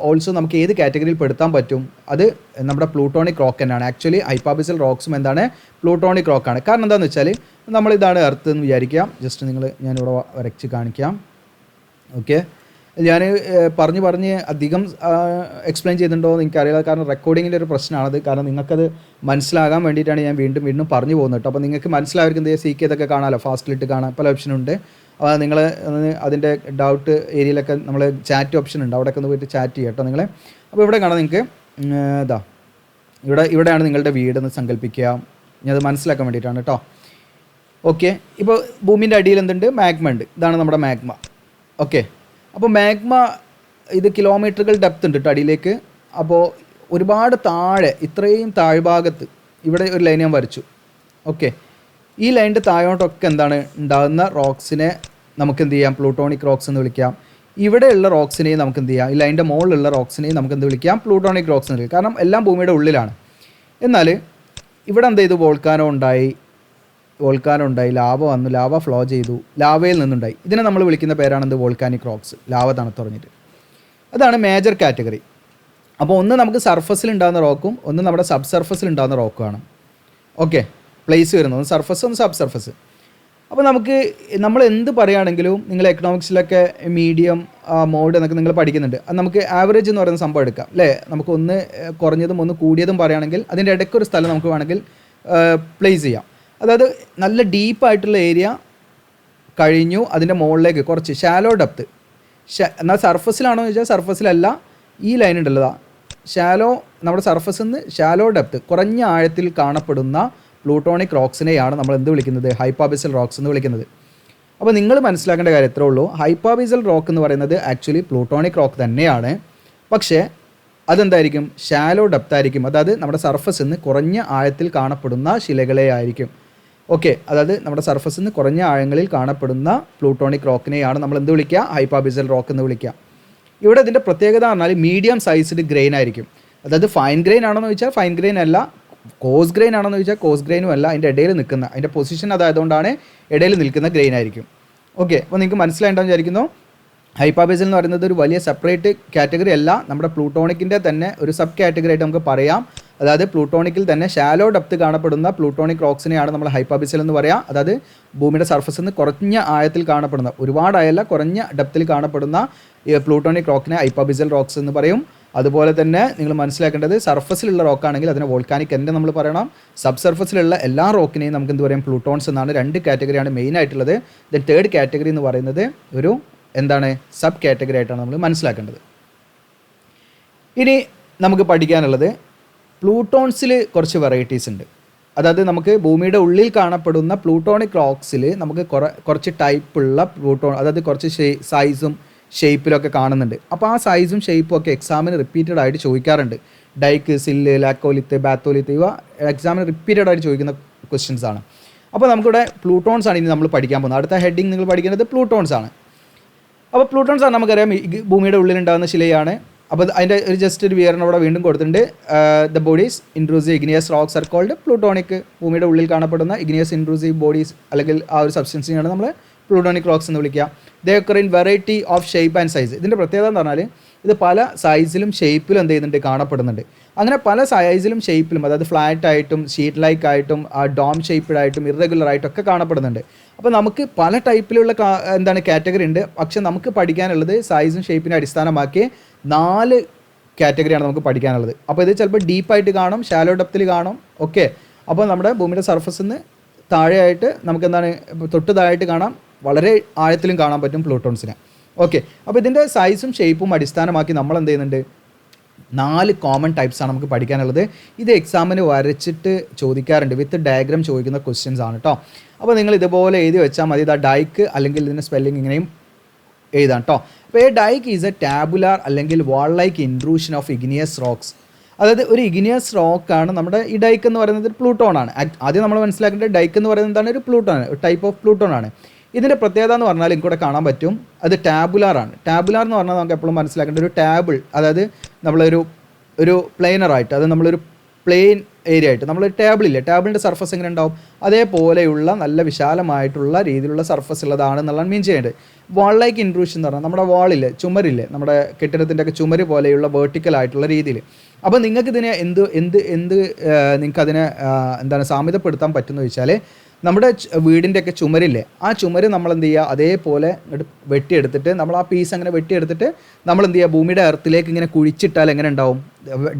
S1: ഓൾസോ നമുക്ക് ഏത് കാറ്റഗറിയിൽ പെടുത്താൻ പറ്റും, അത് നമ്മുടെ പ്ലൂട്ടോണിക് റോക്ക് തന്നെയാണ്. ആക്ച്വലി ഹൈപ്പാബേസൽ റോക്സും എന്താണ്, പ്ലൂട്ടോണിക് റോക്കാണ്. കാരണം എന്താണെന്ന് വെച്ചാൽ നമ്മളിതാണ് എർത്ത് എന്ന് വിചാരിക്കാം. ജസ്റ്റ് ഞാനിവിടെ വരച്ച് കാണിക്കാം. ഓക്കെ, ഞാൻ പറഞ്ഞ് അധികം എക്സ്പ്ലെയിൻ ചെയ്തിട്ടുണ്ടോ എന്ന് എനിക്കറിയില്ല, കാരണം റെക്കോർഡിങ്ങിൻ്റെ ഒരു പ്രശ്നമാണത്. കാരണം നിങ്ങൾക്കത് മനസ്സിലാകാൻ വേണ്ടിയിട്ടാണ് ഞാൻ വീണ്ടും പറഞ്ഞു പോകുന്നത്. അപ്പോൾ നിങ്ങൾക്ക് മനസ്സിലായിരിക്കും എന്ത് സീക്ക് ചെയ്തൊക്കെ കാണാമല്ലോ, ഫാസ്റ്റിലിട്ട് കാണാൻ പല ഓപ്ഷനുണ്ട്. അപ്പോൾ നിങ്ങൾ അതിൻ്റെ ഡൗട്ട് ഏരിയയിലൊക്കെ നമ്മൾ ചാറ്റ് ഓപ്ഷൻ ഉണ്ട്, അവിടെയൊക്കെ ഒന്ന് പോയിട്ട് ചാറ്റ് ചെയ്യാം കേട്ടോ നിങ്ങൾ. അപ്പോൾ ഇവിടെ കാണാം നിങ്ങൾക്ക്, ഇവിടെയാണ് നിങ്ങളുടെ വീടെന്ന് സങ്കല്പിക്കുക. ഞാനത് മനസ്സിലാക്കാൻ വേണ്ടിയിട്ടാണ് കേട്ടോ. ഓക്കെ, ഇപ്പോൾ ഭൂമിൻ്റെ അടിയിൽ എന്തുണ്ട്, മാഗ്മ ഉണ്ട്. ഇതാണ് നമ്മുടെ മാഗ്മ. ഓക്കെ, അപ്പോൾ മാഗ്മ ഇത് കിലോമീറ്ററുകൾ ഡെപ്ത് ഉണ്ട് കേട്ടോ അടിയിലേക്ക്. അപ്പോൾ ഒരുപാട് താഴെ, ഇത്രയും താഴ്ഭാഗത്ത് ഇവിടെ ഒരു ലൈൻ ഞാൻ വരച്ചു. ഓക്കെ, ഈ ലൈനിൻ്റെ താഴോട്ടൊക്കെ എന്താണ് ഉണ്ടാകുന്ന റോക്സിനെ നമുക്ക് എന്ത് ചെയ്യാം, പ്ലൂട്ടോണിക് റോക്സ് എന്ന് വിളിക്കാം. ഇവിടെയുള്ള റോക്സിനെയും നമുക്ക് എന്ത് ചെയ്യാം, ഈ ലൈനിൻ്റെ മുകളിലുള്ള റോക്സിനെയും നമുക്ക് എന്ത് വിളിക്കാം, പ്ലൂട്ടോണിക് റോക്സ് എന്ന് വിളിക്കാം. കാരണം എല്ലാം ഭൂമിയുടെ ഉള്ളിലാണ്. എന്നാൽ ഇവിടെ എന്ത് ചെയ്തു, വോൾക്കാനോ ഉണ്ടായി, ലാവ വന്നു, ലാവ ഫ്ലോ ചെയ്തു, ലാവയിൽ നിന്നുണ്ടായി. ഇതിനെ നമ്മൾ വിളിക്കുന്ന പേരാണെന്ത്, വോൾക്കാനിക് റോക്സ്, ലാവ തണുത്തുറഞ്ഞിട്ട്. അതാണ് മേജർ കാറ്റഗറി. അപ്പോൾ ഒന്ന് നമുക്ക് സർഫസിൽ ഉണ്ടാകുന്ന റോക്കും ഒന്ന് നമ്മുടെ സബ് സർഫസിൽ ഉണ്ടാകുന്ന റോക്കുമാണ്. ഓക്കെ, പ്ലേസ് വരുന്നത് ഒന്ന് സർഫസ് ഒന്ന് സബ് സർഫസ്. അപ്പോൾ നമ്മൾ എന്ത് പറയുകയാണെങ്കിലും നിങ്ങൾ എക്കണോമിക്സിലൊക്കെ മീഡിയം മോഡ് എന്നൊക്കെ നിങ്ങൾ പഠിക്കുന്നുണ്ട്. അത് നമുക്ക് ആവറേജ് എന്ന് പറയുന്ന സംഭവം എടുക്കാം അല്ലേ. നമുക്ക് ഒന്ന് കുറഞ്ഞതും ഒന്ന് കൂടിയതും പറയുകയാണെങ്കിൽ അതിൻ്റെ ഇടയ്ക്കൊരു സ്ഥലം നമുക്ക് വേണമെങ്കിൽ പ്ലേസ് ചെയ്യാം. അതായത് നല്ല ഡീപ്പായിട്ടുള്ള ഏരിയ കഴിഞ്ഞു, അതിൻ്റെ മുകളിലേക്ക് കുറച്ച് ഷാലോ ഡെപ്ത്. എന്നാൽ സർഫസിലാണോ എന്ന് ചോദിച്ചാൽ സർഫസിലല്ല, ഈ ലൈൻ ഉണ്ടല്ലോ ഷാലോ, നമ്മുടെ സർഫസിൽ നിന്ന് ഷാലോ ഡെപ്ത് കുറഞ്ഞ ആഴത്തിൽ കാണപ്പെടുന്ന പ്ലൂട്ടോണിക് റോക്സിനെയാണ് നമ്മൾ എന്ത് വിളിക്കുന്നത്, ഹൈപ്പാബേസൽ റോക്സ് എന്ന് വിളിക്കുന്നത്. അപ്പോൾ നിങ്ങൾ മനസ്സിലാക്കേണ്ട കാര്യം എത്രേ ഉള്ളൂ, ഹൈപ്പാബേസൽ റോക്ക് എന്ന് പറയുന്നത് ആക്ച്വലി പ്ലൂട്ടോണിക് റോക്ക് തന്നെയാണ്. പക്ഷേ അതെന്തായിരിക്കും, ഷാലോ ഡെപ്ത് ആയിരിക്കും. അതായത് നമ്മുടെ സർഫസിൽ നിന്ന് കുറഞ്ഞ ആഴത്തിൽ കാണപ്പെടുന്ന ശിലകളെ ആയിരിക്കും. ഓക്കെ, അതായത് നമ്മുടെ സർഫസിൽ നിന്ന് കുറഞ്ഞ ആഴങ്ങളിൽ കാണപ്പെടുന്ന പ്ലൂട്ടോണിക് റോക്കിനെയാണ് നമ്മൾ എന്ത് വിളിക്കുക, ഹൈപ്പാബേസൽ റോക്ക് എന്ന് വിളിക്കുക. ഇവിടെ ഇതിൻ്റെ പ്രത്യേകത പറഞ്ഞാൽ മീഡിയം സൈസ്ഡ് ഗ്രെയിൻ ആയിരിക്കും. അതായത് ഫൈൻ ഗ്രെയിൻ ആണെന്ന് ചോദിച്ചാൽ ഫൈൻ ഗ്രെയിൻ അല്ല, കോസ് ഗ്രെയിൻ ആണെന്ന് ചോദിച്ചാൽ കോസ് ഗ്രെയിനും അല്ല, അതിൻ്റെ ഇടയിൽ നിൽക്കുന്ന, അതിൻ്റെ പൊസിഷൻ അതായതുകൊണ്ടാണ് ഇടയിൽ നിൽക്കുന്ന ഗ്രെയിൻ ആയിരിക്കും. ഓക്കെ, അപ്പോൾ നിങ്ങൾക്ക് മനസ്സിലായിട്ടുണ്ടെന്ന് വിചാരിക്കുന്നു. ഹൈപ്പാബേസൽ എന്ന് പറയുന്നത് ഒരു വലിയ സെപ്പറേറ്റ് കാറ്റഗറി അല്ല, നമ്മുടെ പ്ലൂട്ടോണിക്കിൻ്റെ തന്നെ ഒരു സബ് കാറ്റഗറി ആയിട്ട് നമുക്ക് പറയാം. അതായത് പ്ലൂട്ടോണിക്കിൽ തന്നെ ഷാലോ ഡെപ്ത് കാണപ്പെടുന്ന പ്ലൂട്ടോണിക് റോക്സിനെയാണ് നമ്മൾ ഹൈപ്പാബേസൽ എന്ന് പറയുക. അതായത് ഭൂമിയുടെ സർഫസിൽ നിന്ന് കുറഞ്ഞ ആഴത്തിൽ കാണപ്പെടുന്ന, ഒരുപാടായല്ല കുറഞ്ഞ ഡെപ്തിൽ കാണപ്പെടുന്ന പ്ലൂട്ടോണിക് റോക്കിനെ ഹൈപ്പാബേസൽ റോക്സ് എന്ന് പറയും. അതുപോലെ തന്നെ നിങ്ങൾ മനസ്സിലാക്കേണ്ടത് സർഫസിലുള്ള റോക്കാണെങ്കിൽ അതിനെ വോൾക്കാനിക് എന്ന് നമ്മൾ പറയണം. സബ് സർഫസിലുള്ള എല്ലാ റോക്കിനെയും നമുക്ക് എന്ത് പറയാം, പ്ലൂട്ടോൺസ് എന്നാണ്. 2 കാറ്റഗറിയാണ് മെയിൻ ആയിട്ടുള്ളത്. ദെൻ തേർഡ് കാറ്റഗറി എന്ന് പറയുന്നത് ഒരു എന്താണ്, സബ് കാറ്റഗറി ആയിട്ടാണ് നമ്മൾ മനസ്സിലാക്കേണ്ടത്. ഇനി നമുക്ക് പഠിക്കാനുള്ളത് പ്ലൂട്ടോൺസിൽ കുറച്ച് വെറൈറ്റീസ് ഉണ്ട്. അതായത് നമുക്ക് ഭൂമിയുടെ ഉള്ളിൽ കാണപ്പെടുന്ന പ്ലൂട്ടോണിക് റോക്സിൽ നമുക്ക് കുറച്ച് ടൈപ്പുള്ള പ്ലൂട്ടോൺ, അതായത് കുറച്ച് സൈസും ഷേപ്പിലൊക്കെ കാണുന്നുണ്ട്. അപ്പോൾ ആ സൈസും ഷേപ്പും ഒക്കെ എക്സാമിന് റിപ്പീറ്റഡ് ആയിട്ട് ചോദിക്കാറുണ്ട്. ഡൈക്ക്, സില്ല്, ലാക്കോലിത്ത്, ബാത്തോലിത്ത് ഇവ എക്സാമിന് റിപ്പീറ്റഡ് ആയിട്ട് ചോദിക്കുന്ന ക്വസ്റ്റ്യൻസ് ആണ്. അപ്പോൾ നമുക്കിവിടെ പ്ലൂട്ടോൺസ് ആണ് ഇനി നമ്മൾ പഠിക്കാൻ പോകുന്നത്. അടുത്ത ഹെഡിങ് നിങ്ങൾ പഠിക്കുന്നത് പ്ലൂട്ടോൺസ് ആണ്. അപ്പോൾ പ്ലൂട്ടോൺസ് ആണ് നമുക്കറിയാം ഭൂമിയുടെ ഉള്ളിലുണ്ടാകുന്ന ശിലയാണ്. അപ്പോൾ അതിൻ്റെ ഒരു ജസ്റ്റ് ഒരു വിവരണം അവിടെ വീണ്ടും കൊടുത്തിട്ടുണ്ട്. The bodies intrusive igneous rocks are called plutonic. ഭൂമിയുടെ ഉള്ളിൽ കാണപ്പെടുന്ന ഇഗ്നിയസ് ഇൻട്രൂസീവ് ബോഡീസ് അല്ലെങ്കിൽ ആ ഒരു സബ്സ്റ്റൻസിനെയാണ് നമ്മൾ പ്ലൂട്ടോണിക് റോക്സ് എന്ന് വിളിക്കുക. They occur in variety of shape and size. ഇതിൻ്റെ പ്രത്യേകത എന്ന് പറഞ്ഞാൽ ഇത് പല സൈസിലും ഷേപ്പിലും എന്ത് ചെയ്യുന്നുണ്ട്, കാണപ്പെടുന്നുണ്ട്. അങ്ങനെ പല സൈസിലും ഷേപ്പിലും, അതായത് ഫ്ലാറ്റ് ആയിട്ടും ഷീറ്റ് ലൈക്ക് ആയിട്ടും ഡോം ഷേപ്പ്ഡ് ആയിട്ടും ഇറഗുലർ ആയിട്ടും ഒക്കെ കാണപ്പെടുന്നുണ്ട്. അപ്പോൾ നമുക്ക് പല ടൈപ്പിലുള്ള കാറ്റഗറി ഉണ്ട്. പക്ഷെ നമുക്ക് പഠിക്കാനുള്ളത് സൈസും ഷേപ്പിനെ അടിസ്ഥാനമാക്കി 4 കാറ്റഗറിയാണ് നമുക്ക് പഠിക്കാനുള്ളത്. അപ്പോൾ ഇത് ചിലപ്പോൾ ഡീപ്പായിട്ട് കാണും, ഷാലോ ഡെപ്തിൽ കാണും. ഓക്കെ, അപ്പോൾ നമ്മുടെ ഭൂമിയുടെ സർഫസിൽ നിന്ന് താഴെയായിട്ട് നമുക്ക് തൊട്ട് താഴെയായിട്ട് കാണാം, വളരെ ആഴത്തിലും കാണാൻ പറ്റും പ്ലൂട്ടോൺസിനെ. ഓക്കെ, അപ്പോൾ ഇതിൻ്റെ സൈസും ഷേപ്പും അടിസ്ഥാനമാക്കി നമ്മൾ എന്ത് ചെയ്യുന്നുണ്ട്, 4 കോമൺ ടൈപ്സാണ് നമുക്ക് പഠിക്കാനുള്ളത്. ഇത് എക്സാമിന് വരച്ചിട്ട് ചോദിക്കാറുണ്ട്, വിത്ത് ഡയഗ്രാം ചോദിക്കുന്ന ക്വസ്റ്റ്യൻസ് ആണ് കേട്ടോ. അപ്പോൾ നിങ്ങൾ ഇതുപോലെ എഴുതി വെച്ചാൽ മതി. ഇതാ ഡൈക്ക് അല്ലെങ്കിൽ ഇതിൻ്റെ സ്പെല്ലിംഗ് ഇങ്ങനെയും എഴുതാം കേട്ടോ. അപ്പോൾ ഈ ഡൈക്ക് ഈസ് എ ടാബുലാർ അല്ലെങ്കിൽ wall like intrusion of igneous rocks. അതായത് ഒരു ഇഗ്നിയസ് റോക്കാണ് നമ്മുടെ ഈ ഡൈക്ക് എന്ന് പറയുന്നത് പ്ലൂട്ടോൺ ആണ്. ആദ്യം നമ്മൾ മനസ്സിലാക്കേണ്ടത് ഡൈക്ക് എന്ന് പറയുന്നത് എന്താണ്, ഒരു പ്ലൂട്ടോൺ ആണ്, ഒരു ടൈപ്പ് ഓഫ് പ്ലൂട്ടോൺ ആണ്. ഇതിൻ്റെ പ്രത്യേകത എന്ന് പറഞ്ഞാൽ ഇങ്ങോട്ട് കാണാൻ പറ്റും, അത് ടാബുലാർ ആണ്. ടാബുലാർ എന്ന് പറഞ്ഞാൽ നമുക്ക് എപ്പോഴും മനസ്സിലാക്കേണ്ട ഒരു ടേബിൾ, അതായത് നമ്മളൊരു പ്ലെയിനറായിട്ട്, അത് നമ്മളൊരു പ്ലെയിൻ ഏരിയ ആയിട്ട് നമ്മളൊരു ടേബിളില്ലേ, ടേബിളിൻ്റെ സർഫസ് എങ്ങനെ ഉണ്ടാവും, അതേപോലെയുള്ള നല്ല വിശാലമായിട്ടുള്ള രീതിയിലുള്ള സർഫസ് ഉള്ളതാണെന്നുള്ളതാണ് മീൻ ചെയ്യേണ്ടത്. വാൾ ലൈക്ക് ഇൻട്രൂഷൻ എന്ന് പറഞ്ഞാൽ നമ്മുടെ വാളില്ലേ, ചുമരില്ലേ, നമ്മുടെ കെട്ടിടത്തിൻ്റെ ഒക്കെ ചുമര് പോലെയുള്ള വേർട്ടിക്കൽ ആയിട്ടുള്ള രീതിയിൽ. അപ്പോൾ നിങ്ങൾക്ക് ഇതിനെ നിങ്ങൾക്കതിനെ സാമ്യതപ്പെടുത്താൻ പറ്റുമെന്ന് ചോദിച്ചാൽ, നമ്മുടെ വീടിൻ്റെയൊക്കെ ചുമരില്ലേ, ആ ചുമര് നമ്മൾ എന്ത് ചെയ്യുക, അതേപോലെ വെട്ടിയെടുത്തിട്ട് നമ്മൾ ആ പീസ് അങ്ങനെ വെട്ടിയെടുത്തിട്ട് നമ്മൾ എന്ത് ചെയ്യുക, ഭൂമിയുടെ എർത്തിലേക്ക് ഇങ്ങനെ കുഴിച്ചിട്ടാൽ എങ്ങനെ ഉണ്ടാവും,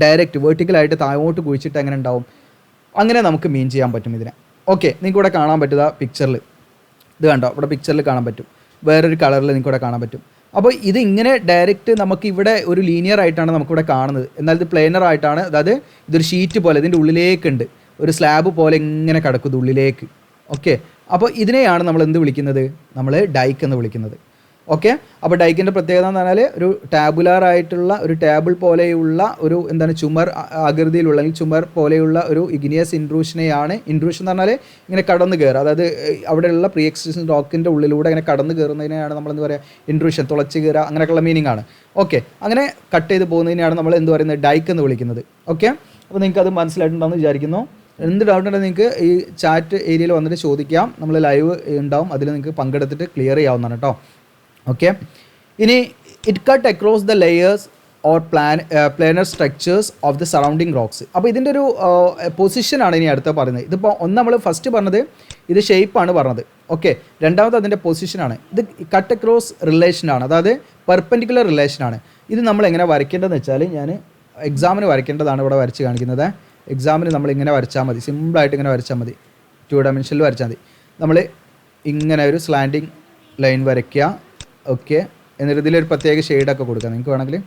S1: ഡയറക്റ്റ് വേർട്ടിക്കലായിട്ട് താഴോട്ട് കുഴിച്ചിട്ട് എങ്ങനെ ഉണ്ടാവും, അങ്ങനെ നമുക്ക് മീൻ ചെയ്യാൻ പറ്റും ഇതിനെ. ഓക്കെ, നിങ്ങൾക്ക് ഇവിടെ കാണാൻ പറ്റുക പിക്ചറിൽ, ഇത് കണ്ടോ, ഇവിടെ പിക്ചറിൽ കാണാൻ പറ്റും, വേറൊരു കളറിൽ നിങ്ങൾക്ക് ഇവിടെ കാണാൻ പറ്റും. അപ്പോൾ ഇത് ഇങ്ങനെ ഡയറക്റ്റ് നമുക്ക് ഇവിടെ ഒരു ലീനിയർ ആയിട്ടാണ് നമുക്കിവിടെ കാണുന്നത്. എന്നാൽ ഇത് പ്ലെയിനർ ആയിട്ടാണ്, അതായത് ഇതൊരു ഷീറ്റ് പോലെ ഇതിൻ്റെ ഉള്ളിലേക്കുണ്ട്, ഒരു സ്ലാബ് പോലെ ഇങ്ങനെ കിടക്കുന്നത് ഉള്ളിലേക്ക്. ഓക്കെ, അപ്പോൾ ഇതിനെയാണ് നമ്മൾ എന്ത് വിളിക്കുന്നത്, നമ്മൾ ഡൈക്ക് എന്ന് വിളിക്കുന്നത്. ഓക്കെ, അപ്പോൾ ഡൈക്കിൻ്റെ പ്രത്യേകത എന്ന് പറഞ്ഞാൽ ഒരു ടാബുലാർ ആയിട്ടുള്ള ഒരു ടേബിൾ പോലെയുള്ള ഒരു ചുമർ ആകൃതിയിലുള്ള അല്ലെങ്കിൽ ചുമർ പോലെയുള്ള ഒരു ഇഗ്നിയസ് ഇൻട്രൂഷനെയാണ്, ഇൻട്രൂഷൻ എന്ന് പറഞ്ഞാൽ ഇങ്ങനെ കടന്നു കയറുക, അതായത് അവിടെയുള്ള പ്രീ എക്സിസ്റ്റിംഗ് റോക്കിൻ്റെ ഉള്ളിലൂടെ ഇങ്ങനെ കടന്നു കയറുന്നതിനെയാണ് നമ്മൾ എന്ത് പറയുക, ഇൻട്രൂഷൻ, തുളച്ച് കയറുക, അങ്ങനെയൊക്കെയുള്ള മീനിങ് ആണ്. ഓക്കെ, അങ്ങനെ കട്ട് ചെയ്ത് പോകുന്നതിനെയാണ് നമ്മൾ എന്ത് പറയുന്നത്, ഡൈക്ക് എന്ന് വിളിക്കുന്നത്. ഓക്കെ, അപ്പോൾ നിങ്ങൾക്ക് അത് മനസ്സിലായിട്ടുണ്ടാകുമെന്ന് വിചാരിക്കുന്നു. എന്ത് ഡൗട്ട് ഉണ്ടെങ്കിൽ നിങ്ങൾക്ക് ഈ ചാറ്റ് ഏരിയയിൽ വന്നിട്ട് ചോദിക്കാം, നമ്മൾ ലൈവ് ഉണ്ടാവും, അതിൽ നിങ്ങൾക്ക് പങ്കെടുത്തിട്ട് ക്ലിയർ ചെയ്യാവുന്നതാണ് കേട്ടോ. ഓക്കെ, ഇനി it cut across the layers or planar structures of the surrounding rocks. അപ്പോൾ ഇതിൻ്റെ ഒരു പൊസിഷനാണ് ഇനി അടുത്ത പറയുന്നത്. ഇതിപ്പോൾ നമ്മൾ ഫസ്റ്റ് പറഞ്ഞത് ഇത് ഷേപ്പാണ് പറഞ്ഞത്. ഓക്കെ, രണ്ടാമത് അതിൻ്റെ പൊസിഷനാണ്. ഇത് കട്ട് അക്രോസ് റിലേഷനാണ്, അതായത് പെർപെൻഡിക്കുലർ റിലേഷനാണ്. ഇത് നമ്മൾ എങ്ങനെ വരയ്ക്കേണ്ടതെന്ന് വെച്ചാൽ, ഞാൻ എക്സാമിന് വരയ്ക്കേണ്ടതാണ് ഇവിടെ വരച്ച് കാണിക്കുന്നത്. എക്സാമിന് നമ്മളിങ്ങനെ വരച്ചാൽ മതി, സിമ്പിളായിട്ട് ഇങ്ങനെ വരച്ചാൽ മതി, 2 ഡയമെൻഷനിൽ വരച്ചാൽ മതി. നമ്മൾ ഇങ്ങനെ ഒരു സ്ലാൻഡിങ് ലൈൻ വരയ്ക്കുക. ഓക്കെ, എന്നിട്ട് ഇതിലൊരു പ്രത്യേക ഷെയ്ഡൊക്കെ കൊടുക്കുക, നിങ്ങൾക്ക് വേണമെങ്കിൽ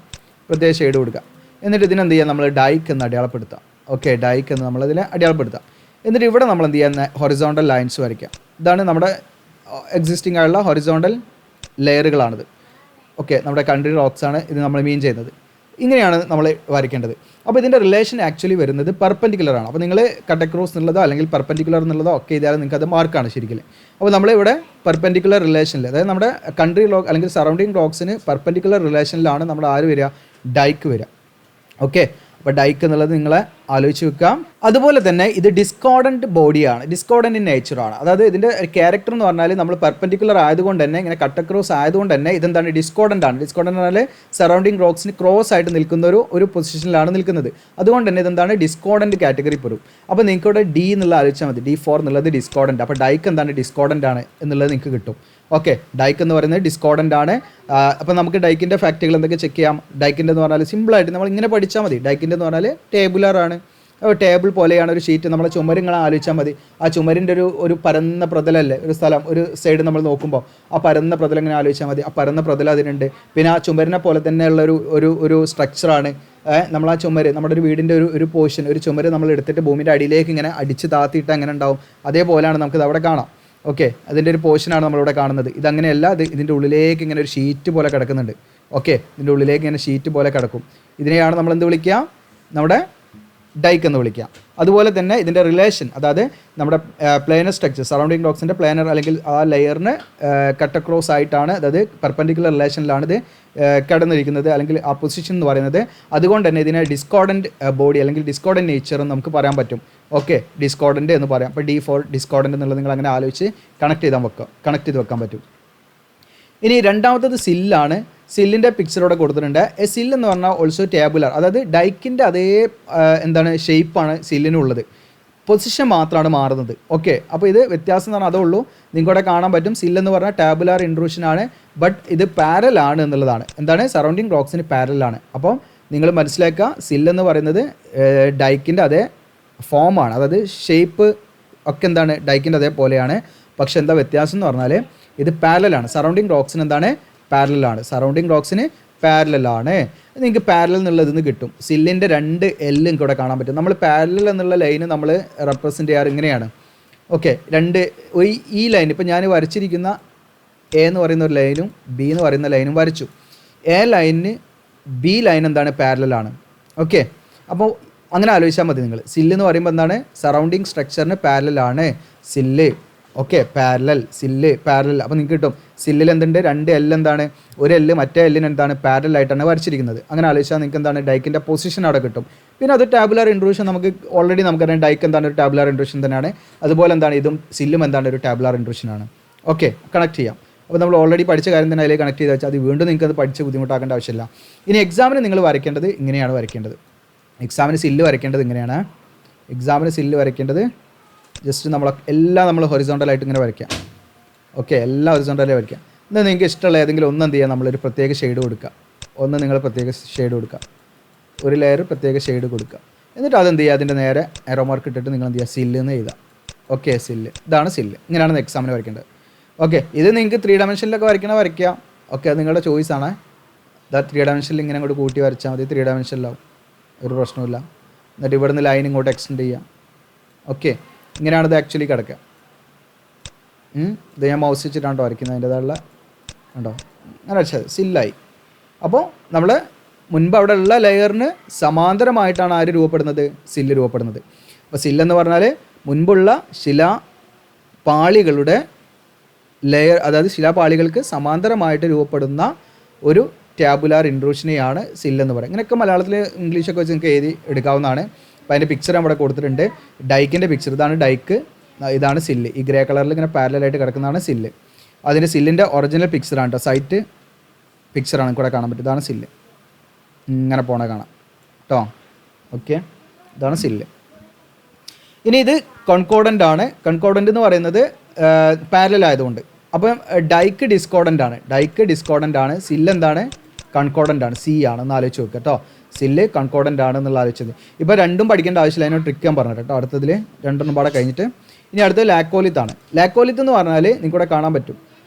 S1: പ്രത്യേക ഷെയ്ഡ് കൊടുക്കുക. എന്നിട്ട് ഇതിനെന്ത് ചെയ്യുക, നമ്മൾ ഡൈക്ക് എന്ന് അടയാളപ്പെടുത്താം. ഓക്കെ, ഡൈക്ക് എന്ന് നമ്മളതിൽ അടയാളപ്പെടുത്താം. എന്നിട്ട് ഇവിടെ നമ്മൾ എന്ത് ചെയ്യുക, ഹൊറിസോണ്ടൽ ലൈൻസ് വരയ്ക്കാം. ഇതാണ് നമ്മുടെ എക്സിസ്റ്റിംഗ് ആയുള്ള ഹൊറിസോണ്ടൽ ലെയറുകളാണിത്. ഓക്കെ, നമ്മുടെ കൺട്രി റോക്സ് ആണ് ഇത് നമ്മൾ മീൻ ചെയ്യുന്നത്. ഇങ്ങനെയാണ് നമ്മൾ വരയ്ക്കേണ്ടത്. അപ്പോൾ ഇതിൻ്റെ റിലേഷൻ ആക്ച്വലി വരുന്നത് പെർപെൻഡിക്കുലർ ആണ്. അപ്പോൾ നിങ്ങൾ കട്ട് അക്രോസ് എന്നുള്ളതോ അല്ലെങ്കിൽ പെർപെൻഡിക്കുലർ എന്നുള്ളതോ ഒക്കെ ഇതായാലും നിങ്ങൾക്ക് അത് മാർക്കാണ് ശരിക്കും. അപ്പോൾ നമ്മളിവിടെ പെർപെൻഡിക്കുലർ റിലേഷനിൽ, അതായത് നമ്മുടെ കൺട്രി റോക്ക് അല്ലെങ്കിൽ സറൗണ്ടിങ് റോക്സിന് പെർപെൻഡിക്കുലർ റിലേഷനിലാണ് നമ്മുടെ ആര് വരിക, ഡൈക്ക് വരിക. ഓക്കെ, അപ്പോൾ ഡൈക്ക് എന്നുള്ളത് നിങ്ങളെ ആലോചിച്ച് വെക്കാം. അതുപോലെ തന്നെ ഇത് ഡിസ്കോർഡൻറ്റ് ബോഡിയാണ്, ഡിസ്കോർഡൻറ്റ് ഇൻ നേച്ചറാണ്. അതായത് ഇതിൻ്റെ ക്യാരക്ടർ എന്ന് പറഞ്ഞാൽ നമ്മൾ പെർപെൻഡിക്കുലർ ആയതുകൊണ്ട് തന്നെ, ഇങ്ങനെ കട്ട് അക്രോസ് ആയതുകൊണ്ട് തന്നെ ഇതെന്താണ്, ഡിസ്കോർഡൻ്റ് ആണ്. ഡിസ്കോർഡൻ്റ് എന്ന് പറഞ്ഞാൽ സറൗണ്ടിങ് റോക്സിന് ക്രോസ് ആയിട്ട് നിൽക്കുന്ന ഒരു പൊസിഷനിലാണ് നിൽക്കുന്നത്. അതുകൊണ്ട് തന്നെ ഇതെന്താണ്, ഡിസ്കോർഡൻറ്റ് കാറ്റഗറി പെടും. അപ്പോൾ നിങ്ങൾക്ക് ഇവിടെ ഡി എന്നുള്ള ആലോചിച്ചാൽ മതി, D4 എന്നുള്ളത് ഡിസ്കോർഡൻറ്റ്. അപ്പോൾ ഡൈക്ക് എന്താണ്, ഡിസ്കോർഡൻ്റ് ആണ് എന്നുള്ളത് നിങ്ങൾക്ക് കിട്ടും. ഓക്കെ, ഡൈക്ക് എന്ന് പറയുന്നത് ഡിസ്കോർഡൻ്റ് ആണ്. അപ്പോൾ നമുക്ക് ഡൈക്കിൻ്റെ ഫാക്റ്റുകൾ എന്തൊക്കെ ചെക്ക് ചെയ്യാം. ഡൈക്കിൻ്റെ എന്ന് പറഞ്ഞാൽ സിമ്പിളായിട്ട് നമ്മൾ ഇങ്ങനെ പഠിച്ചാൽ മതി. ഡൈക്കിൻ്റെ എന്ന് പറഞ്ഞാൽ ടേബുലർ ആണ്, ടേബിൾ പോലെയാണ് ഒരു ഷീറ്റ്. നമ്മളെ ചുമരിങ്ങനെ ആലോചിച്ചാൽ മതി. ആ ചുമരിൻ്റെ ഒരു പരന്ന പ്രതലല്ലേ, ഒരു സ്ഥലം, ഒരു സൈഡ് നമ്മൾ നോക്കുമ്പോൾ ആ പരന്ന പ്രതലം ഇങ്ങനെ ആലോചിച്ചാൽ മതി. ആ പരന്ന പ്രതലം അതിനുണ്ട്. പിന്നെ ആ ചുമരിനെ പോലെ തന്നെയുള്ള ഒരു സ്ട്രക്ചറാണ് നമ്മൾ ആ ചുമര്, നമ്മുടെ ഒരു വീടിൻ്റെ ഒരു പോർഷൻ, ഒരു ചുമര് നമ്മൾ എടുത്തിട്ട് ഭൂമിൻ്റെ അടിയിലേക്ക് ഇങ്ങനെ അടിച്ച് താത്തിയിട്ട് അങ്ങനെ ഉണ്ടാവും. അതേപോലെയാണ് നമുക്കിത് അവിടെ കാണാം. ഓക്കെ, അതിൻ്റെ ഒരു പോർഷനാണ് നമ്മളിവിടെ കാണുന്നത്. ഇതങ്ങനെയല്ല, ഇതിൻ്റെ ഉള്ളിലേക്ക് ഇങ്ങനെ ഒരു ഷീറ്റ് പോലെ കിടക്കുന്നുണ്ട്. ഓക്കെ, ഇതിൻ്റെ ഉള്ളിലേക്ക് ഇങ്ങനെ ഷീറ്റ് പോലെ കിടക്കും. ഇതിനെയാണ് നമ്മൾ എന്ത് വിളിക്കുക, നമ്മുടെ ഡൈക്ക് എന്ന് വിളിക്കുക. അതുപോലെ തന്നെ ഇതിൻ്റെ റിലേഷൻ, അതായത് നമ്മുടെ പ്ലേനർ സ്ട്രക്ചർ, സറൗണ്ടിങ് റോക്സിൻ്റെ പ്ലേനർ അല്ലെങ്കിൽ ആ ലെയറിന് കട്ട് അക്രോസ് ആയിട്ടാണ്, അതായത് പെർപെൻഡിക്കുലർ റിലേഷനിലാണ് ഇത് കിടന്നിരിക്കുന്നത്, അല്ലെങ്കിൽ ആ പൊസിഷൻ എന്ന് പറയുന്നത്. അതുകൊണ്ട് തന്നെ ഇതിനെ ഡിസ്കോർഡൻറ്റ് ബോഡി അല്ലെങ്കിൽ ഡിസ്കോർഡൻറ്റ് നേച്ചർ എന്ന് നമുക്ക് പറയാൻ പറ്റും. ഓക്കെ, ഡിസ്കോർഡൻറ്റ് എന്ന് പറയാം. അപ്പോൾ D4 ഡിസ്കോർഡൻറ്റ് എന്നുള്ളത് നിങ്ങൾ അങ്ങനെ ആലോചിച്ച് കണക്ട് ചെയ്ത് വെക്കാൻ പറ്റും. ഇനി രണ്ടാമത്തത് സില്ലാണ്. സില്ലിൻ്റെ പിക്ചറോടെ കൊടുത്തിട്ടുണ്ട്. സില്ല് എന്ന് പറഞ്ഞാൽ ഓൾസോ ടേബുലർ, അതായത് ഡൈക്കിൻ്റെ അതേ ഷേപ്പാണ് സില്ലിനുള്ളത്, പൊസിഷൻ മാത്രമാണ് മാറുന്നത്. ഓക്കെ, അപ്പോൾ ഇത് വ്യത്യാസം എന്ന് പറഞ്ഞാൽ അതേ ഉള്ളൂ. നിങ്ങൾക്കിവിടെ കാണാൻ പറ്റും. സില്ലെന്ന് പറഞ്ഞാൽ ടാബുലാർ ഇൻട്രൂഷൻ ആണ്, ബട്ട് ഇത് പാരൽ ആണ് എന്നുള്ളതാണ്. എന്താണ്, സറൗണ്ടിങ് റോക്സിന് പാരലാണ്. അപ്പോൾ നിങ്ങൾ മനസ്സിലാക്കുക, സില്ലെന്ന് പറയുന്നത് ഡൈക്കിൻ്റെ അതേ ഫോമാണ്, അതായത് ഷേപ്പ് ഒക്കെ എന്താണ് ഡൈക്കിൻ്റെ അതേപോലെയാണ്. പക്ഷെ എന്താ വ്യത്യാസം എന്ന് പറഞ്ഞാൽ ഇത് പാരലാണ്. സറൗണ്ടിങ് റോക്സിന് എന്താണ്, പാരലാണ്. സറൗണ്ടിങ് റോക്സിന് പാരലാണ്. നിങ്ങൾക്ക് പാരലൽ എന്നുള്ളത് നിന്ന് കിട്ടും. സില്ലിൻ്റെ 2 എല്ലും കൂടെ കാണാൻ പറ്റും. നമ്മൾ പാരലൽ എന്നുള്ള ലൈന് നമ്മൾ റെപ്രസെൻ്റ് ചെയ്യാറ് ഇങ്ങനെയാണ്. ഓക്കെ, ഈ ലൈൻ ഇപ്പോൾ ഞാൻ വരച്ചിരിക്കുന്ന എ എന്ന് പറയുന്ന ഒരു ലൈനും ബി എന്ന് പറയുന്ന ലൈനും വരച്ചു. എ ലൈനിന് ബി ലൈൻ എന്താണ്, പാരലാണ്. ഓക്കെ, അപ്പോൾ അങ്ങനെ ആലോചിച്ചാൽ മതി നിങ്ങൾ. സില്ല് എന്ന് പറയുമ്പോൾ എന്താണ്, സറൗണ്ടിങ് സ്ട്രക്ചറിന് പാരലാണ് sill. Okay, parallel, sill, parallel. അപ്പോൾ നിങ്ങൾക്ക് കിട്ടും സില്ലിൽ എന്തുണ്ട്, 2 എല്ല് എന്താണ്, ഒരു എല്ല് മറ്റേ എല്ലിന് എന്താണ് പാരലായിട്ടാണ് വരച്ചിരിക്കുന്നത്. അങ്ങനെ ആലോചിച്ചാൽ നിങ്ങൾക്ക് എന്താണ് ഡൈക്കിൻ്റെ പൊസിഷൻ അവിടെ കിട്ടും. പിന്നെ അത് ടാബുലാർ ഇൻട്രൂഷൻ, ഓൾറെഡി നമുക്കറിയാം ഡൈക്ക് എന്താണ്, ഒരു ടാബുലാർ ഇൻട്രൂഷൻ തന്നെയാണ്. അതുപോലെ എന്താണ് ഇതും സില്ലും എന്താണ്, ഒരു ടാബുലാർ ഇൻട്രൂഷനാണ്. ഓക്കെ, കണക്ട് ചെയ്യാം. അപ്പോൾ നമ്മൾ ഓൾറെഡി പഠിച്ച കാര്യം തന്നെ അതിലേക്ക് കണക്ട് ചെയ്ത് വെച്ചാൽ അത് വീണ്ടും നിങ്ങൾക്ക് അത് പഠിച്ച് ബുദ്ധിമുട്ടാക്കേണ്ട ആവശ്യമില്ല. ഇനി എക്സാമിന് നിങ്ങൾ വരയ്ക്കേണ്ടത് ഇങ്ങനെയാണ് വരയ്ക്കേണ്ടത്. എക്സാമിന് സില്ല് വരയ്ക്കേണ്ടത് ഇങ്ങനെയാണ്. എക്സാമിന് സില്ല് വരയ്ക്കേണ്ടത് ജസ്റ്റ് നമ്മൾ ഹൊറിസോണ്ടലായിട്ട് ഇങ്ങനെ വരയ്ക്കാം. ഓക്കെ, എല്ലാം ഹൊറിസോണ്ടലായി വരയ്ക്കാം. എന്നാൽ നിങ്ങൾക്ക് ഇഷ്ടമുള്ള ഏതെങ്കിലും ഒന്ന് എന്ത് ചെയ്യുക, നമ്മളൊരു പ്രത്യേക ഷെയ്ഡ് കൊടുക്കുക. ഒന്ന് നിങ്ങൾ പ്രത്യേക ഷെയ്ഡ് കൊടുക്കുക, ഒരു ലെയർ പ്രത്യേക ഷെയ്ഡ് കൊടുക്കുക. എന്നിട്ട് അതെന്ത് ചെയ്യുക, അതിൻ്റെ നേരെ എറോ മാർക്ക് ഇട്ടിട്ട് നിങ്ങൾ എന്ത് ചെയ്യുക, സില്ല് എന്ന് എഴുതുക. ഓക്കെ, സില്ല്, ഇതാണ് സില്ല്. ഇങ്ങനെയാണ് എക്സാമിന് വരയ്ക്കേണ്ടത്. ഓക്കെ, ഇത് നിങ്ങൾക്ക് 3 ഡയമെൻഷനിലൊക്കെ വരയ്ക്കുക. ഓക്കെ, അത് നിങ്ങളുടെ ചോയ്സാണ്. 3 ഡയമെൻഷനിൽ ഇങ്ങനെ അങ്ങോട്ട് കൂട്ടി വരച്ചാൽ മതി. 3 ഡയമെൻഷനിലാവും, ഒരു പ്രശ്നമില്ല. എന്നിട്ട് ഇവിടുന്ന് ലൈൻ ഇങ്ങോട്ട് എക്സ്റ്റെൻഡ് ചെയ്യാം. ഓക്കെ, ഇങ്ങനെയാണ് ഇത് ആക്ച്വലി കിടക്കുക. ഇത് ഞാൻ മൗസ് വെച്ചിട്ടാണ് വരയ്ക്കുന്നത്. അതിൻ്റെതായുള്ള ഉണ്ടോ, അങ്ങനെ വെച്ചാൽ സില്ലായി. അപ്പോൾ നമ്മൾ മുൻപ് അവിടെ ഉള്ള ലെയറിന് സമാന്തരമായിട്ടാണ് ആര് രൂപപ്പെടുന്നത്, സില്ല് രൂപപ്പെടുന്നത്. അപ്പോൾ സില്ലെന്ന് പറഞ്ഞാൽ മുൻപുള്ള ശിലാപാളികളുടെ ലെയർ, അതായത് ശിലാപാളികൾക്ക് സമാന്തരമായിട്ട് രൂപപ്പെടുന്ന ഒരു ടാബുലാർ ഇൻട്രൂഷനെയാണ് സില്ലെന്ന് പറയുന്നത്. ഇങ്ങനെയൊക്കെ മലയാളത്തിൽ ഇംഗ്ലീഷൊക്കെ വെച്ച് നിങ്ങൾക്ക് എഴുതി എടുക്കാവുന്നതാണ്. അപ്പോൾ അതിൻ്റെ പിക്ചർ അവിടെ കൊടുത്തിട്ടുണ്ട്. ഡൈക്കിൻ്റെ പിക്ചർ, ഇതാണ് ഡൈക്ക്, ഇതാണ് സില്ല്. ഈ ഗ്രേ കളറിൽ ഇങ്ങനെ പാരലായിട്ട് കിടക്കുന്നതാണ് സില്ല്. അതിൻ്റെ സില്ലിൻ്റെ ഒറിജിനൽ പിക്ചറാണ് കേട്ടോ, സൈറ്റ് പിക്ചറാണ് കൂടെ കാണാൻ പറ്റും. ഇതാണ് സില്ല്, ഇങ്ങനെ പോണ കാണാം കേട്ടോ. ഓക്കെ, ഇതാണ് സില്ല്. ഇനി ഇത് കൺകോർഡൻ്റ് ആണ്. കൺകോർഡൻ്റ് എന്ന് പറയുന്നത് പാരലൽ ആയതുകൊണ്ട്. അപ്പം ഡൈക്ക് ഡിസ്കോർഡൻ്റ് ആണ്. സില്ല് എന്താണ്, കൺകോർഡൻ്റ് ആണ്. സി ആണ്, ഒന്ന് ആലോചിച്ച് നോക്കുക കേട്ടോ. സില്ല് കൺകോർഡൻ്റ് ആണ് എന്നുള്ള ആലോചിച്ചത്. ഇപ്പോൾ രണ്ടും പഠിക്കേണ്ട ആവശ്യമില്ല, അതിനോട് ട്രിക്ക് ഞാൻ പറഞ്ഞു കേട്ടോ. അടുത്തതിൽ 2 പാടെ കഴിഞ്ഞിട്ട് ഇനി അടുത്തത് ലാക്കോലിത്താണ്. ലാക്കോലിത്ത് എന്ന് പറഞ്ഞാൽ നിങ്ങൾക്കിവിടെ കാണാൻ പറ്റും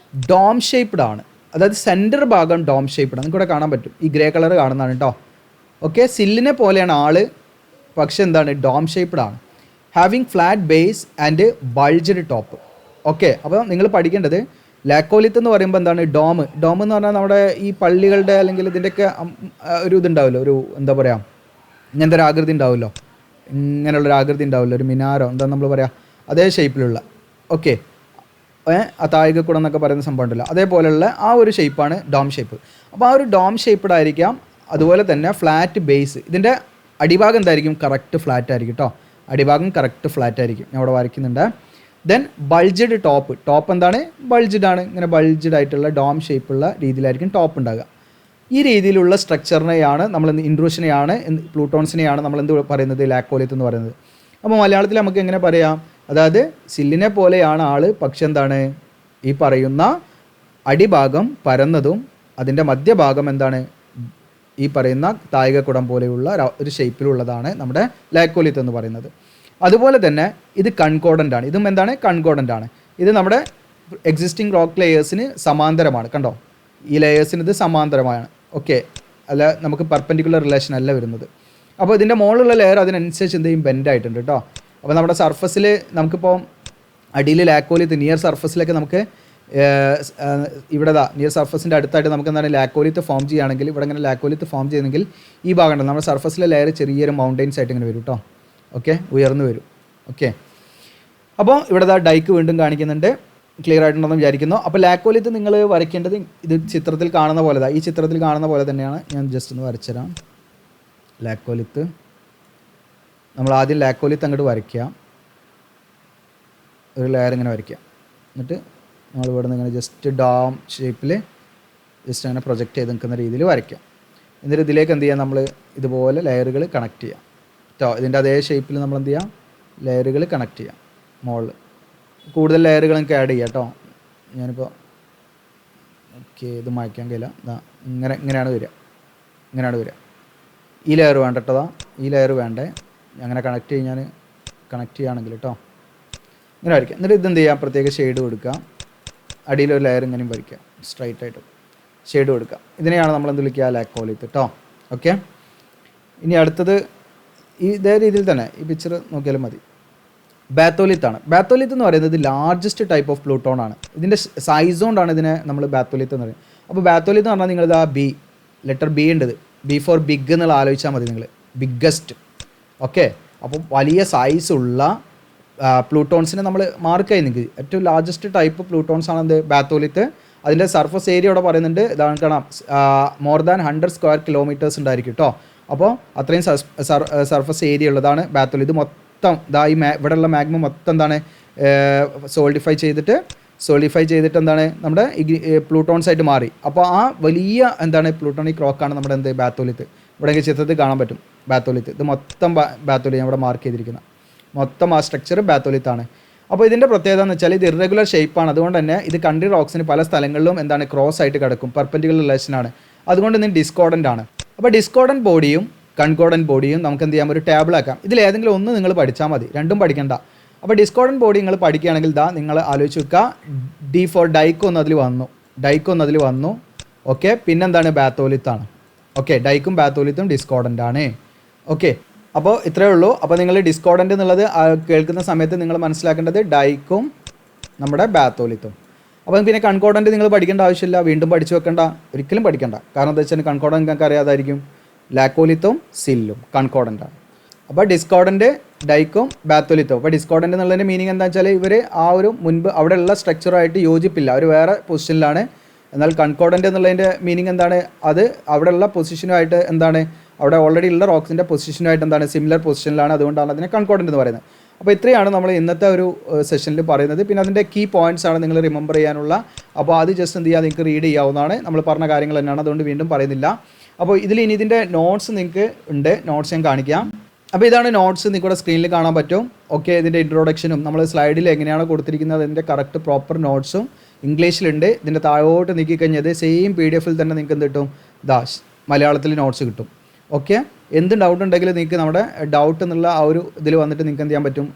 S1: ഡോം ഷേപ്പ്ഡ് ആണ്, അതായത് സെൻറ്റർ ഭാഗം ഡോം ഷേപ്പ്ഡ് ആണ്. നിങ്ങൾക്കിവിടെ കാണാൻ പറ്റും, ഈ ഗ്രേ കളർ കാണുന്നതാണ് കേട്ടോ. ഓക്കെ, സില്ലിനെ പോലെയാണ് ആള്, പക്ഷെ എന്താണ് ഡോം ഷേപ്പ്ഡ് ആണ്. Having flat base and bulged top. Okay, അപ്പോൾ നിങ്ങൾ പഠിക്കേണ്ടത് ലാക്കോലിത്ത് എന്ന് പറയുമ്പോൾ എന്താണ്, ഡോം എന്ന് പറഞ്ഞാൽ നമ്മുടെ ഈ പള്ളികളുടെ അല്ലെങ്കിൽ ഇതിൻ്റെയൊക്കെ ഒരു ഇതുണ്ടാവുമല്ലോ, ഒരു എന്താ പറയുക, ഇങ്ങനത്തെ ഒരു ആകൃതി ഉണ്ടാവുമല്ലോ, ഇങ്ങനെയുള്ളൊരു ആകൃതി ഉണ്ടാവുമല്ലോ, ഒരു മിനാരോ എന്താ നമ്മൾ പറയുക, അതേ ഷേപ്പിലുള്ള. ഓക്കെ, ആ താഴികക്കുടം എന്നൊക്കെ പറയുന്ന സംഭവം ഉണ്ടല്ലോ, അതേപോലെയുള്ള ആ ഒരു ഷേപ്പാണ് ഡോം ഷേപ്പ്. അപ്പോൾ ആ ഒരു ഡോം ഷേപ്പ്ഡ് ആയിരിക്കാം. അതുപോലെ തന്നെ ഫ്ലാറ്റ് ബേസ്, ഇതിൻ്റെ അടിഭാഗം എന്തായിരിക്കും, കറക്റ്റ് ഫ്ലാറ്റ് ആയിരിക്കും കേട്ടോ. അടിഭാഗം കറക്റ്റ് ഫ്ലാറ്റ് ആയിരിക്കും, ഞാൻ ഇവിടെ വരയ്ക്കുന്നുണ്ട്. ദെൻ ബൾജ്ഡ് ടോപ്പ് എന്താണ്, ബൾജ്ഡ് ആണ്. ഇങ്ങനെ ബൾജ്ഡ് ആയിട്ടുള്ള ഡോം ഷേപ്പുള്ള രീതിയിലായിരിക്കും ടോപ്പ് ഉണ്ടാകുക. ഈ രീതിയിലുള്ള സ്ട്രക്ചറിനെയാണ് നമ്മൾ ഇൻട്രൂഷനെയാണ്, പ്ലൂട്ടോൺസിനെയാണ് നമ്മൾ എന്ത് പറയുന്നത്, ലാക്കോലിത്ത് എന്ന് പറയുന്നത്. അപ്പോൾ മലയാളത്തിൽ നമുക്ക് എങ്ങനെ പറയാം, അതായത് സില്ലിനെ പോലെയാണ് ആൾ, പക്ഷെ എന്താണ് ഈ പറയുന്ന അടിഭാഗം പരന്നതും അതിൻ്റെ മധ്യഭാഗം എന്താണ് ഈ പറയുന്ന താഴികക്കുടം പോലെയുള്ള ഒരു ഷേപ്പിലുള്ളതാണ് നമ്മുടെ ലാക്കോലിത്ത് എന്ന് പറയുന്നത്. അതുപോലെ തന്നെ ഇത് കൺകോർഡൻ്റ് ആണ്. ഇതും എന്താണ് കൺകോർഡൻ്റ് ആണ്. ഇത് നമ്മുടെ എക്സിസ്റ്റിംഗ് റോക്ക് ലെയേഴ്സിന് സമാന്തരമാണ്. കണ്ടോ, ഈ ലെയേഴ്സിന് ഇത് സമാന്തരമാണ്. ഓക്കെ, അല്ല നമുക്ക് പെർപെൻഡിക്കുലർ റിലേഷൻ അല്ല വരുന്നത്. അപ്പോൾ ഇതിൻ്റെ മുകളിലുള്ള ലെയർ അതിനനുസരിച്ച് എന്തെങ്കിലും ബെൻഡ് ആയിട്ടുണ്ട് കേട്ടോ. അപ്പോൾ നമ്മുടെ സർഫസിൽ നമുക്കിപ്പോൾ അടിയിൽ ലാക്കോലിത്ത് നിയർ സർഫസിലൊക്കെ നമുക്ക് ഇവിടെ നിയർ സർഫസിൻ്റെ അടുത്തായിട്ട് നമുക്ക് എന്താണ് ലാക്കോലിത്ത് ഫോം ചെയ്യുകയാണെങ്കിൽ ഇവിടെ ഇങ്ങനെ ലാക്കോലിത്ത് ഫോം ചെയ്യുന്നെങ്കിൽ ഈ ഭാഗം ഉണ്ടല്ലോ നമ്മുടെ സർഫസിലെ ലെയർ ചെറിയൊരു മൗണ്ടെയിൻസ് ആയിട്ട് ഇങ്ങനെ വരും കേട്ടോ. ഓക്കെ, ഉയർന്നു വരും. ഓക്കെ, അപ്പോൾ ഇവിടെ ഡൈക്ക് വീണ്ടും കാണിക്കുന്നുണ്ട്. ക്ലിയർ ആയിട്ടുണ്ടെന്ന് വിചാരിക്കുന്നു. അപ്പോൾ ലാക്കോലിത്ത് നിങ്ങൾ വരയ്ക്കേണ്ടത് ഇത് ചിത്രത്തിൽ കാണുന്ന പോലെ ഈ ചിത്രത്തിൽ കാണുന്ന പോലെ തന്നെയാണ്. ഞാൻ ജസ്റ്റ് ഒന്ന് വരച്ചുതരാം. ലാക്കോലിത്ത് നമ്മൾ ആദ്യം ലാക്കോലിത്ത് അങ്ങോട്ട് വരയ്ക്കുക, ഒരു ലെയർ ഇങ്ങനെ വരയ്ക്കുക. എന്നിട്ട് നമ്മൾ ഇവിടെ നിന്ന് ഇങ്ങനെ ജസ്റ്റ് ഡാം ഷേപ്പിൽ ജസ്റ്റ് അങ്ങനെ പ്രൊജക്റ്റ് ചെയ്ത് നിൽക്കുന്ന രീതിയിൽ വരയ്ക്കാം. എന്നിട്ട് ഇതിലേക്ക് എന്ത് ചെയ്യാം, നമ്മൾ ഇതുപോലെ ലെയറുകൾ കണക്ട് ചെയ്യാം കേട്ടോ. ഇതിൻ്റെ അതേ ഷേപ്പിൽ നമ്മൾ എന്ത് ചെയ്യാം, ലെയറുകൾ കണക്ട് ചെയ്യാം. മുകളിൽ കൂടുതൽ ലെയറുകൾ നമുക്ക് ആഡ് ചെയ്യാം കേട്ടോ. ഞാനിപ്പോൾ ഓക്കെ ഇത് മായ്ക്കാൻ കഴിയില്ല. ഇങ്ങനെയാണ് വരിക. ഈ ലെയർ വേണ്ട കേട്ടോ, ഈ ലെയർ വേണ്ടേ. അങ്ങനെ കണക്ട് ചെയ്യുകയാണെങ്കിൽ കേട്ടോ ഇങ്ങനെ വരയ്ക്കാം. എന്നിട്ട് ഇതെന്ത് ചെയ്യാം, പ്രത്യേക ഷെയ്ഡ് കൊടുക്കുക. അടിയിലൊരു ലെയർ ഇങ്ങനെയും വരയ്ക്കുക, സ്ട്രൈറ്റ് ആയിട്ട് ഷെയ്ഡ് കൊടുക്കുക. ഇതിനെയാണ് നമ്മൾ എന്ത് വിളിക്കുക, ലാക്കോലിത്ത് കേട്ടോ. ഓക്കെ, ഇനി അടുത്തത് ഇതേ രീതിയിൽ തന്നെ ഈ പിക്ചർ നോക്കിയാലും മതി. ബാത്തോലിത്താണ്. ബാത്തോലിത്ത് എന്ന് പറയുന്നത് ലാർജസ്റ്റ് ടൈപ്പ് ഓഫ് പ്ലൂട്ടോൺ ആണ്. ഇതിൻ്റെ സൈസ് കൊണ്ടാണ് ഇതിനെ നമ്മൾ ബാത്തോലിത്ത് എന്ന് പറയുന്നത്. അപ്പോൾ ബാത്തോലിത്ത് എന്ന് പറഞ്ഞാൽ നിങ്ങളിത് ആ ബി ലെറ്റർ ബി ഉണ്ടത്, ബി ഫോർ ബിഗ് എന്നുള്ള ആലോചിച്ചാൽ മതി നിങ്ങൾ, ബിഗ്ഗസ്റ്റ്. ഓക്കെ, അപ്പോൾ വലിയ സൈസുള്ള പ്ലൂട്ടോൺസിനെ നമ്മൾ മാർക്ക് ചെയ്യുന്നെങ്കിൽ ഏറ്റവും ലാർജസ്റ്റ് ടൈപ്പ് പ്ലൂട്ടോൺസ് ആണ് എന്ത്, ബാത്തോലിത്ത്. അതിൻ്റെ സർഫസ് ഏരിയ ഇവിടെ പറയുന്നുണ്ട്, ഇതാണ് കാണാം, മോർ ദാൻ 100 സ്ക്വയർ കിലോമീറ്റേഴ്സ് ഉണ്ടായിരിക്കും കേട്ടോ. അപ്പോൾ അത്രയും സർഫസ് ഏരിയ ഉള്ളതാണ് ബാത്തോലിത്ത്. ഇത് മൊത്തം ഇവിടെയുള്ള മാഗ്മ മൊത്തം എന്താണ് സോളിഡിഫൈ ചെയ്തിട്ട് എന്താണ് നമ്മുടെ പ്ലൂട്ടോൺസ് ആയിട്ട് മാറി. അപ്പോൾ ആ വലിയ എന്താണ് പ്ലൂട്ടോണിക് റോക്കാണ് നമ്മുടെ എന്ത് ബാത്തോലിത്ത്. ഇവിടെ ചിത്രത്തിൽ കാണാൻ പറ്റും ബാത്തോലിത്ത്. ഇത് മൊത്തം ബാത്തോലിത്ത് ഞാൻ ഇവിടെ മാർക്ക് ചെയ്തിരിക്കുന്നത് മൊത്തം ആ സ്ട്രക്ചർ ബാത്തോലിത്താണ്. അപ്പോൾ ഇതിൻ്റെ പ്രത്യേകത എന്ന് വെച്ചാൽ ഇത് ഇറഗുലർ ഷേപ്പാണ്. അതുകൊണ്ട് തന്നെ ഇത് കൺട്രി റോക്സിന് പല സ്ഥലങ്ങളിലും എന്താണ് ക്രോസ് ആയിട്ട് കിടക്കും, പെർപെൻഡിക്കുലർ റിലേഷനാണ്. അതുകൊണ്ട് ഇതിന് ഡിസ്കോർഡൻ്റ് ആണ്. അപ്പോൾ ഡിസ്കോർഡൻ്റ് ബോഡിയും കൺകോർഡൻ്റ് ബോഡിയും നമുക്ക് എന്ത് ചെയ്യാം, ഒരു ടേബിൾ ആക്കാം. ഇതിൽ ഏതെങ്കിലും ഒന്ന് നിങ്ങൾ പഠിച്ചാൽ മതി, രണ്ടും പഠിക്കണ്ട. അപ്പോൾ ഡിസ്കോർഡൻ്റ് ബോഡി നിങ്ങൾ പഠിക്കുകയാണെങ്കിൽ നിങ്ങൾ ആലോചിച്ച് വെക്കുക, ഡി ഫോർ ഡൈക്ക് ഒന്ന് അതിൽ വന്നു. ഓക്കെ, പിന്നെന്താണ് ബാത്തോലിത്താണ്. ഓക്കെ, ഡൈക്കും ബാത്തോലിത്തും ഡിസ്കോർഡൻ്റ് ആണ്. ഓക്കെ, അപ്പോൾ ഇത്രയേ ഉള്ളൂ. അപ്പോൾ നിങ്ങൾ ഡിസ്കോർഡൻ്റ് എന്നുള്ളത് കേൾക്കുന്ന സമയത്ത് നിങ്ങൾ മനസ്സിലാക്കേണ്ടത് ഡൈക്കും നമ്മുടെ ബാത്തോലിത്തും. അപ്പോൾ പിന്നെ കൺകോർഡൻ്റ് നിങ്ങൾ പഠിക്കേണ്ട ആവശ്യമില്ല, വീണ്ടും പഠിച്ചു വെക്കേണ്ട, ഒരിക്കലും പഠിക്കേണ്ട. കാരണം എന്താ വെച്ചാൽ കൺകോർഡൻ്റ് നിങ്ങൾക്ക് അറിയാതായിരിക്കും. ലാക്കോലിത്തും സില്ലും കൺകോർഡൻ്റാണ്. അപ്പോൾ ഡിസ്കോർഡൻ്റ് ഡൈക്കും ബാത്തോലിത്തും. അപ്പോൾ ഡിസ്കോർഡൻ്റ് എന്നുള്ളതിൻ്റെ മീനിങ് എന്താ വെച്ചാൽ ഇവർ ആ ഒരു മുൻപ് അവിടെയുള്ള സ്ട്രക്ചറായിട്ട് യോജിപ്പില്ല, അവർ വേറെ പൊസിഷനിലാണ്. എന്നാൽ കൺകോർഡൻ്റ് എന്നുള്ളതിൻ്റെ മീനിങ് എന്താണ്, അത് അവിടെയുള്ള പൊസിഷനുമായിട്ട് എന്താണ്, അവിടെ ഓൾറെഡി ഉള്ള റോക്സിൻ്റെ പൊസിഷനുമായിട്ട് എന്താണ് സിമിലർ പൊസിഷനിലാണ്. അതുകൊണ്ടാണ് അതിനെ കൺകോർഡൻ്റ് എന്ന് പറയുന്നത്. അപ്പോൾ ഇത്രയാണ് നമ്മൾ ഇന്നത്തെ ഒരു സെഷനിൽ പറയുന്നത്. പിന്നെ അതിൻ്റെ കീ പോയിൻറ്റ്സ് ആണ് നിങ്ങൾ റിമെമ്പർ ചെയ്യാനുള്ള. അപ്പോൾ അത് ജസ്റ്റ് എന്ത് ചെയ്യുക, നിങ്ങൾക്ക് റീഡ് ചെയ്യാവുന്നതാണ്. നമ്മൾ പറഞ്ഞ കാര്യങ്ങൾ തന്നെയാണ്, അതുകൊണ്ട് വീണ്ടും പറയുന്നില്ല. അപ്പോൾ ഇനി ഇതിൻ്റെ നോട്ട്സ് നിങ്ങൾക്ക് ഉണ്ട്, നോട്ട്സ് ഞാൻ കാണിക്കാം. അപ്പോൾ ഇതാണ് നോട്ട്സ്, നിങ്ങളുടെ സ്ക്രീനിൽ കാണാൻ പറ്റും. ഓക്കെ, ഇതിൻ്റെ ഇൻട്രൊഡക്ഷനും നമ്മൾ സ്ലൈഡിൽ എങ്ങനെയാണ് കൊടുത്തിരിക്കുന്നത് അതിൻ്റെ കറക്റ്റ് പ്രോപ്പർ നോട്ട്സും ഇംഗ്ലീഷിലുണ്ട്. ഇതിൻ്റെ താഴോട്ട് നീക്കിക്കഴിഞ്ഞത് സെയിം PDF തന്നെ നിങ്ങൾക്ക് എന്ത് കിട്ടും, മലയാളത്തിൽ നോട്ട്സ് കിട്ടും. ഓക്കെ, എന്ത് ഡൗട്ട് ഉണ്ടെങ്കിലും നിങ്ങൾക്ക് നമ്മുടെ ഡൗട്ട് എന്നുള്ള ആ ഒരു ഇതിൽ വന്നിട്ട് നിങ്ങൾക്ക് എന്ത് ചെയ്യാൻ പറ്റും,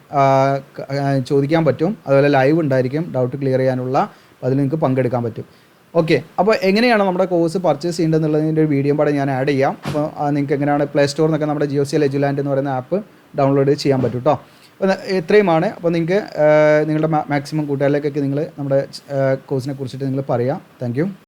S1: ചോദിക്കാൻ പറ്റും. അതുപോലെ ലൈവ് ഉണ്ടായിരിക്കും ഡൗട്ട് ക്ലിയർ ചെയ്യാനുള്ള, അതിൽ നിങ്ങൾക്ക് പങ്കെടുക്കാൻ പറ്റും. ഓക്കെ, അപ്പോൾ എങ്ങനെയാണ് നമ്മുടെ കോഴ്സ് പർച്ചേസ് ചെയ്യേണ്ടതെന്നുള്ളതിൻ്റെ ഒരു വീഡിയോ പാടെ ഞാൻ ആഡ് ചെയ്യാം. അപ്പോൾ നിങ്ങൾക്ക് എങ്ങനെയാണ് പ്ലേ സ്റ്റോറിൽ നിന്നൊക്കെ നമ്മുടെ GeoCL EduLand എന്ന് പറയുന്ന ആപ്പ് ഡൗൺലോഡ് ചെയ്യാൻ പറ്റും കേട്ടോ. അപ്പോൾ ഇത്രയുമാണ്. അപ്പോൾ നിങ്ങൾക്ക് നിങ്ങളുടെ മാക്സിമം കൂട്ടുകാരിലേക്കൊക്കെ നിങ്ങൾ നമ്മുടെ കോഴ്സിനെ കുറിച്ചിട്ട് നിങ്ങൾ പറയാം. Thank you.